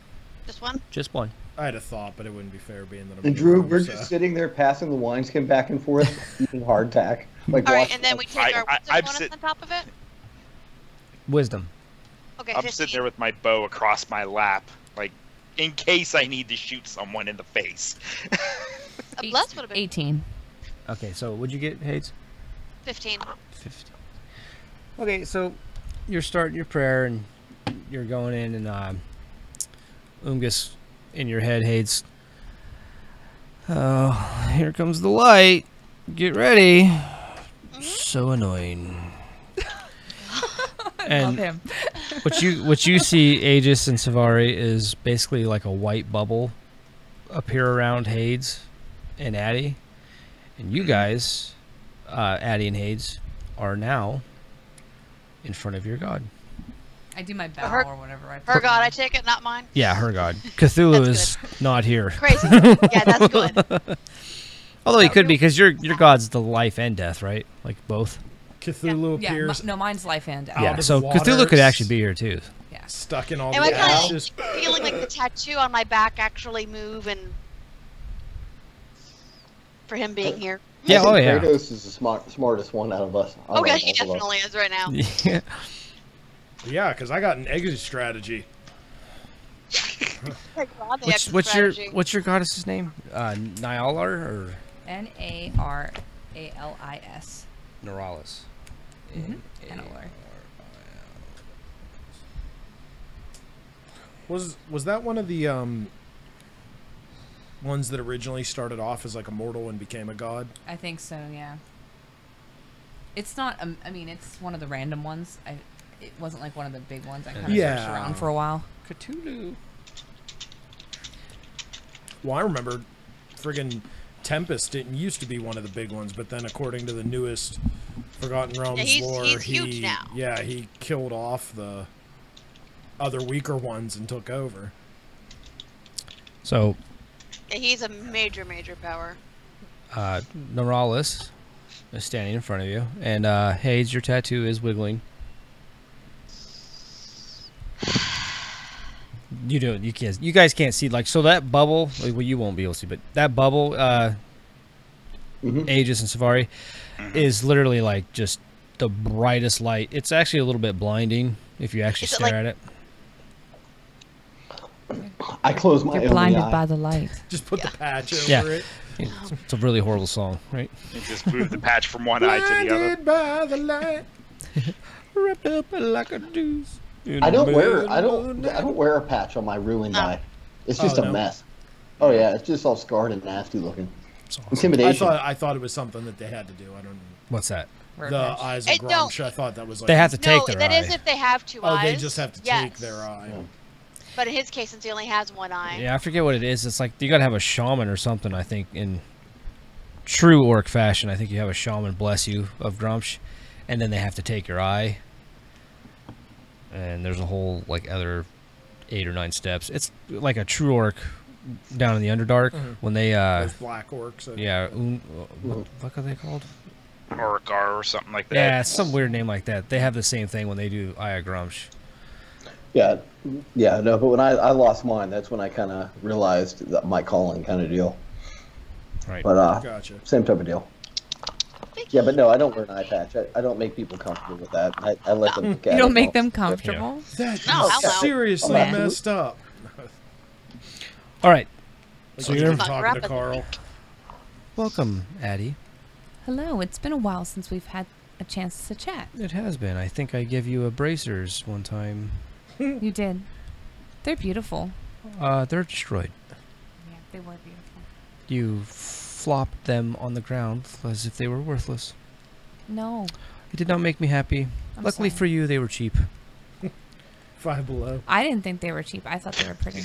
Just one? Just one. I had a thought, but it wouldn't be fair being that I'm And in the Drew, room, we're so- just sitting there passing the wineskin back and forth, eating hardtack. Like All right, watching- and then we take our wisdom I'm bonus sit- on top of it? Wisdom. Okay, I'm 15. sitting there with my bow across my lap, like, in case I need to shoot someone in the face. A bless would have been 18. Okay, so what'd you get, Hades? 15. 50. Okay, so you're starting your prayer and you're going in, and Ungus in your head, Hades. Oh, here comes the light. Get ready. So annoying. Love And him. what you see, Aegis and Savari, is basically like a white bubble appear around Hades and Addie, and you guys, Addie and Hades, are now in front of your god. I do my bow Her- or whatever. Her god, I take it, not mine. Yeah, her god. Cthulhu That's is not here. Crazy. Yeah, that's good. Although he could be, because your god's the life and death, right? Like both. Cthulhu Yeah, appears no, mine's life and death. Out Yeah, of so water. Cthulhu could actually be here too. Yeah. stuck in all Am the I kind ashes. of feeling like the tattoo on my back actually move and for him being here? Yeah, I think oh yeah. Kratos is the smartest one out of us. I Okay, love he all of us. definitely is right now. Yeah. Yeah, because I got an exit strategy. Like, Ron, the exit What's your strategy. what's your goddess's name? Nyalar or N-A-R-A-L-I-S. Neuralis? N-A-R. Was that one of the ones that originally started off as like a mortal and became a god? I think so, yeah. It's not, I mean, it's one of the random ones. It wasn't like one of the big ones. I kind of Yeah. searched around for a while. Cthulhu. Well, I remember friggin' Tempest didn't used to be one of the big ones, but then according to the newest Forgotten Realms he's lore, huge now. Yeah, he killed off the other weaker ones and took over. So, Yeah, he's a major, major power. Neuralis is standing in front of you, and Hades, your tattoo is wiggling. You do. You can't. You guys can't see. Like, so that bubble. Well, you won't be able to see, but that bubble, Aegis and Savari, is literally like just the brightest light. It's actually a little bit blinding if you actually Is it stare like- at it. I close my You're only blinded eye. by the light. Just put the patch over Yeah. it. It's a really horrible song, right? You just move the patch from one eye to the other. Blinded by the light. Wrapped up like a deuce. I don't wear a patch on my ruined No. eye. It's just Oh, a no? mess. Oh yeah, it's just all scarred and nasty looking. It's awesome. Intimidation. I thought it was something that they had to do. I don't know. What's that? We're The finished. eyes of It don't- Grumsh. I thought that was like They have to No, take their that eye. is if they have two eyes. they just have to take Yes. their eye. But in his case, since he only has one eye. Yeah, I forget what it is. It's like you gotta have a shaman or something. I think in true orc fashion, I think you have a shaman bless you of Grumsh, and then they have to take your eye. And there's a whole like other 8 or 9 steps. It's like a true orc down in the Underdark when they Those black orcs. yeah, what are they called? Orgar or something like that. Yeah, some weird name like that. They have the same thing when they do Eye of Grumsh. Yeah, no. But when I lost mine, that's when I kind of realized that my calling kind of deal. Right. But Gotcha. same type of deal. Yeah, but no, I don't wear an eye patch. I don't make people comfortable with that. I let them look at You it don't make all. them comfortable. That is No, hell no. seriously Yeah. messed up. All right. Like So when you're- you're talking to Rapidly. Carl. Welcome, Addie. Hello. It's been a while since we've had a chance to chat. It has been. I think I gave you a bracers one time. You did. They're beautiful. They're destroyed. Yeah, they were beautiful. You flopped them on the ground as if they were worthless. No. It did not make me happy. I'm Luckily sorry. for you, they were cheap. Five Below. I didn't think they were cheap. I thought they were pretty.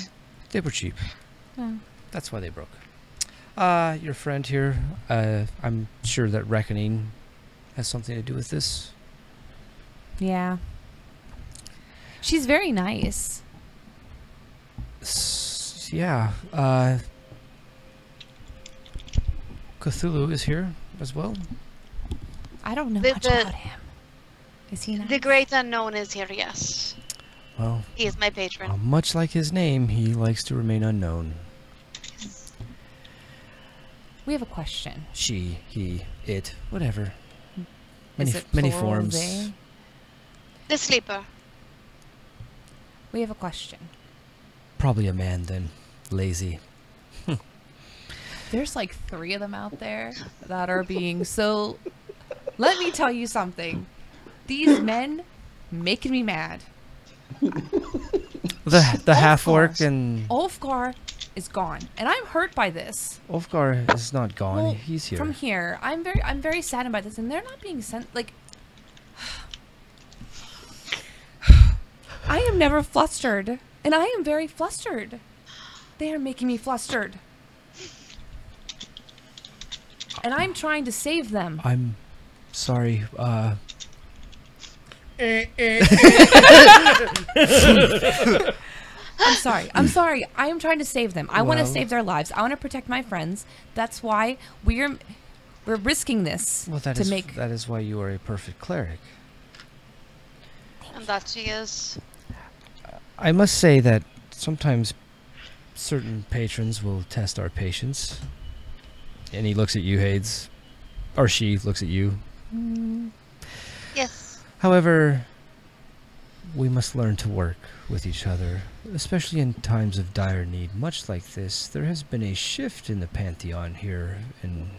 They were cheap. Oh. That's why they broke. Your friend here, I'm sure that reckoning has something to do with this. Yeah. She's very nice. Yeah. Cthulhu is here as well. I don't know The- much the- about him. Is he nice? The great unknown is here, yes. Well, He is my patron. much like his name, he likes to remain unknown. We have a question. She, he, it, whatever. Is it Many plural, forms. they? The sleeper. We have a question. Probably a man then. Lazy. There's like 3 of them out there that are being so... Let me tell you something. These men making me mad. The half orc and Ulfgar is gone, and I'm hurt by this. Ulfgar is not gone. Well, He's here. From here, I'm very saddened by this, and they're not being sent. Like, I am never flustered, and I am very flustered. They are making me flustered, and I'm trying to save them. I'm sorry. I'm sorry. I'm sorry. I am trying to save them. I want to Well- save their lives. I want to protect my friends. That's why we're risking this Well, that to is make. that is why you are a perfect cleric. And that she is. I must say that sometimes certain patrons will test our patience. And he looks at you, Hades. Or she looks at you. Yes. However, we must learn to work with each other, especially in times of dire need. Much like this, there has been a shift in the Pantheon here in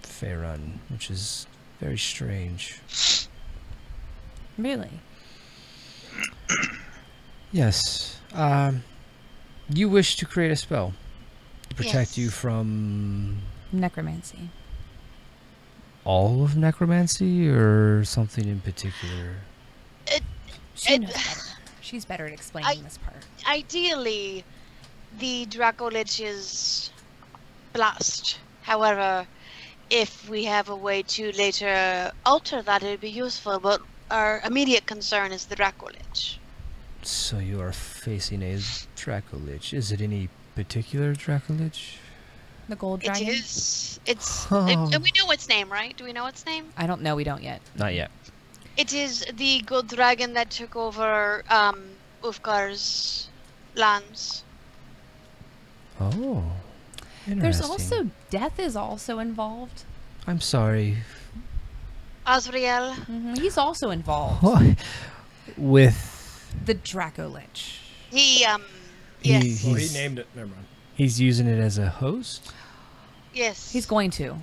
Faerun, which is very strange. Really? Yes. You wish to create a spell to protect you Yes. from Necromancy. all of necromancy or something in particular? She It- knows better. She's better at explaining this part. Ideally, the Draco Lich's blast. However, if we have a way to later alter that, it would be useful. But our immediate concern is the Draco Lich. So you are facing a Dracolich. Is it any particular Dracolich? The gold It dragon. is. It's. Oh. And we know its name, right? Do we know its name? I don't know. We don't yet. Not yet. It is the gold dragon that took over Ulfgar's lands. Oh. There's Interesting. also death is also involved. I'm sorry. Azrael. He's also involved. What? With The Draco Lich. He He- yes. Well, he He's- named it. Never mind. he's using it as a host? Yes. He's going to.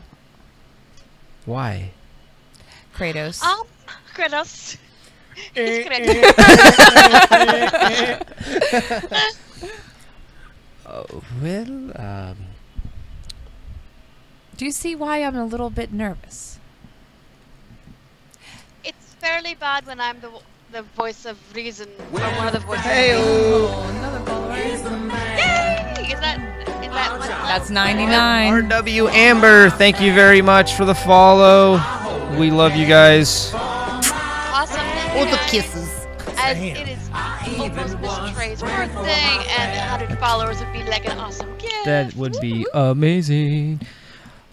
Why? Kratos. Kratos. Eh, It's Kratos. Oh, well, Do you see why I'm a little bit nervous? It's fairly bad when I'm the voice of reason, or one of the voices. Oh, another follower. Yay! Is that one? That's 99. RW Amber, thank you very much for the follow. We love you guys. Awesome. All the kisses. As it is almost Mr. Trey's birthday, and 100 followers would be like an awesome gift. That would be amazing.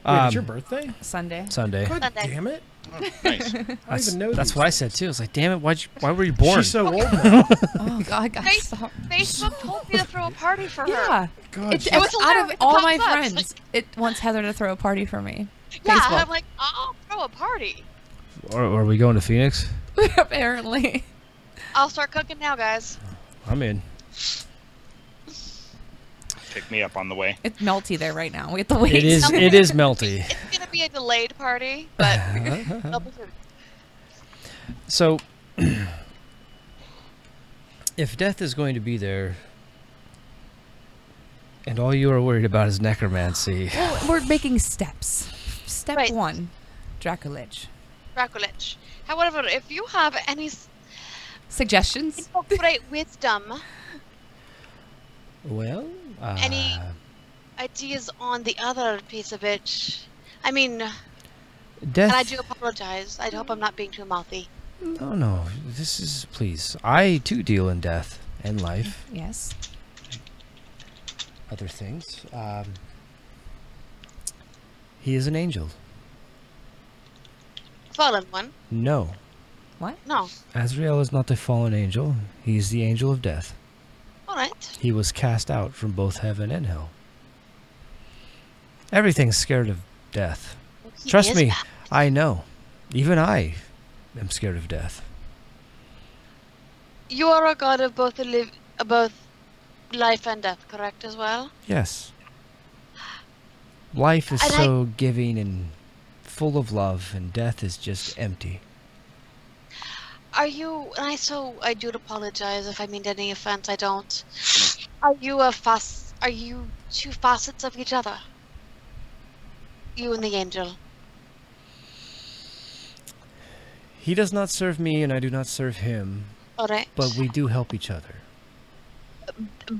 Wait, it's your birthday? Sunday. Sunday. God Sunday. damn it. Nice. I don't even know That's these what I said too. I was like, damn it, why were you born? She's so old now. Oh God, guys. stop. Facebook told me to throw a party for her. Yeah. God, It's, she- was out of hilarious. all It my pops up. friends, it wants Heather to throw a party for me. Yeah, Facebook. I'm like, I'll throw a party. Are we going to Phoenix? Apparently. I'll start cooking now, guys. I'm in. Pick me up on the way. It's melty there right now. We have to wait. It is melty. It's gonna be a delayed party, but I'll be good. So, if death is going to be there, and all you are worried about is necromancy, Well, we're making steps. Step Right. 1, Dracolich. Draculich. However, if you have any Suggestions? great wisdom, well, Any- ideas on the other piece of it, I mean, death. and I do apologize. I hope I'm not being too mouthy. No, this is please. I too deal in death and life, Yes. other things. He is an angel. Fallen one? No, No. Azrael is not a fallen angel. He is the angel of death. All right. He was cast out from both heaven and hell. Everything's scared of death. He Trust is me, bad. I know. Even I am scared of death. You are a god of both both life and death, correct as well? Yes. Life is And so giving and full of love, and death is just empty. Are you? And I do apologize if I mean any offense. I don't. Are you Are you two facets of each other? You and the angel. He does not serve me, and I do not serve him, All right. but we do help each other.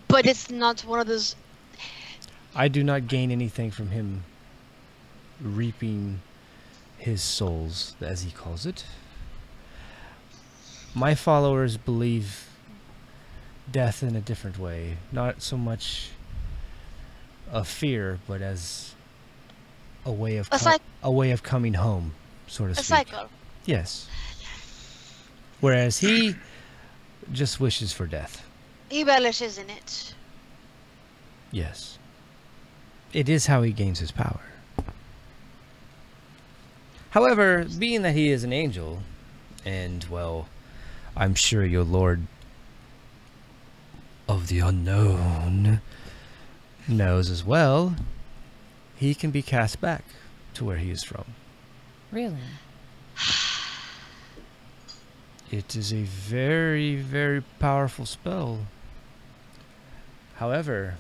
But it's not one of those. I do not gain anything from him reaping his souls, as he calls it. My followers believe death in a different way, not so much of fear, but as a way of a way of coming home, so to A speak. cycle. Yes. Whereas he just wishes for death. He relishes in it. Yes. It is how he gains his power. However, being that he is an angel, and, well, I'm sure your Lord of the Unknown knows as well, he can be cast back to where he is from. Really? It is a very, very powerful spell. However,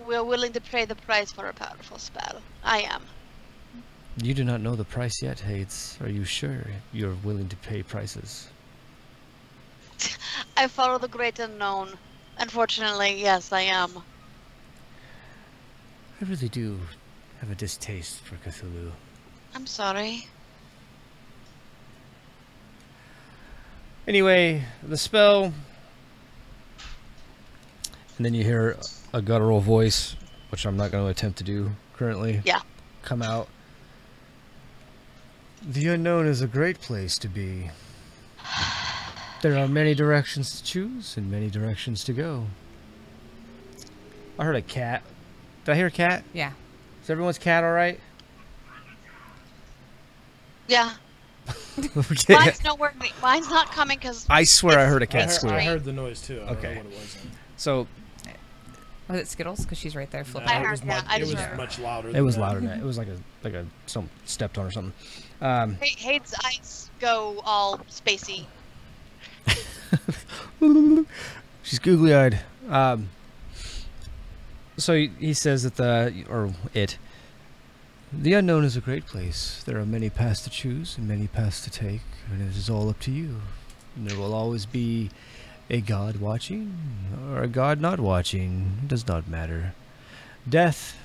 We're willing to pay the price for a powerful spell. I am. you do not know the price yet, Hades. Are you sure you're willing to pay prices? I follow the great unknown. Unfortunately, yes, I am. I really do have a distaste for Cthulhu. I'm sorry. Anyway, the spell, and then you hear a guttural voice, which I'm not going to attempt to do currently. Yeah. Come out. The unknown is a great place to be. There are many directions to choose and many directions to go. I heard a cat. Did I hear a cat? Yeah. Is everyone's cat all right? Yeah. Okay. Mine's not coming because I swear I heard a I cat heard, squeal. I heard the noise too. I Okay. don't know what it was. So Was it Skittles? Because she's right there flipping. I it heard was that. much, I it just was heard. much louder. it was than that. louder than that. It was like a some stepped on or something. Hade's eyes go all spacey. She's googly-eyed. So he says that The unknown is a great place. There are many paths to choose and many paths to take, and it is all up to you. And there will always be a god watching or a god not watching. It does not matter. Death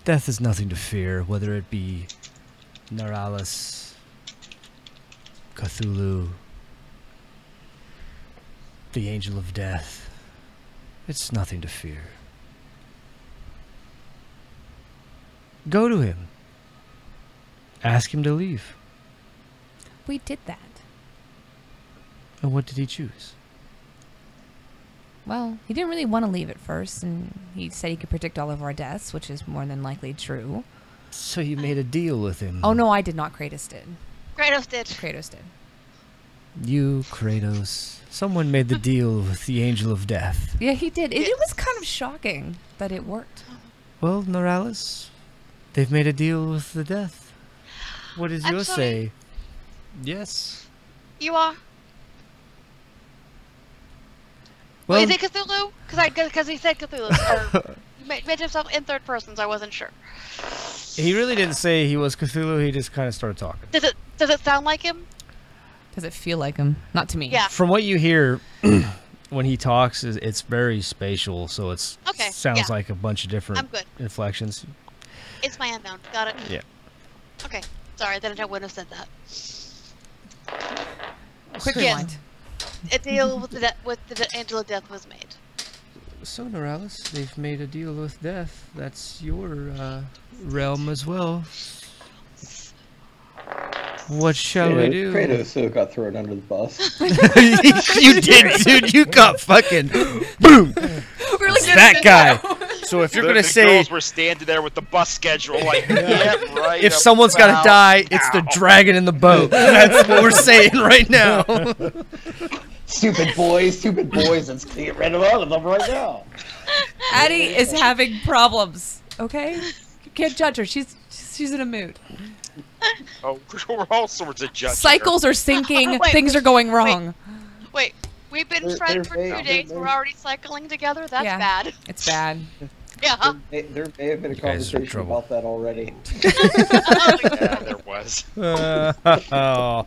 is nothing to fear, whether it be Naralis, Cthulhu, the Angel of Death. It's nothing to fear. Go to him. Ask him to leave. We did that. And what did he choose? Well, he didn't really want to leave at first, and he said he could predict all of our deaths, which is more than likely true. So you made a deal with him. Oh, no, I did not. Kratos did. Kratos did. Kratos did. You, Kratos. Someone made the deal with the Angel of Death. Yeah, he did. It was kind of shocking that it worked. Well, Naralis, they've made a deal with the death. What does yours say? Yes. You are. Well, Is it Cthulhu? Because he said Cthulhu. Or he made himself in third person, so I wasn't sure. he really didn't say he was Cthulhu. He just kind of started talking. Does it sound like him? Does it feel like him? Not to me. Yeah. From what you hear when he talks, it's very spatial, so it's Okay, sounds yeah. like a bunch of different I'm good. inflections. It's my unknown. Got it. Yeah. Okay. Sorry, then I wouldn't have said that. Quick Yes. rewind. A deal with the Angel of Death was made. So, Naralis, they've made a deal with death. That's your realm as well. What shall we do? Kratos so got thrown under the bus. You did, dude. You got fucking boom. Really That guy. So if you're gonna the say girls were standing there with the bus schedule, like, yeah, right. if someone's gotta die, it's the dragon in the boat. That's what we're saying right now. Stupid boys, let's get rid of all of them right now. Addie is having problems. Okay, you can't judge her. She's in a mood. Oh, we're all sorts of judges. Cycles are sinking. Wait, Things are going wrong. Wait, we've been They're- friends they're for 2 fake, days. they're We're fake. already cycling together. That's Yeah. bad. It's bad. Yeah. There may have been a You guys are in conversation trouble. about that already. Yeah, there was. Oh.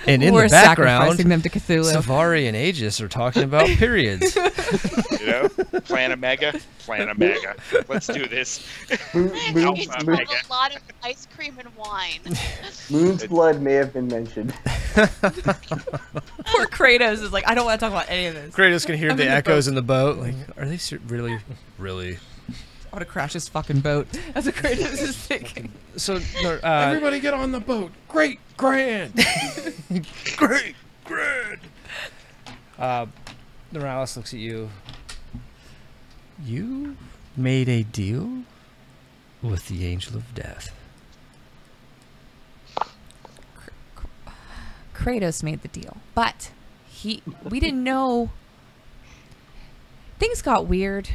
And in We're the background, sacrificing them to Cthulhu. Savari and Aegis are talking about periods. You know, plan a mega. Let's do this. He's Alpha got Mega. a lot of ice cream and wine. Moon's blood may have been mentioned. Poor Kratos is like, I don't want to talk about any of this. Kratos can hear I'm the in the echoes in the boat. Like, are they really? I want to crash his fucking boat. That's what Kratos is thinking. So, no, Everybody get on the boat. Great grand. great. Naralis looks at you. You made a deal with the Angel of Death. Kratos made the deal, but we didn't know. Things got weird.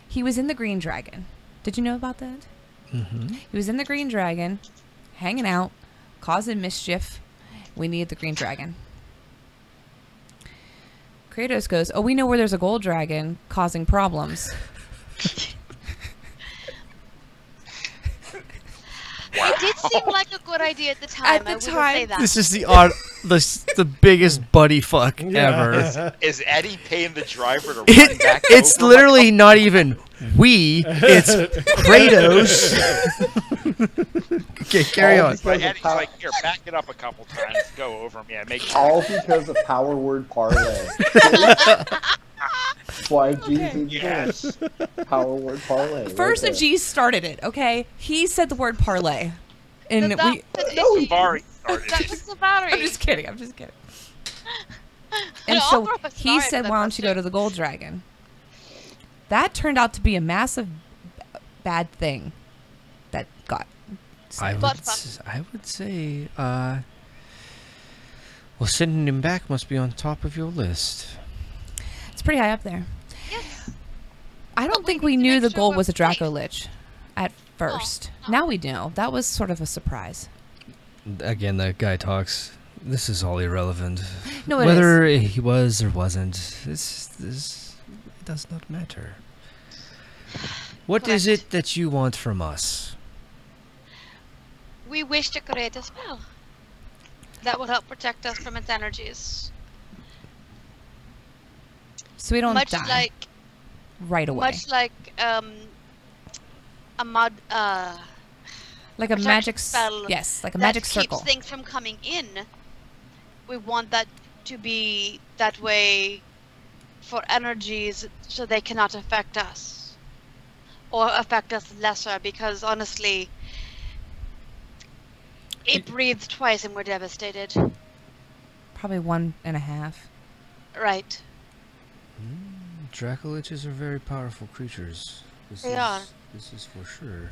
He was in the Green Dragon. Did you know about that? Mm-hmm. He was in the Green Dragon, hanging out, causing mischief. We need the Green Dragon. Kratos goes, oh, we know where there's a gold dragon causing problems. It did seem like a good idea at the time. At the I will say time. that. This is the biggest buddy fuck ever. Is Eddie paying the driver to run back It's over? literally not even we. It's Kratos. Okay, carry on. Like, Eddie's like, here, back it up a couple times. Go over me. Yeah, make sure. All because of power word parlay. Why Jesus Yes. power word parlay. First, right a G started it, okay? He said the word parlay. And That we... was an No, issue. Sorry. started That it. was the battery. I'm just kidding. And No, I'll so throw a he star said, into why that don't you go question. to the Gold Dragon? That turned out to be a massive bad thing that got... I Butt would say, well, sending him back must be on top of your list. It's pretty high up there. Yes. I don't But think we we need to knew make the sure gold we're was a Draco safe. Lich at first. no. Now we know. That was sort of a surprise. Again, that guy talks. This is all irrelevant. No, it Whether he was or wasn't, this it does not matter. What is Correct. it that you want from us? We wish to create a spell that will help protect us from its energies. So we don't Much die like, right away. much like a mod, Like a protection magic spell yes, like a that magic keeps circle. things from coming in. We want that to be that way for energies so they cannot affect us. Or affect us lesser, because honestly, it breathes twice and we're devastated. Probably 1.5. Right. Dracoliches are very powerful creatures. They are. This is for sure.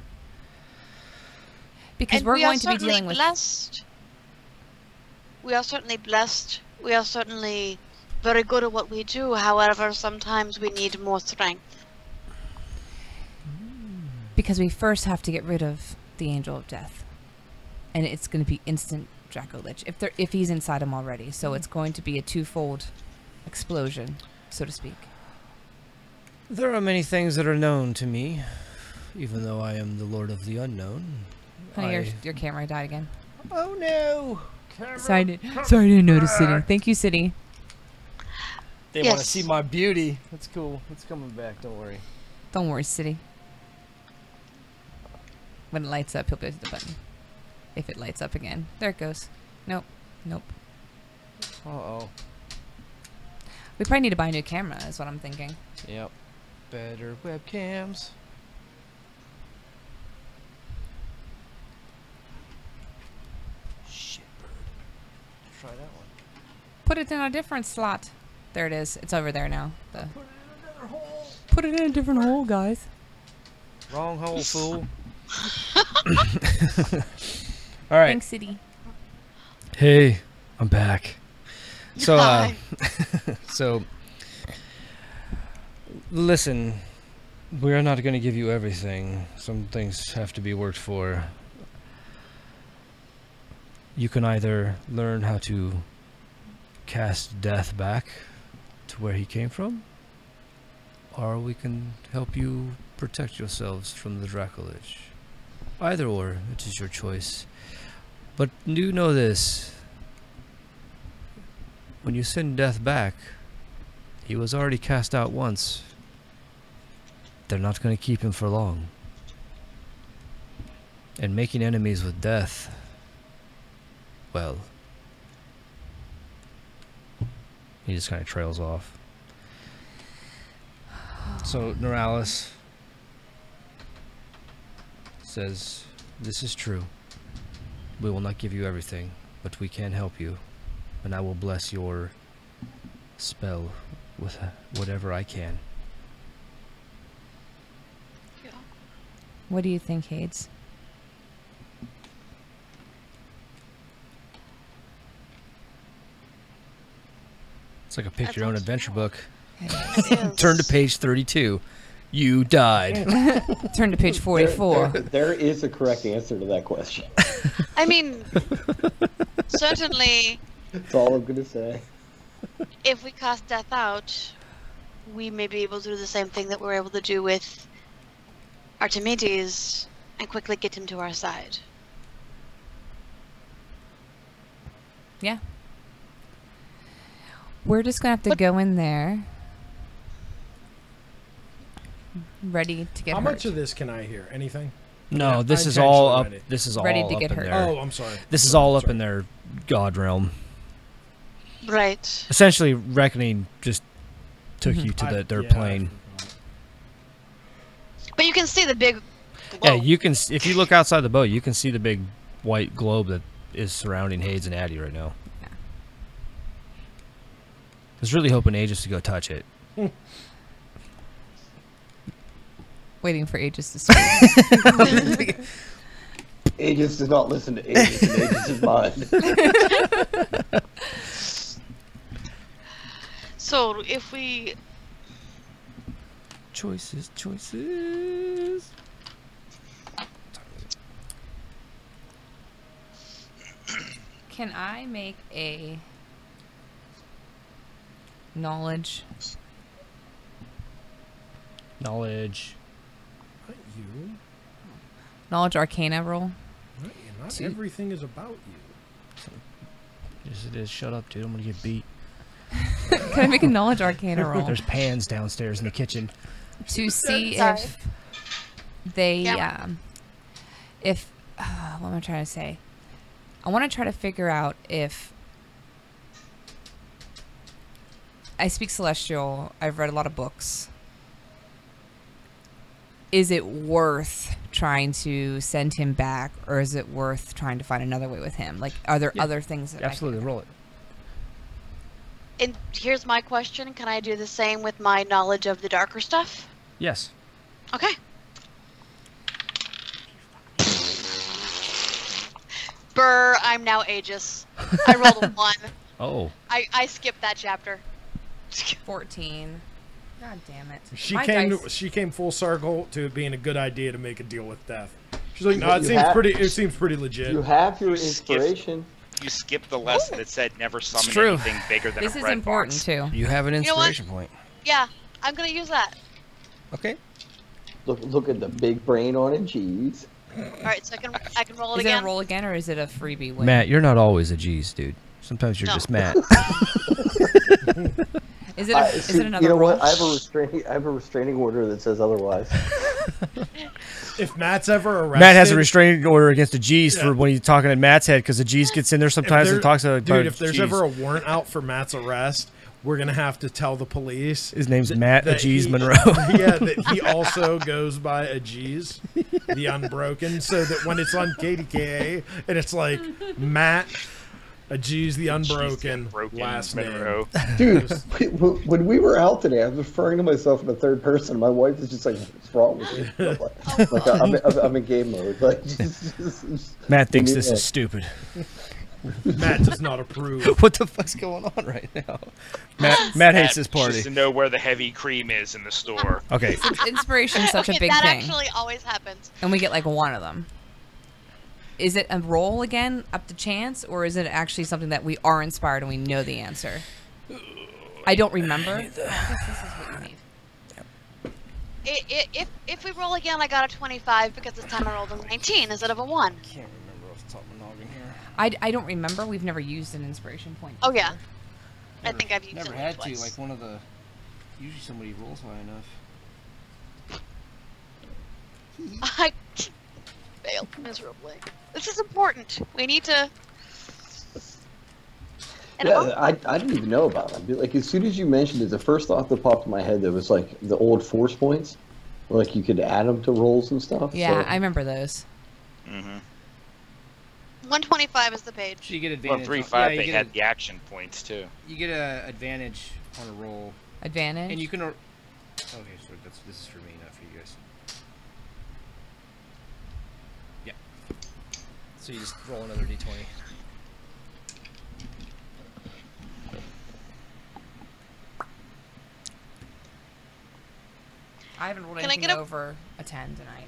Because And we're we are going to be certainly dealing with blessed. We are certainly blessed. We are certainly very good at what we do. However, sometimes we need more strength. because we first have to get rid of the Angel of Death. And it's going to be instant Dracolich if he's inside him already. So it's going to be a twofold explosion, so to speak. There are many things that are known to me, even though I am the Lord of the Unknown. Honey, your camera died again. Oh no! Sorry, didn't notice, City. Thank you, City. They Yes. want to see my beauty. That's cool. It's coming back. Don't worry. Don't worry, City. When it lights up, he'll push the button. If it lights up again. There it goes. Nope. Nope. Uh-oh. We probably need to buy a new camera, is what I'm thinking. Yep. Better webcams. Shitbird. Try that one. Put it in a different slot. There it is. It's over there now. Put it in another hole. Put it in a different hole, guys. Wrong hole, fool. All right. Thanks, City. Hey, I'm back. So, Hi. so, listen, we're not going to give you everything. Some things have to be worked for. You can either learn how to cast death back to where he came from, or we can help you protect yourselves from the Dracolich. Either or, it is your choice. But do know this. When you send death back, he was already cast out once. They're not going to keep him for long. And making enemies with death, well, he just kind of trails off. So Neuralis says, "This is true. We will not give you everything, but we can help you. And I will bless your spell with whatever I can." Yeah. What do you think, Hades? It's like a pick your own adventure book. It is. Turn to page 32. You died. Turn to page 44. There is a correct answer to that question. I mean, certainly, That's all I'm gonna say. if we cast death out, we may be able to do the same thing that we're able to do with Archimedes and quickly get him to our side. Yeah. We're just going to have to But- go in there. Ready to get How hurt. much of this can I hear? Anything? No, Yeah, this I is all up. intentionally read it. This is all Ready to up get in hurt. their. Oh, I'm sorry. This is all up Sorry. in their god realm. Right. Essentially, Reckoning just took Mhm. you to I- their yeah, plane. But you can see the big. Yeah, globe. you can. If you look outside the boat, you can see the big white globe that is surrounding Hades and Addie right now. Yeah. I was really hoping Aegis to go touch it. Waiting for Aegis to speak. Aegis does not listen to Aegis, and Aegis is mine. So if we. Choices. Can I make a knowledge? Knowledge. you. Knowledge Arcana roll. Not everything is about you. Yes, it is. Shut up, dude. I'm gonna get beat. Can I make a Knowledge Arcana roll? There's pans downstairs in the kitchen. To see Sorry. if they, Yeah. what am I trying to say? I want to try to figure out if I speak Celestial. I've read a lot of books. Is it worth trying to send him back, or is it worth trying to find another way with him? Like, are there other things that Absolutely, roll it. And here's my question: can I do the same with my knowledge of the darker stuff? Yes. Okay. Brr, I'm now Aegis. I rolled a 1. Oh. I skipped that chapter. 14. God damn it. She came full circle to it being a good idea to make a deal with death. She's like, no, You have- it seems pretty legit. You have your You skipped- inspiration. You skipped the lesson that said never summon true. anything bigger than This a is red important box. too. You have an know what? inspiration point. Yeah, I'm gonna use that. Okay. Look at the big brain on it. Jeez. All right, so I can roll it Is it again. a roll again, or is it a freebie win? Matt, you're not always a G's, dude. Sometimes you're No. just Matt. Is it? Is See, it another you know roll? what? I have a restraining order that says otherwise. If Matt's ever arrested, Matt has a restraining order against the G's Yeah. for when he's talking at Matt's head because the G's gets in there sometimes and talks about dude, if there's G's. ever a warrant out for Matt's arrest, we're gonna have to tell the police. His name's Matt that Ajeez he- Monroe. Yeah, that he also goes by Ajeez, the Unbroken, so that when it's on KDKA and it's like Matt Ajeez the Unbroken, last Monroe. name. Dude, when we were out today, I was referring to myself in the third person. My wife is just like, "What's wrong with you?" Like, I'm in game mode. Like, just- Matt thinks Yeah. this is stupid. Matt does not approve. What the fuck's going on right now? Matt hates this Just party. to know where the heavy cream is in the store. Okay. Inspiration is such okay, a big that thing, actually always happens. and we get like one of them. Is it a roll again, up to chance, or is it actually something that we are inspired and we know the answer? I don't remember. I guess this is what you need. If we roll again, I got a 25 because this time I rolled a 19 instead of a 1. Can't remember off the top of my noggin here. I don't remember. We've never used an inspiration point. Oh yeah, before. I think I've used Never it had twice. to. Like one of the. Usually somebody rolls high enough. I failed miserably. This is important. We need to. And yeah, I didn't even know about them. Like, as soon as you mentioned it, the first thought that popped in my head that was like the old force points, where like you could add them to rolls and stuff. Yeah, so. I remember those. Mm-hmm. 125 is the page. So you get Well, advantage. 3-5, they had the action points too. You get a advantage on a roll, Advantage. and you can. Okay, so this is for me, not for you guys. Yeah. So you just roll another d20. I haven't rolled Can I anything get a- over a 10 tonight.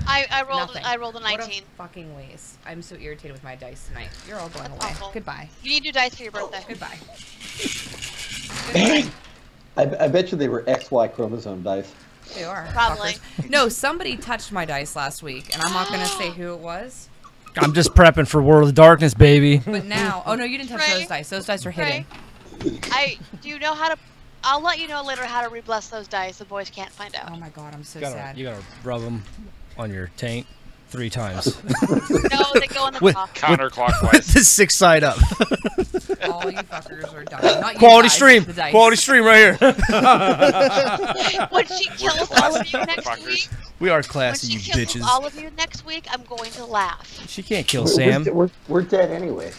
I rolled Nothing. I rolled a What 19. a fucking waste. I'm so irritated with my dice tonight. You're all going That's away. awful. Goodbye. You need new dice for your birthday. Goodbye. I bet you they were XY chromosome dice. They are. Probably. fuckers. No, somebody touched my dice last week, and I'm not going to say who it was. I'm just prepping for World of Darkness, baby. But now, oh no, you didn't touch Ray? those dice. Those dice are hidden. Do you know how to? I'll let you know later how to rebless those dice. The boys can't find out. Oh my god, I'm so You sad. gotta rub them on your taint 3 times. No, they go on the With- top. Counterclockwise. the 6 side up. All you fuckers are dying. Not you Quality guys, stream. the dice. Quality stream right here. When she kills all of you next Fuckers. week, We are when classy, she you kills bitches. all of you next week, I'm going to laugh. She can't kill We're- Sam. We're dead anyway.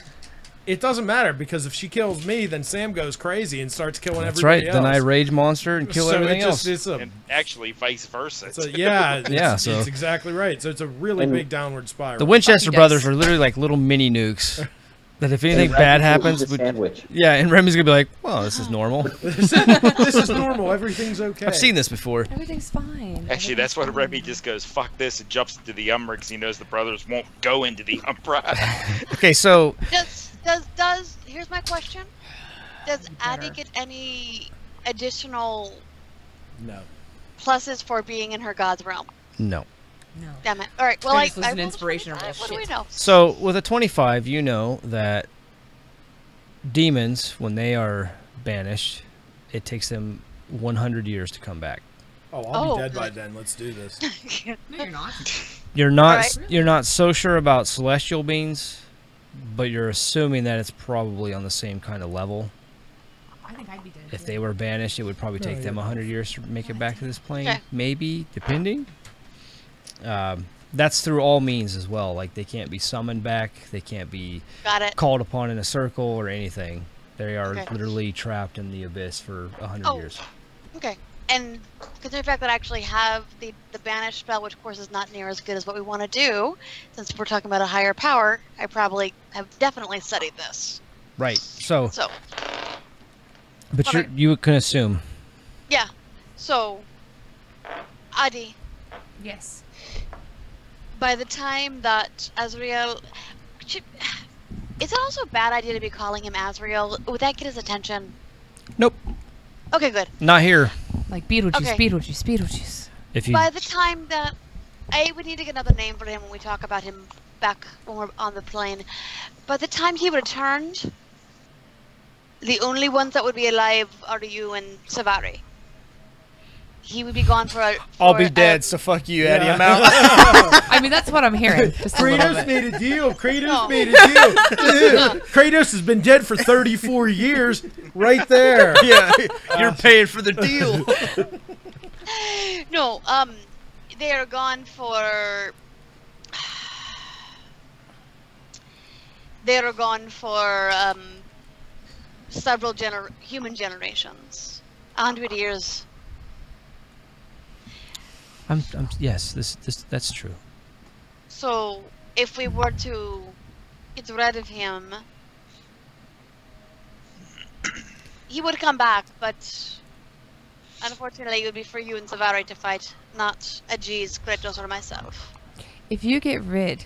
It doesn't matter because if she kills me, then Sam goes crazy and starts killing That's everybody right. else. Then I rage monster and kill So everything else. It's a, And actually, vice versa. it's a yeah, Yeah, so- it's exactly right. So it's a really And- big downward spiral. The Winchester Fuck you brothers guys. are literally like little mini nukes. That if anything And bad Remy happens, eats a sandwich. yeah, and Remy's gonna be like, "Well, this is normal. this is normal. Everything's okay. I've seen this before." Everything's fine. Actually, that's when Everything's Remy fine. just goes, fuck this, and jumps into the Umbra because he knows the brothers won't go into the Umbra. Okay, so Does here's my question. Does Abby Better. get any additional No. pluses for being in her god's realm? no, No. Damn it. All right. Well, This was I an rolled a inspiration or 25. What do we shit. know? So with a 25, you know that demons, when they are banished, it takes them 100 years to come back. Oh, I'll Oh, be dead by good. then. Let's do this. No, you're not. You're not Alright. you're not so sure about celestial beings, but you're assuming that it's probably on the same kind of level. I think I'd be dead. If they were banished, it would probably take them 100 years to make it back to this plane. Okay. Maybe, depending. That's through all means as well. Like, they can't be summoned back. They can't be Got it. called upon in a circle or anything. They are Okay. literally trapped in the abyss for 100 Oh. years. Okay. And considering the fact that I actually have the banish spell, which of course is not near as good as what we want to do, since we're talking about a higher power, I probably have definitely studied this. Right. So, So, but alright. you can assume. yeah. So, Adi, Yes. by the time that Azrael... Is it also a bad idea to be calling him Azrael? Would that get his attention? Nope. Okay, good. Not here. Like Beetlejuice, Okay. Beetlejuice, Beetlejuice. If you By the time that... we need to get another name for him when we talk about him back when we're on the plane. By the time he returned, the only ones that would be alive are you and Savari. He would be gone for a... I'll for be a- dead, so fuck you, Eddie. I'm out. I mean, that's what I'm hearing. Just a little Kratos bit. made a deal. Kratos No. made a deal. Kratos has been dead for 34 years. Right there. Yeah, you're paying for the deal. No, they are gone for... They are gone for, several human generations. 100 years. Yes, this that's true. So, if we were to get rid of him, he would come back, but unfortunately it would be for you and Savari to fight, not Ajiz, Kratos, or myself. If you get rid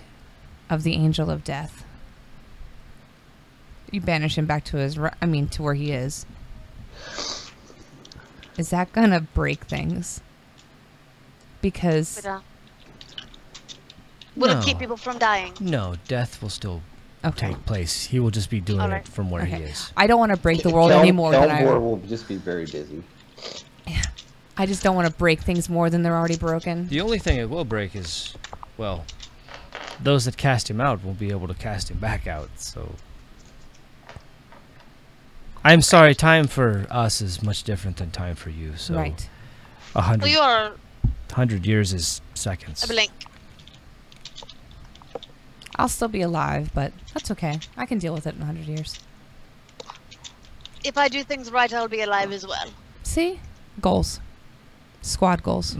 of the Angel of Death, you banish him back to to where he is. Is that gonna break things? Because Would No. it keep people from dying? No, death will still okay, take place. He will just be doing Alright. it from where he okay. is. I don't want to break the world any more than Elmore I. will just be very busy. I just don't want to break things more than they're already broken. The only thing it will break is, well, those that cast him out won't be able to cast him back out. So, I'm sorry. Time for us is much different than time for you. So, Right. 100, Well, you are 100 years is seconds. a blink. I'll still be alive, but that's okay. I can deal with it in 100 years. If I do things right, I'll be alive as well. See? Goals. Squad goals.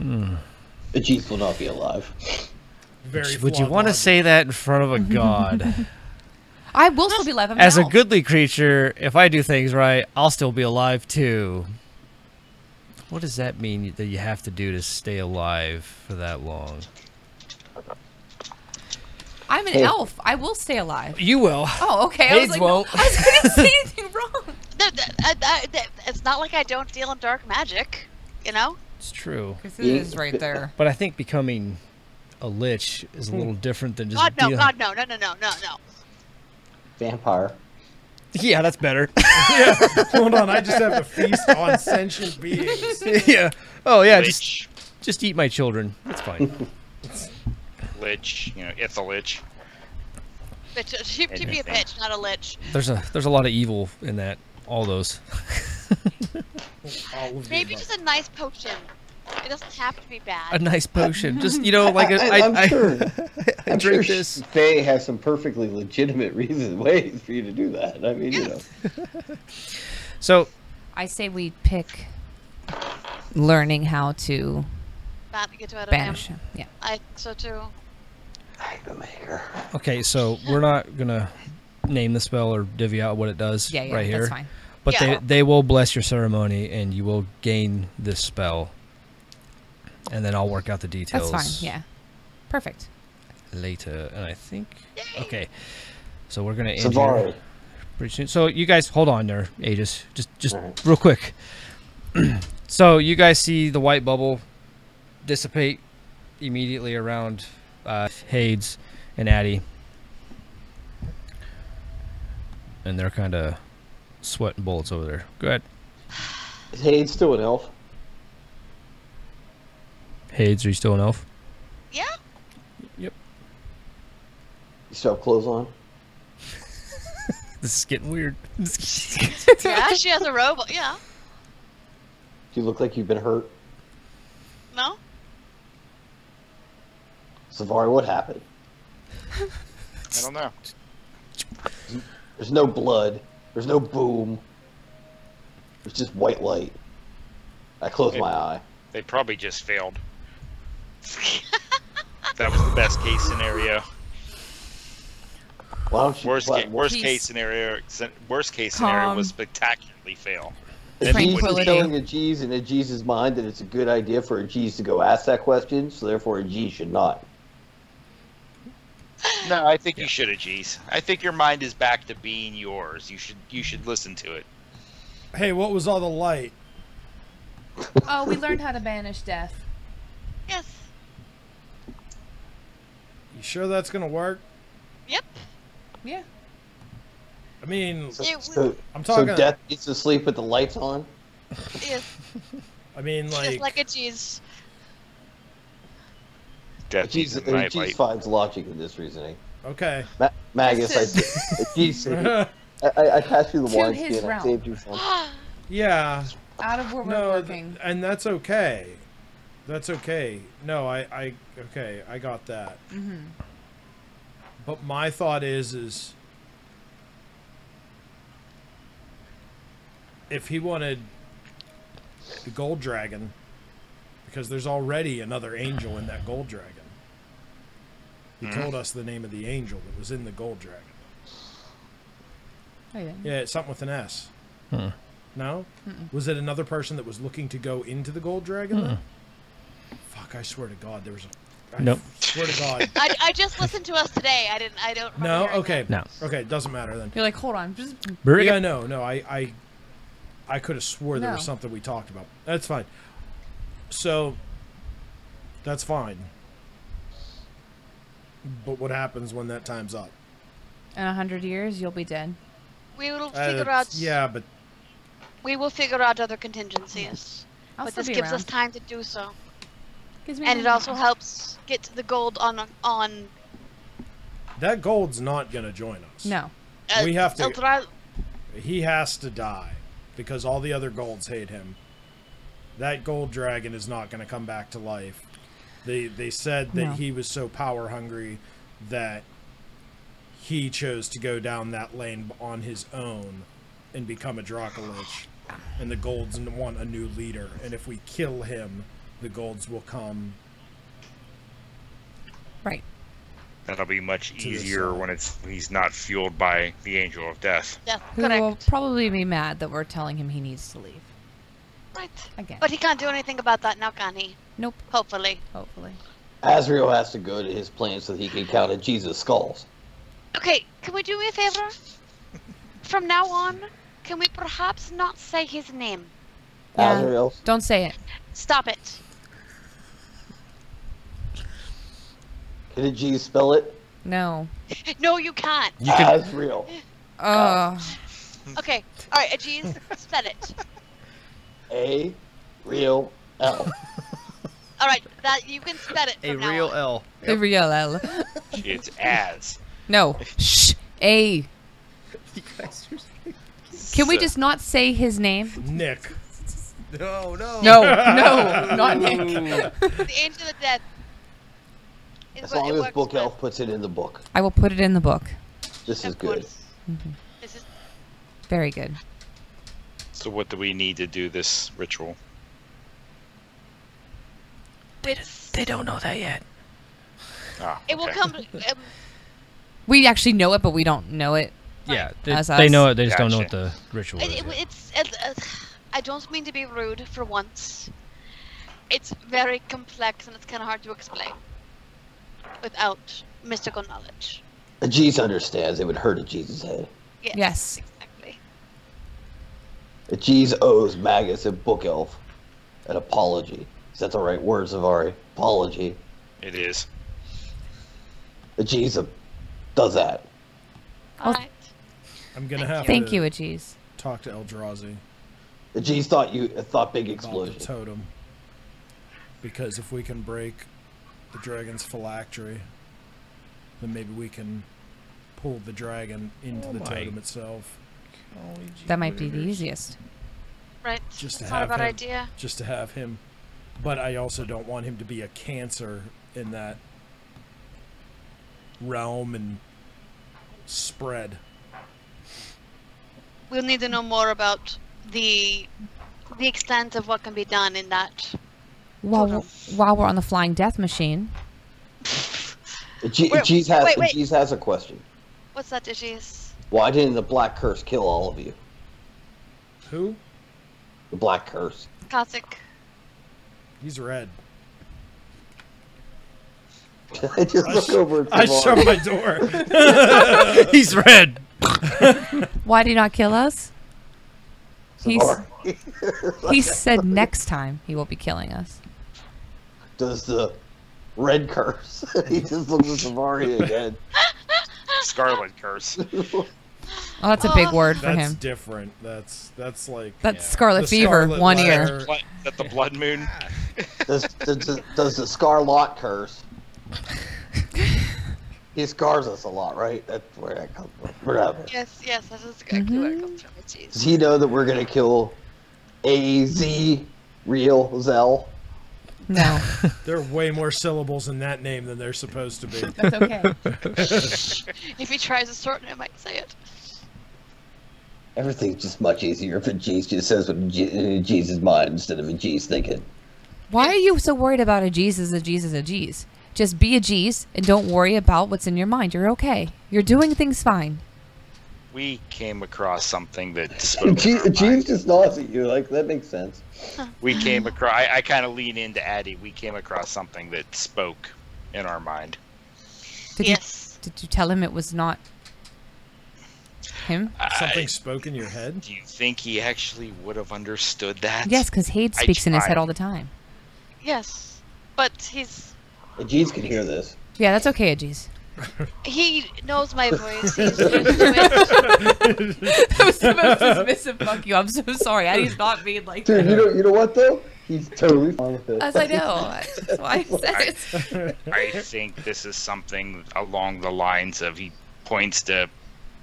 The Chiefs will not be alive. Very Would you flawed want to logic. say that in front of a god? I will still be alive. I'm As a now. goodly creature, if I do things right, I'll still be alive too. What does that mean that you have to do to stay alive for that long? I'm an elf. I will stay alive. You will. Oh, okay. I was Hades like, won't. No, I was going to say anything wrong. It's not like I don't deal in dark magic, you know? It's true. This is right there. But I think becoming a lich is a little different than just God no, dealing- God no, no, no, no, no, no. Vampire. Yeah, that's better. Hold on, I just have to feast on sentient beings. Yeah. Oh yeah, Lich. just eat my children. That's fine. Lich, it's a lich. Bitch, she'd be a bitch, not a lich. There's a lot of evil in that. All those. All of the Maybe above. just a nice potion. It doesn't have to be A bad. nice potion. Just like I'm sure. I I'm drink sure this. Faye has some perfectly legitimate ways for you to do that. I mean, you know. So I say we pick learning how to Get out of banish him. him. Yeah. I think so too. The maker. okay, so we're not gonna name the spell or divvy out what it does Yeah, right here. that's fine. But Yeah. they will bless your ceremony and you will gain this spell. And then I'll work out the details. That's fine. Yeah. Perfect. Later. And I think okay. So we're gonna end Savari. here pretty soon. So you guys hold on there, Aegis. Just Alright. real quick. So you guys see the white bubble dissipate immediately around Hades and Addie. And they're kind of sweating bullets over there. Go ahead. Is Hades still an elf? Hades, are you still an elf? Yeah. Yep. You still have clothes on? This is getting weird. Yeah, she has a robot. Yeah. Do you look like you've been hurt? No? Savari, what happened? I don't know. There's no blood. There's no boom. There's just white light. I close my eye. They probably just failed. That was the best case scenario. Why don't you? Worst case scenario was spectacularly fail. Ajeez Tranquility. is telling Ajeez in Ajeez's mind that it's a good idea for Ajeez to go ask that question, so therefore Ajeez should not. No, I think you should, Ajeez. I think your mind is back to being yours. You should listen to it. Hey, what was all the light? Oh, we learned how to banish death. Yes. You sure that's gonna work? Yep. Yeah. I mean, I'm So talking. Death gets to sleep with the lights on? Yes. I mean, Just like, like a cheese. Death Ajeez, in the night Ajeez light. finds logic in this reasoning. okay. Magus, Ajeez, I passed you the To wine his skin. I realm. saved you some. Yeah. Out of where we're No, working. and that's okay. That's okay. No, okay, I got that. Mm-hmm. But my thought is if he wanted the gold dragon, because there's already another angel in that gold dragon. He told us the name of the angel that was in the gold dragon. Oh, yeah. Yeah, it's something with an S. Huh. No? Was it another person that was looking to go into the gold dragon? Then? Fuck, I swear to God, there was a... I Nope. swear to God. I just listened to us today. I don't remember No? hearing Okay. No. Okay, doesn't matter then. You're like, hold on. Just Bring Yeah, it. no, I could have swore there was No. something we talked about. That's fine. So, that's fine. But what happens when that time's up? in 100 years, you'll be dead. We will figure out. Yeah, but We will figure out other contingencies. I'll But still this be gives around. us time to do so, Gives me and it time. also helps get the gold on. that gold's not going to join us. No. We have to- Ultra- He has to die because all the other golds hate him. That gold dragon is not going to come back to life. They said that No. he was so power hungry that he chose to go down that lane on his own and become a Dracolich. And the golds want a new leader. And if we kill him, the golds will come. Right. That'll be much the easier side. when he's not fueled by the angel of death. Death, Who will correct. probably be mad that we're telling him he needs to leave. Right. Again. But he can't do anything about that now, can he? Nope. Hopefully. Hopefully. Azrael has to go to his plane so that he can count at Jesus' skulls. Okay, can we do me a favor? From now on, can we perhaps not say his name? Yeah. Azrael, Don't say it. Stop it. can Ajeez spell it? No. No, you can't. You can. Azrael. Okay. All right, Ajeez, spell it. A real L. All right, that you can spell it A from now real on. L. The real L. It's as. No. Shh. A. Can we So- just not say his name? Nick. No, no. No. No. Not Nick. The angel of death. Is As what long it as works Book with. Elf puts it in the book. I will put it in the book. This is Of good. course. This is Very good. So what do we need to do this ritual? They don't know that yet. Ah, it will okay. come. We actually know it, but we don't know it. Yeah, As they us. know it. They just don't know what Gotcha. the ritual is. yet. I don't mean to be rude for once. It's very complex and it's kind of hard to explain without mystical knowledge. Ajeez understands it would hurt Ajeez's head. Yes. Exactly. Ajeez owes Magus and Book Elf an apology. Is that the right word, Zavari? Apology. It is. Jeez does that. All right. I'm gonna have Thank to you, Ajiz. talk to Eldrazi Jeez thought big about explosion. the totem, because if we can break the dragon's phylactery, then maybe we can pull the dragon into the totem itself. That might be the easiest. Right. Just to That's not a have bad him. idea. Just to have him, but I also don't want him to be a cancer in that realm and spread. We'll need to know more about the extent of what can be done in that. While we're on the flying death machine, Jeez has a question. What's that, Digis? Why didn't the Black Curse kill all of you? Who? The Black Curse. Classic. He's red. I just look over at I Savard. shut my door. He's red. why did he not kill us? Savard. He said next time he will be killing us. Does the red curse? He just looks at Savari again. Scarlet curse. Oh, that's a big word for That's him. different. That's like That's scarlet the fever, scarlet one letter. ear. That the blood moon. Does the Scarlot curse? He scars us a lot, right? That's where that comes from. Whatever. Yes, that is exactly where it comes from. Jeez. Does he know that we're gonna kill A-Z real Zell? No, There are way more syllables in that name than they're supposed to be. that's okay. If he tries to shorten it, I might say it. Everything's just much easier if a Jeez just says what in Jeez's mind instead of a Jeez thinking. Why are you so worried about a Jesus, a Jesus, a G's? Just be a G's and don't worry about what's in your mind. You're okay. You're doing things fine. We came across something that spoke in our Jeez mind. just nods at you, like, that makes sense. We came across. I kind of lean into Addie. We came across something that spoke in our mind. Did Yes. you tell him it was not him? Something spoke in your head? Do you think he actually would have understood that? Yes, because Hade I speaks in his head tried. all the time. Yes. But Jeez can hear this. Yeah, that's okay, Ajiz. he knows my voice. He's used to it. That was the most dismissive fuck you. I'm so sorry. Addie's not being like Dude, that. you know what though? He's totally fine with it. As I know. That's why I said it. I think this is something along the lines of he points to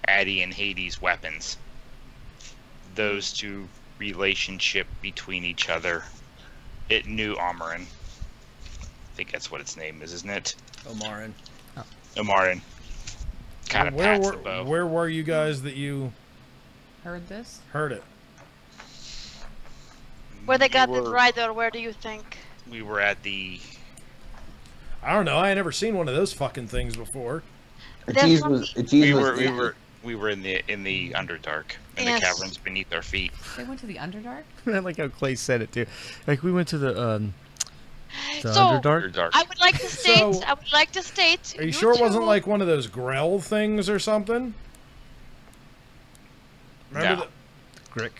Addie and Hades' weapons. Those two relationship between each other. It knew Amarin. I think that's what its name is, isn't it? Omarin. Amarin. Kind of pats the bow. Where were you guys that you Heard this? heard it? Where they got We the were- rider, where do you think? We were at the. I don't know. I ain't never seen one of those fucking things before. Jeez from was the- We were in the Underdark, in the Yes. caverns beneath our feet. They went to the Underdark? I like how Clay said it too. Like we went to the So, Underdark. Underdark. I would like to state. So- I would like to state. Are you sure it wasn't two- like one of those Grell things or something? Remember No. Grick.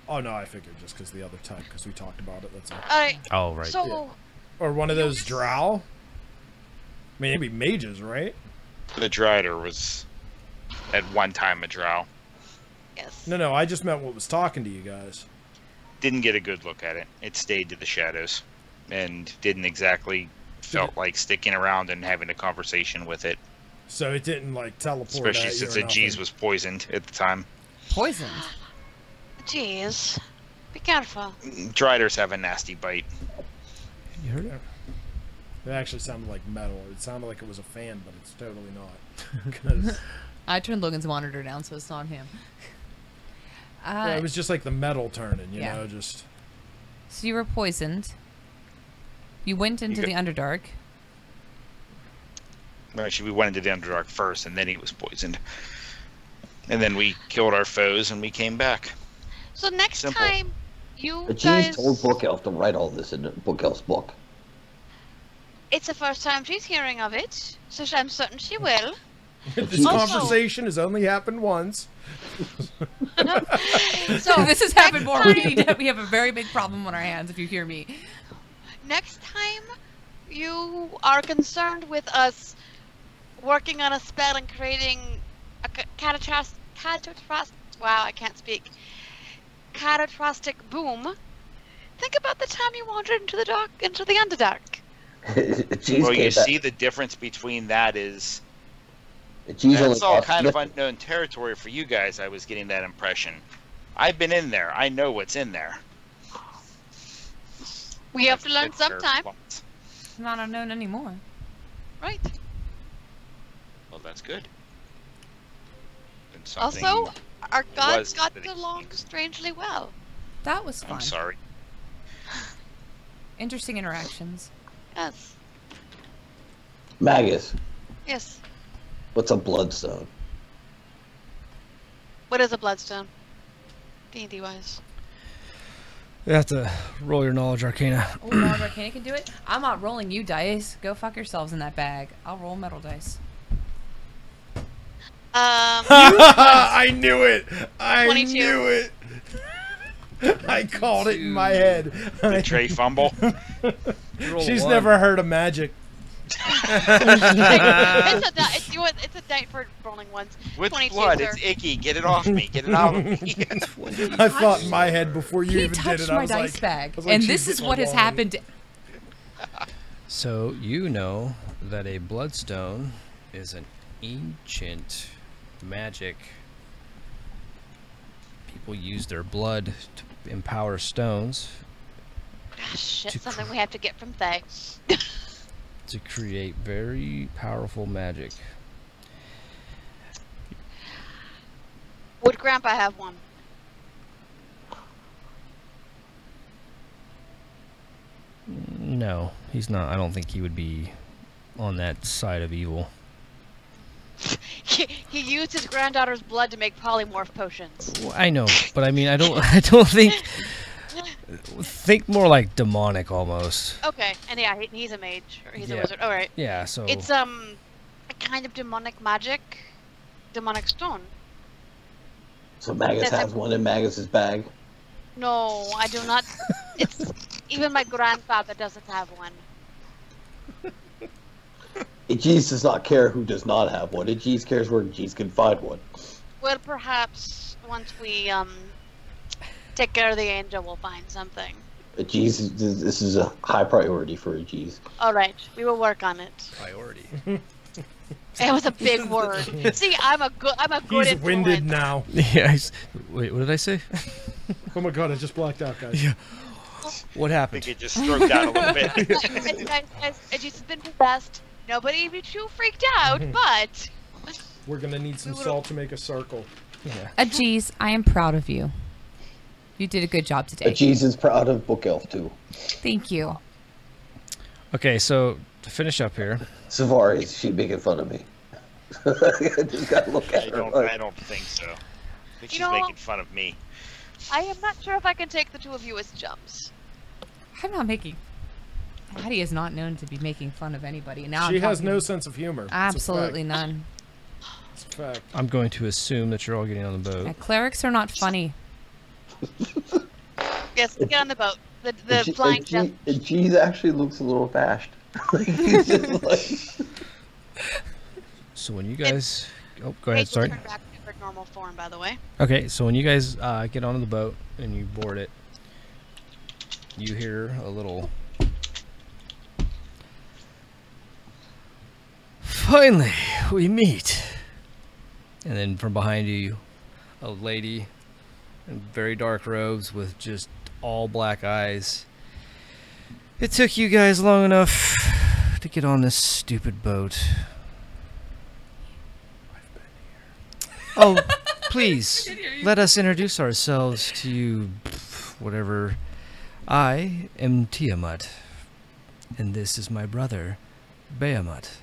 Oh no, I figured just because the other type, because we talked about it. That's all. Alright. Oh right. So Or one of those Drow. I mean, it'd be mages, right? The Drider was at one time a drow. yes. No, I just meant what was talking to you guys. Didn't get a good look at it. It stayed to the shadows, and didn't exactly felt like sticking around and having a conversation with it. So it didn't like teleport. Especially at you since or the G's nothing. was poisoned at the time. Poisoned. Jeez. Be careful. Driders have a nasty bite. You heard it? It actually sounded like metal. It sounded like it was a fan, but it's totally not. 'Cause, I turned Logan's monitor down, so it's not him. yeah, it was just like the metal turning, you Yeah. know, just. So you were poisoned. You went into You the Underdark. Actually, we went into the Underdark first, and then he was poisoned. And then we killed our foes, and we came back. So next Simple. time, you Jeez guys. told Book Elf to write all this in Book Elf's book. It's the first time she's hearing of it, so I'm certain she will. This Also- conversation has only happened once. So This has happened more. We have a very big problem on our hands, if you hear me. next time you are concerned with us working on a spell and creating a wow, I can't speak. Catastrophic boom. Think about the time you wandered into the Underdark. Well, you see the difference between that is Jeez that's all kind of unknown territory for you guys. I was getting that impression. I've been in there. I know what's in there. We have to learn sometime. It's not unknown anymore. Right. Well, that's good. Also, our gods got along strangely well. That was fun. I'm sorry. Interesting interactions. Yes. Magus, Yes. what's a bloodstone? What is a bloodstone? D&D wise. You have to roll your knowledge arcana. Oh, Knowledge Arcana can do it? I'm not rolling you dice. Go fuck yourselves in that bag. I'll roll metal dice. I knew it. I 22. knew it. I called it in my head. Betray fumble. She's never heard of magic. It's a dice for rolling ones. With 22, blood, sir. it's icky. Get it off me. Get it out of me. I thought in my head before you He even did touched it. I my was dice like, bag. I was like, And she's this is getting what has along. happened. So you know that a bloodstone is an ancient magic. People use their blood to empower stones Ah, shit, To something we have to get from Thay. to create very powerful magic. Would Grandpa have one? No, he's not. I don't think he would be on that side of evil. He used his granddaughter's blood to make polymorph potions. Well, I know, but I mean, I don't. I don't think. Think more like demonic almost. Okay, and yeah, he's a mage or he's a Yeah. wizard. All right. Yeah. So It's a kind of demonic magic, demonic stone. So Magus That's has one in Magus's bag. No, I do not. It's even my grandfather doesn't have one. Jeez does not care who does not have one. Jeez cares where Jeez can find one. Well, perhaps once we take care of the angel, we'll find something. Jeez, this is a high priority for Jeez. All right, we will work on it. priority. It was a big word. See, I'm a good He's influence. winded now. Yeah. Wait, what did I say? Oh my god, I just blacked out, guys. Yeah. What I happened? think it just stroked out a little bit. Guys, it's been possessed. Nobody be too freaked out, but We're gonna need some salt to make a circle. Yeah. Geez, I am proud of you. You did a good job today. Jeez is proud of Book Elf too. Thank you. Okay, so to finish up here, Savari, she's making fun of me. I just gotta look at I her. don't. like- I don't think so. I think she's know- making fun of me. I am not sure if I can take the two of you as chums. I'm not making. Hattie is not known to be making fun of anybody. And now She I'm has talking- no sense of humor. Absolutely none. It's a fact. I'm going to assume that you're all getting on the boat. Yeah, clerics are not funny. Yes, get on the boat. The flying death. Jeez actually looks a little abashed. Like, he's just like, So when you guys, oh, go ahead. Rachel Sorry. turned back to her normal form, by the way. Okay, so when you guys get onto the boat and you board it, you hear a little. Finally, we meet. And then from behind you, a lady in very dark robes with just all black eyes. It took you guys long enough to get on this stupid boat. Oh, please, let us introduce ourselves to you, whatever. I am Tiamat, and this is my brother, Behemoth.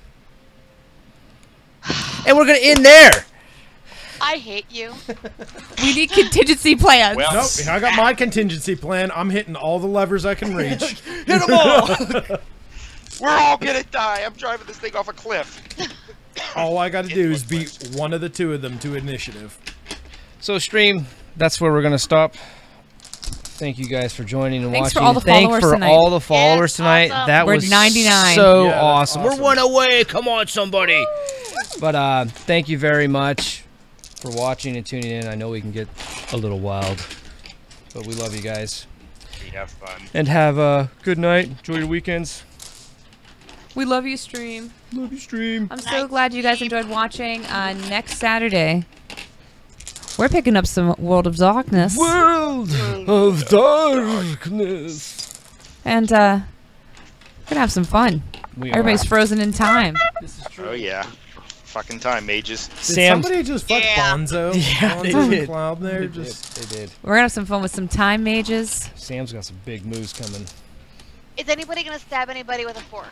And we're gonna end there! I hate you. We need contingency plans. Well, Nope, I got my contingency plan. I'm hitting all the levers I can reach. Hit them all! we're all gonna die. I'm driving this thing off a cliff. All I got to do is beat one of the two of them to initiative. So, stream, that's where we're gonna stop. Thank you guys for joining and Thanks for watching. all the followers for tonight. all the followers Yes, tonight. awesome. That We're was 99. so Yeah, that's awesome. awesome. We're one away. Come on, somebody. But thank you very much for watching and tuning in. I know we can get a little wild, but we love you guys. We have fun. And have a good night. Enjoy your weekends. We love you, stream. Love you, stream. I'm so glad you guys enjoyed watching. Next Saturday, we're picking up some World of Darkness. World of Darkness. And we're gonna have some fun. We Everybody's frozen in time. Oh yeah, fucking time mages. Did Sam's. somebody just fuck Yeah. Bonzo? Yeah, they Bonzo did. and Cloud there? They Just did. They did. We're gonna have some fun with some time mages. Sam's got some big moves coming. Is anybody gonna stab anybody with a fork?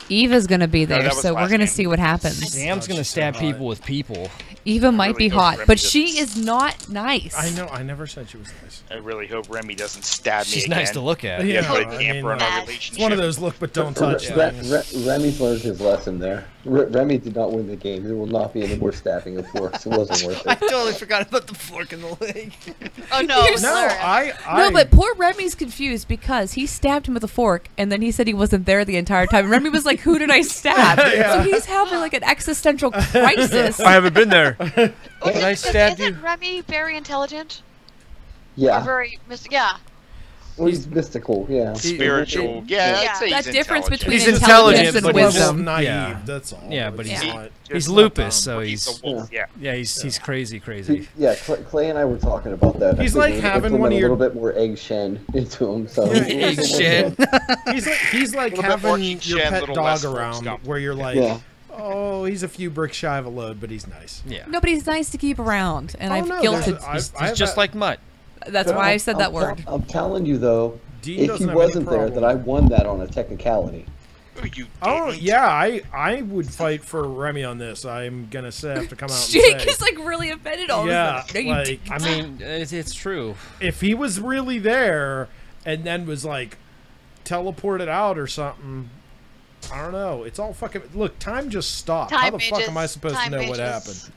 Eva's gonna be there, that was so we're last gonna game. see what happens. Sam's gonna she's stab so hot. people with people. Eva might really be hope hot, Remy but doesn't- she is not nice. I know. I never said she was nice. I really hope Remy doesn't stab me She's again. nice to look at. Yeah, Yeah, put a I damper mean, on our it's relationship. It's one of those look but don't touch things. Remy's learned his lesson there. Remy did not win the game. There will not be any more stabbing of forks. It wasn't worth I it. totally forgot about the fork in the leg. Oh no! You're No, Larry. No, but poor Remy's confused because he stabbed him with a fork, and then he said he wasn't there the entire time. And Remy was like, "Who did I stab?" So he's having like an existential crisis. I haven't been there. Oh, When I stabbed isn't you. Remy very intelligent? Or Yeah. very yeah. Well, he's mystical. Yeah. Spiritual. Yeah, Yeah. I'd say That he's difference intelligent. between He's intelligence intelligent, and but Level he's- of wisdom. naive. Yeah. That's all. Yeah, but It's he's- not- He's not lupus, dumb. so He's he's a wolf. Yeah. yeah, he's crazy. Yeah, Clay and I were talking about that. He's I think like we need to having implement one of your- a little bit more egg shen into him. So Yeah, Egg shen. He's like Little bit more having Geeks your Shen, pet little dog less around, scum. where you're like, Yeah. oh, he's a few bricks shy of a load, but he's nice. Yeah. Nobody's nice to keep around, and Oh, I've no, guilted. there's- He's just like Mutt. That's why I said that I'm word. I'm telling you though, Dean if he doesn't have any wasn't there, problem. that I won that on a technicality. Oh, you Oh didn't. yeah, I would fight for Remy on this. I'm gonna have to come out and Jake say, is like really offended all yeah, of a sudden. No, you like I mean, it's true. if he was really there and then was like teleported out or something. I don't know. It's all fucking. Look, time just stopped. How Time the fuck mages. am I supposed to Time know what mages. happened?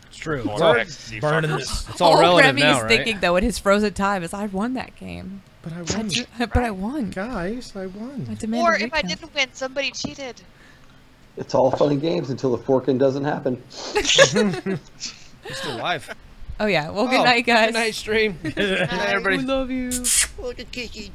It's true. More It's all, ecstasy Burning fuckers. this. it's all relative Remy now, is right? thinking though in his frozen time is I won that game. But I won. But I won. Guys, I I won. demand Or a if I recount. didn't win, somebody cheated. It's all fun and games until the forking doesn't happen. He's still alive. Oh yeah. Well, good night, guys. Good night, stream. Good night, everybody. We love you. Look at Kiki.